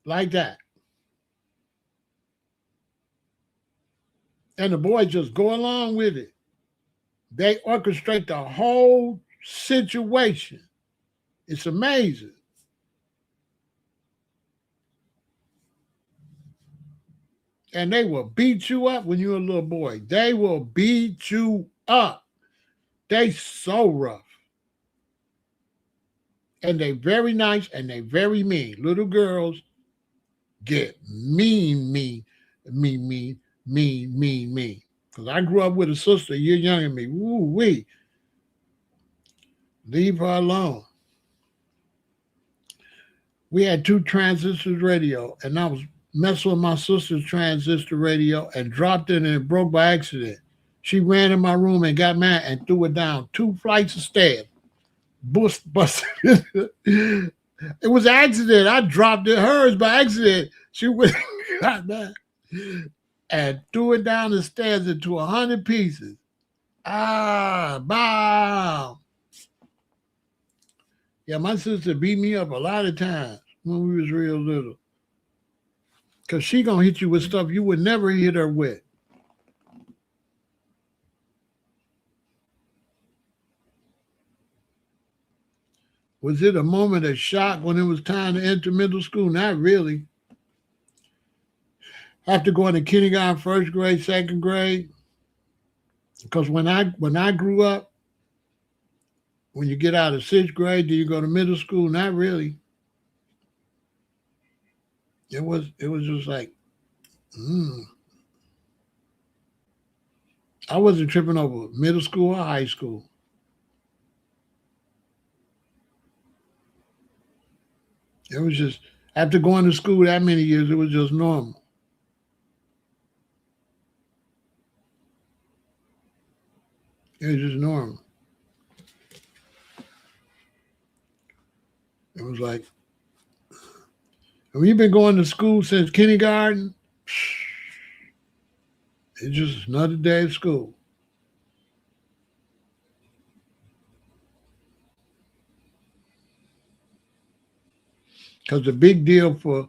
like that. and the boys just go along with it. They orchestrate the whole situation. It's amazing. And they will beat you up when you're a little boy. They will beat you up. They so rough. And they very nice and they very mean. Little girls get mean. Because I grew up with a sister a year younger than me. Woo wee. Leave her alone. We had 2 transistors radio, and I was messing with my sister's transistor radio and dropped it and it broke by accident. She ran in my room and got mad and threw it down 2 flights of stairs. Bust. It was an accident. I dropped it hers by accident. She went got mad and threw it down the stairs into 100 pieces. Bow. Yeah, my sister beat me up a lot of times when we was real little. Because she going to hit you with stuff you would never hit her with. Was it a moment of shock when it was time to enter middle school? Not really. After going to kindergarten, first grade, second grade, because when I grew up, when you get out of 6th grade, do you go to middle school? Not really. It was just like, I wasn't tripping over middle school or high school. It was just, after going to school that many years, it was just normal. It was just normal. It was like, when you've been going to school since kindergarten, it's just another day of school. Because the big deal for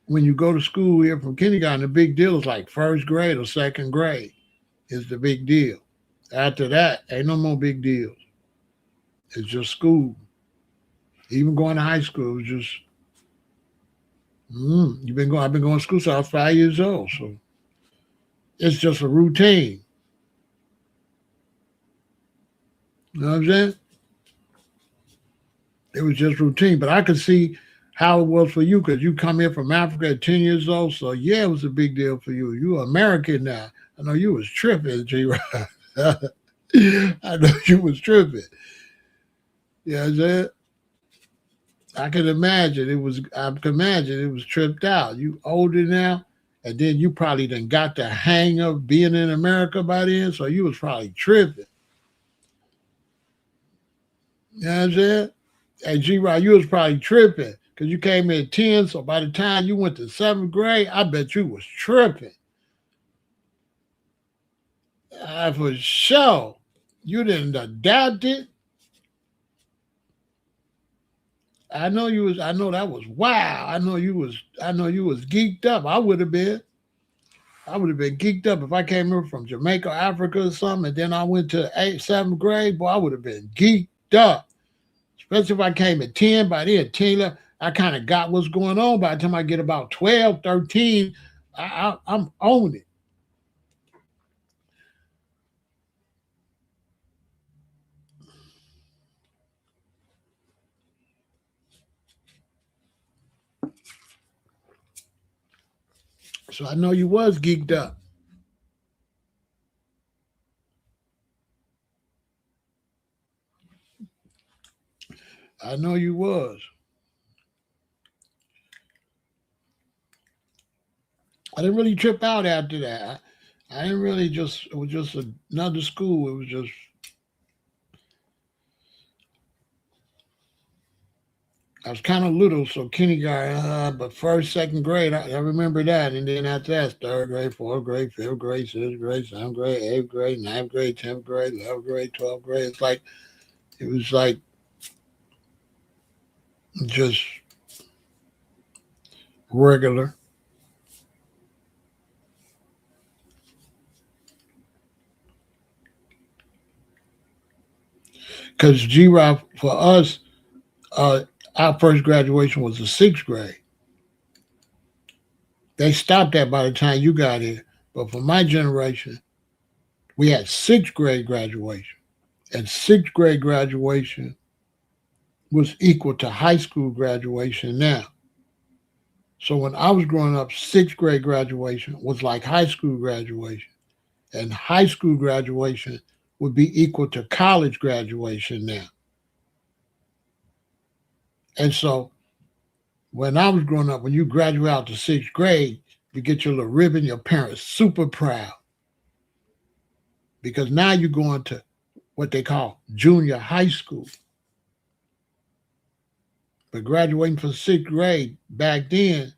when you go to school here from kindergarten, the big deal is like first grade or second grade is the big deal. After that, ain't no more big deals. It's just school. Even going to high school, it was just, I've been going to school since I was 5 years old. So it's just a routine. You know what I'm saying? It was just routine. But I could see how it was for you because you come here from Africa at 10 years old. So, yeah, it was a big deal for you. You're American now. I know you was tripping, G. I know you was tripping. You know what I'm saying? I can imagine it was tripped out. You older now, and then you probably done got the hang of being in America by then, so you was probably tripping. You know what I'm saying? Hey, G-Rod, you was probably tripping because you came in 10, so by the time you went to 7th grade, I bet you was tripping. For sure. You didn't adapt it. I know that was wow. I know you was geeked up. I would have been geeked up if I came here from Jamaica, Africa or something, and then I went to 7th grade. Boy, I would have been geeked up. Especially if I came at 10, by then 10, I kind of got what's going on. By the time I get about 12, 13, I'm on it. So I know you was geeked up. I know you was. I didn't really trip out after that. I didn't really it was just another school. It was just, I was kind of little, so kindergarten, but first, second grade, I remember that. And then after that, 3rd grade, 4th grade, 5th grade, 6th grade, 7th grade, 8th grade, 9th grade, 10th grade, 11th grade, 12th grade. It was like just regular. Because G-Rock, for us, uh, our first graduation was the sixth grade. They stopped that by the time you got here. But for my generation, we had sixth grade graduation. And sixth grade graduation was equal to high school graduation now. So when I was growing up, sixth grade graduation was like high school graduation. And high school graduation would be equal to college graduation now. And so when I was growing up, when you graduate out to sixth grade, you get your little ribbon, your parents super proud because now you're going to what they call junior high school. But graduating from sixth grade back then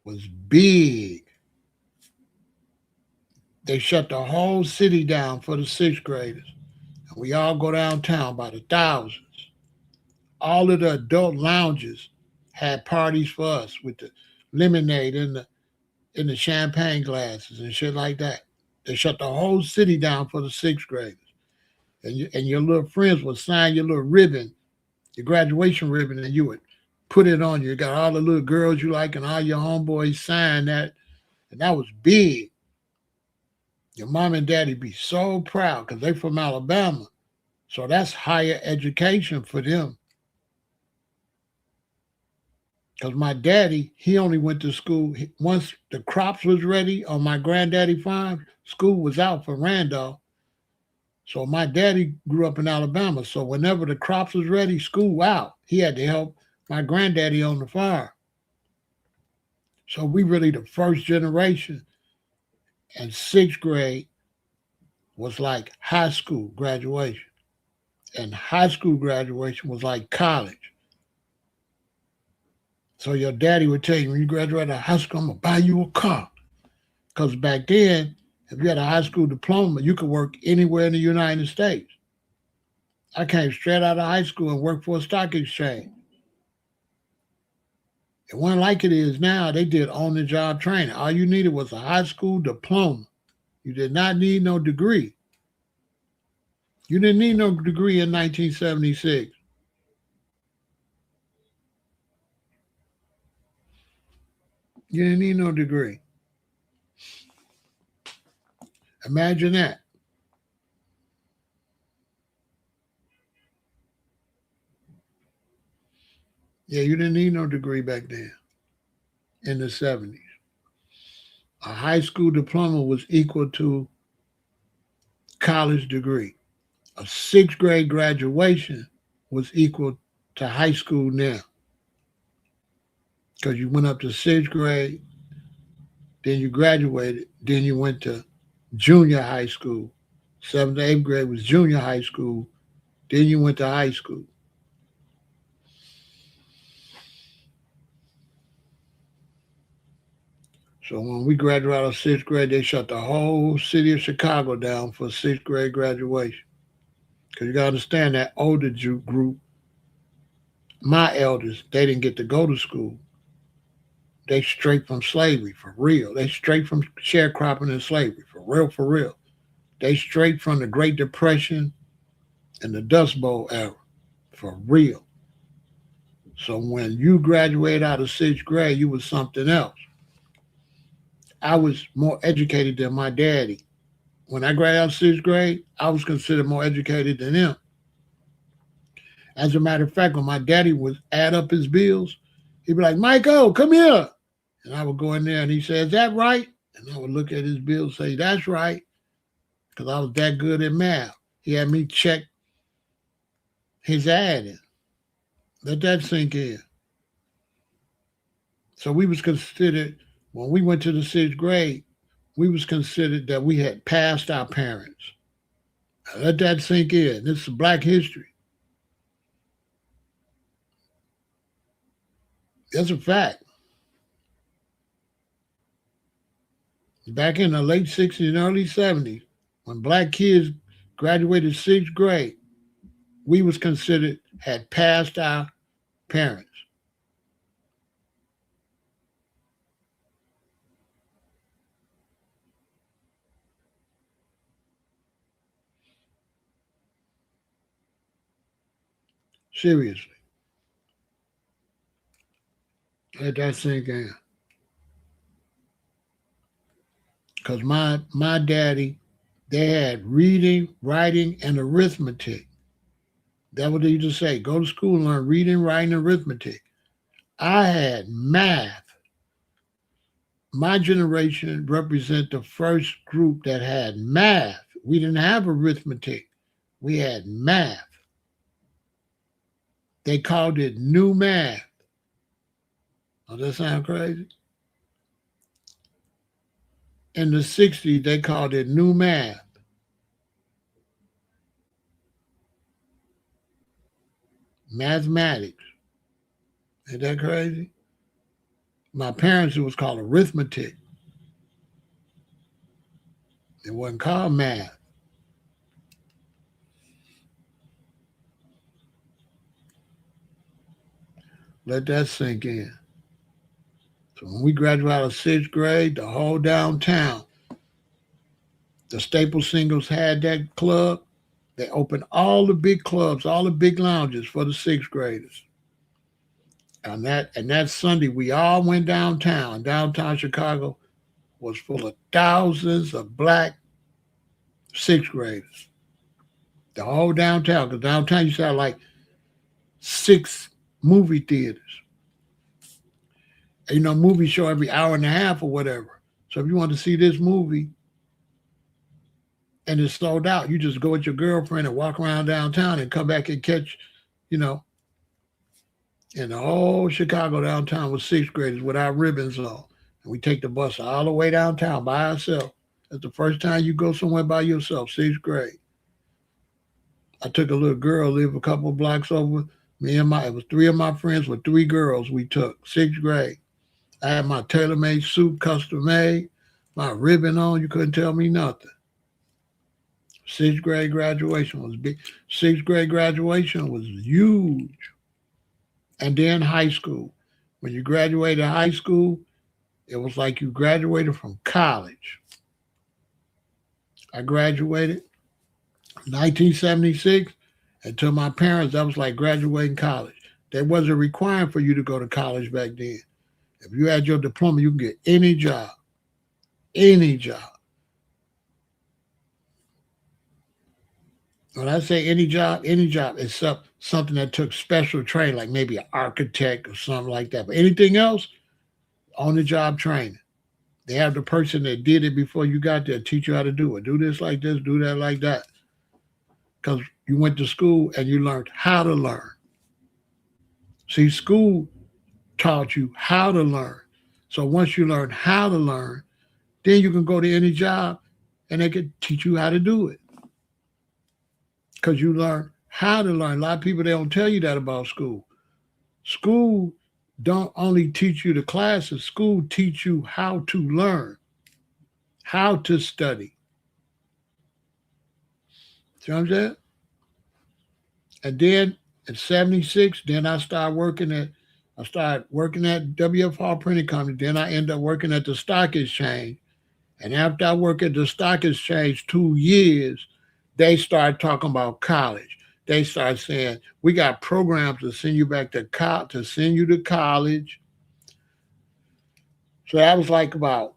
was big. They shut the whole city down for the sixth graders. And we all go downtown by the thousands. All of the adult lounges had parties for us with the lemonade in the champagne glasses and shit like that. They shut the whole city down for the sixth graders. And your little friends would sign your little ribbon, your graduation ribbon, and you would put it on you. You got all the little girls you like and all your homeboys sign that. And that was big. Your mom and daddy be so proud because they from Alabama. So that's higher education for them. Because my daddy, he only went to school once the crops was ready on my granddaddy farm. School was out for Randolph. So my daddy grew up in Alabama. So whenever the crops was ready, school out. He had to help my granddaddy on the farm. So we really the first generation. And sixth grade was like high school graduation. And high school graduation was like college. So your daddy would tell you when you graduate out of high school, I'm gonna buy you a car. Because back then, if you had a high school diploma, you could work anywhere in the United States. I came straight out of high school and worked for a stock exchange. It wasn't like it is now. They did on the job training. All you needed was a high school diploma. You did not need no degree. You didn't need no degree in 1976. You didn't need no degree. Imagine that. Yeah, you didn't need no degree back then in the 70s. A high school diploma was equal to college degree. A sixth grade graduation was equal to high school now because you went up to sixth grade, then you graduated, then you went to junior high school. Seventh to eighth grade was junior high school, then you went to high school. So when we graduated out of sixth grade, they shut the whole city of Chicago down for sixth grade graduation. Because you got to understand that older group, my elders, they didn't get to go to school. They straight from slavery, for real. They straight from sharecropping and slavery, for real, for real. They straight from the Great Depression and the Dust Bowl era, for real. So when you graduated out of sixth grade, you was something else. I was more educated than my daddy. When I graduated out of sixth grade, I was considered more educated than him. As a matter of fact, when my daddy would add up his bills, he'd be like, Michael, come here. And I would go in there and he said, is that right? And I would look at his bill and say, that's right. Because I was that good at math. He had me check his adding. Let that sink in. So we was considered, when we went to the sixth grade, we was considered that we had passed our parents. Now let that sink in. This is Black history. That's a fact. Back in the late 60s and early 70s, when black kids graduated sixth grade, we was considered had passed our parents. Seriously. Let that sink in. Because my daddy, they had reading, writing, and arithmetic. That what they used to say. Go to school and learn reading, writing, and arithmetic. I had math. My generation represent the first group that had math. We didn't have arithmetic. We had math. They called it new math. Does that sound crazy? In the 60s, they called it new math. Mathematics. Ain't that crazy? My parents, it was called arithmetic. It wasn't called math. Let that sink in. So when we graduated out of sixth grade, the whole downtown, the Staple Singles had that club. They opened all the big clubs, all the big lounges for the sixth graders. And that Sunday, we all went downtown. Downtown Chicago was full of thousands of black sixth graders. The whole downtown, because downtown used to have like 6 movie theaters. And, movies show every hour and a half or whatever. So if you want to see this movie and it's sold out, you just go with your girlfriend and walk around downtown and come back and catch, you know, and the whole Chicago downtown was sixth graders without ribbons on. And we take the bus all the way downtown by ourselves. That's the first time you go somewhere by yourself, sixth grade. I took a little girl, lived a couple of blocks over. It was 3 of my friends with 3 girls we took, sixth grade. I had my tailor-made suit, custom made, my ribbon on. You couldn't tell me nothing. Sixth grade graduation was big. Sixth grade graduation was huge. And then high school. When you graduated high school, it was like you graduated from college. I graduated in 1976, and to my parents, that was like graduating college. There wasn't a requirement for you to go to college back then. If you had your diploma, you could get any job. Any job. When I say any job, except something that took special training, like maybe an architect or something like that. But anything else, on the job training. They have the person that did it before you got there teach you how to do it. Do this like this, do that like that. Because you went to school and you learned how to learn. See, school taught you how to learn. So once you learn how to learn, then you can go to any job and they can teach you how to do it. Because you learn how to learn. A lot of people, they don't tell you that about school. School don't only teach you the classes. School teach you how to learn, how to study. See what I'm saying? And then in 76, then I started working at WFR Printing Company. Then I ended up working at the Stock Exchange. And after I worked at the Stock Exchange 2 years, they started talking about college. They started saying, we got programs to send you back to send you to college. So that was like about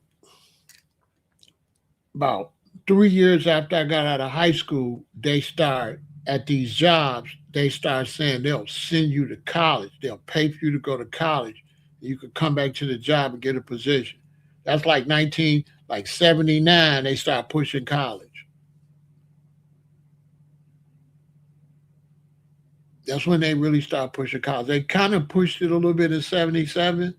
3 years after I got out of high school, they start at these jobs, they start saying they'll send you to college. They'll pay for you to go to college. You could come back to the job and get a position. That's like 79, they start pushing college. That's when they really start pushing college. They kind of pushed it a little bit in 77,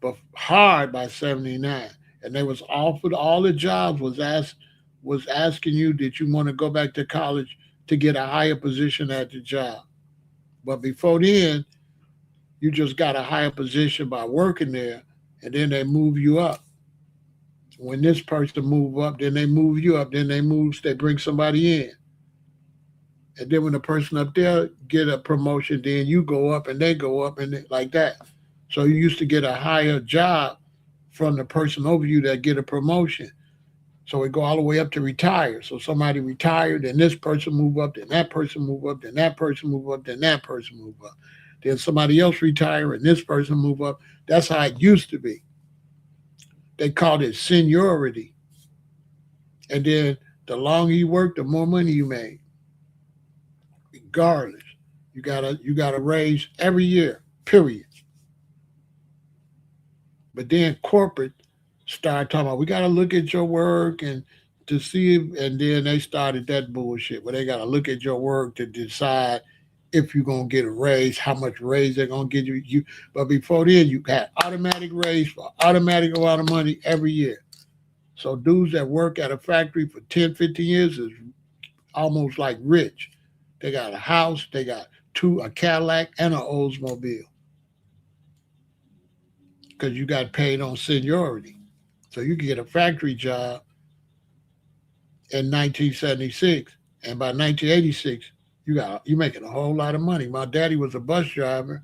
but hard by 79. And they was offered all the jobs was asking you, did you want to go back to college to get a higher position at the job? But before then, you just got a higher position by working there, and then they move you up. When this person move up, then they move you up, then they bring somebody in. And then when the person up there get a promotion, then you go up and they go up and like that. So you used to get a higher job from the person over you that get a promotion. So it go all the way up to retire. So somebody retired, then this person move up, then that person move up, then that person move up, then that person move up. Then somebody else retire and this person move up. That's how it used to be. They called it seniority. And then the longer you work, the more money you made. Regardless. You gotta raise every year, period. But then corporate started talking about we gotta look at your work and to see and then they started that bullshit where they gotta look at your work to decide if you're gonna get a raise, how much raise they're gonna give you. But before then you had automatic raise for automatic amount of money every year. So dudes that work at a factory for 10, 15 years is almost like rich. They got a house, they got a Cadillac and an Oldsmobile because you got paid on seniority. So you can get a factory job in 1976, and by 1986, you making a whole lot of money. My daddy was a bus driver.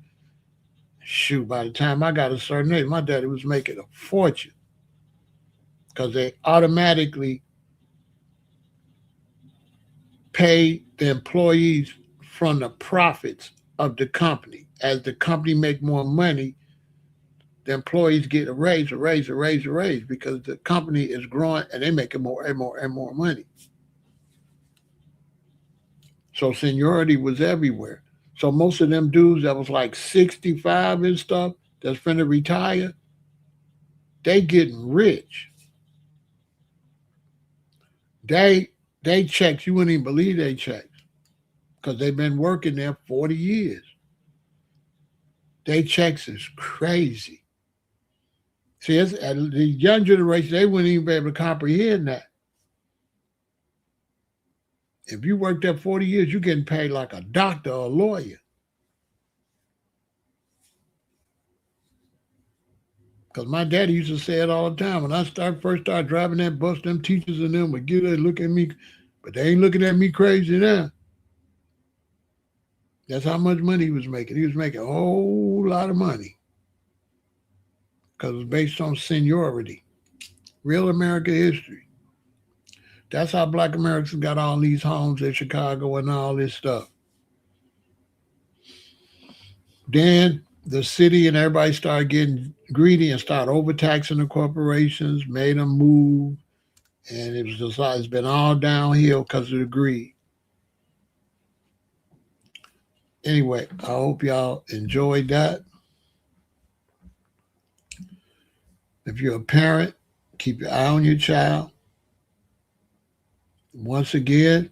Shoot, by the time I got a certain age, my daddy was making a fortune because they automatically pay the employees from the profits of the company. As the company make more money, the employees get a raise, a raise, a raise, a raise because the company is growing and they making more and more and more money. So seniority was everywhere. So most of them dudes that was like 65 and stuff that's finna retire, they getting rich. They they checks, you wouldn't even believe they checks because they've been working there 40 years. They checks is crazy. See, the young generation, they wouldn't even be able to comprehend that. If you worked there 40 years, you're getting paid like a doctor or a lawyer. Because my daddy used to say it all the time. When I first started driving that bus, them teachers and them would get there look at me, but they ain't looking at me crazy now. That's how much money he was making. He was making a whole lot of money because it was based on seniority. Real American history. That's how black Americans got all these homes in Chicago and all this stuff. Then the city and everybody started getting greedy and started overtaxing the corporations, made them move, and it was just like it's been all downhill because of the greed. Anyway, I hope y'all enjoyed that. If you're a parent, keep your eye on your child. Once again,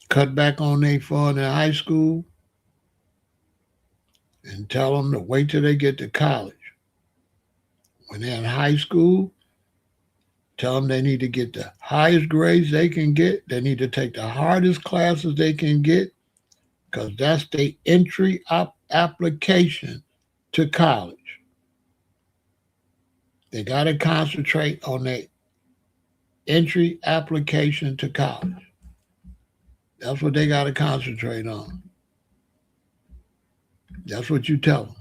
cut back on their fun in high school and tell them to wait till they get to college. When they're in high school, tell them they need to get the highest grades they can get. They need to take the hardest classes they can get because that's the entry application to college. They got to concentrate on their entry application to college. That's what they got to concentrate on. That's what you tell them.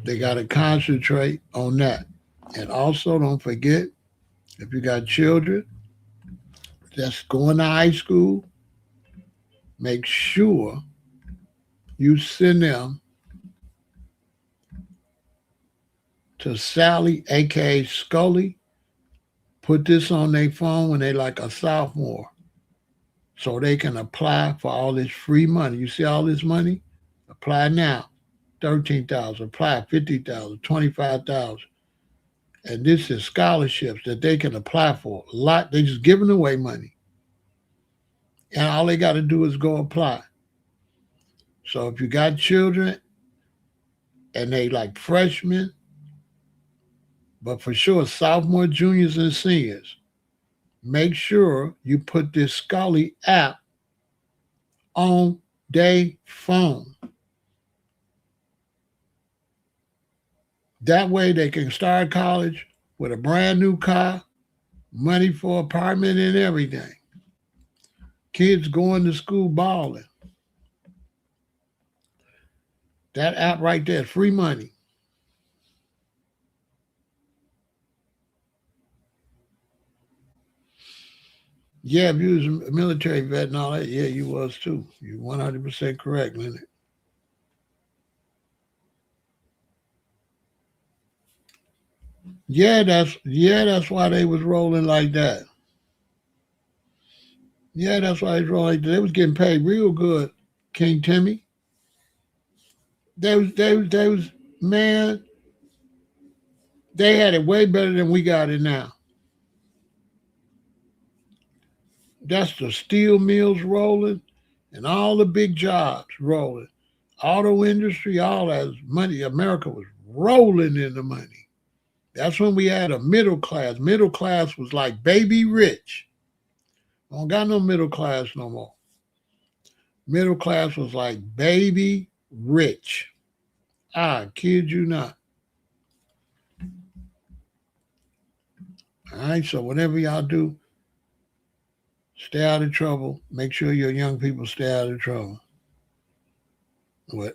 They got to concentrate on that. And also, don't forget, if you got children that's going to high school, make sure you send them to Sally, aka Scully. Put this on their phone when they like a sophomore so they can apply for all this free money. You see all this money? Apply now. 13,000, apply 50,000, 25,000. And this is scholarships that they can apply for. A lot, they just giving away money. And all they got to do is go apply. So if you got children and they like freshmen, but for sure sophomore, juniors, and seniors, make sure you put this Scully app on their phone. That way they can start college with a brand new car, money for apartment and everything. Kids going to school balling. That app right there, free money. Yeah, if you was a military vet and all that, yeah, you was too. You 100% correct, Leonard. Yeah, that's why they was rolling like that. Yeah, that's why they was rolling like that. They was getting paid real good, King Timmy. They was man, they had it way better than we got it now. That's the steel mills rolling and all the big jobs rolling. Auto industry, all that money. America was rolling in the money. That's when we had a middle class. Middle class was like baby rich. I don't got no middle class no more. Middle class was like baby rich. I kid you not. All right, so whatever y'all do, stay out of trouble. Make sure your young people stay out of trouble.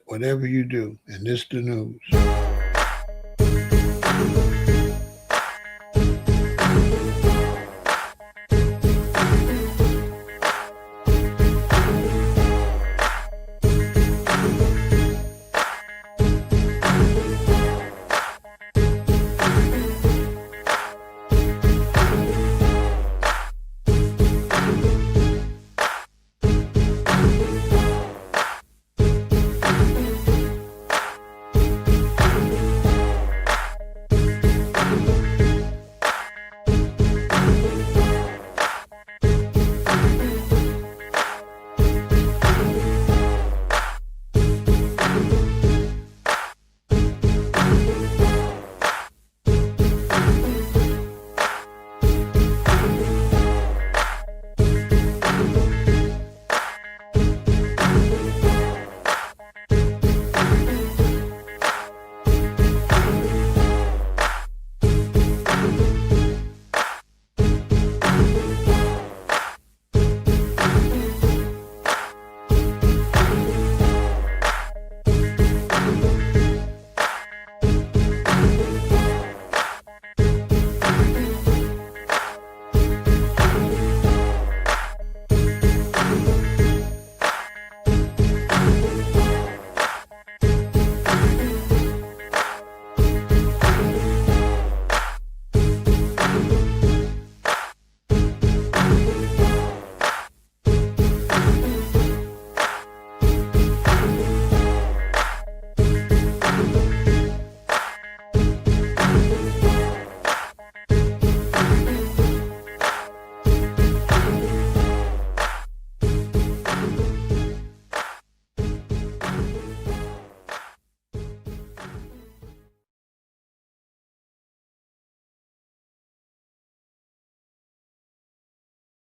Whatever you do, and this the news.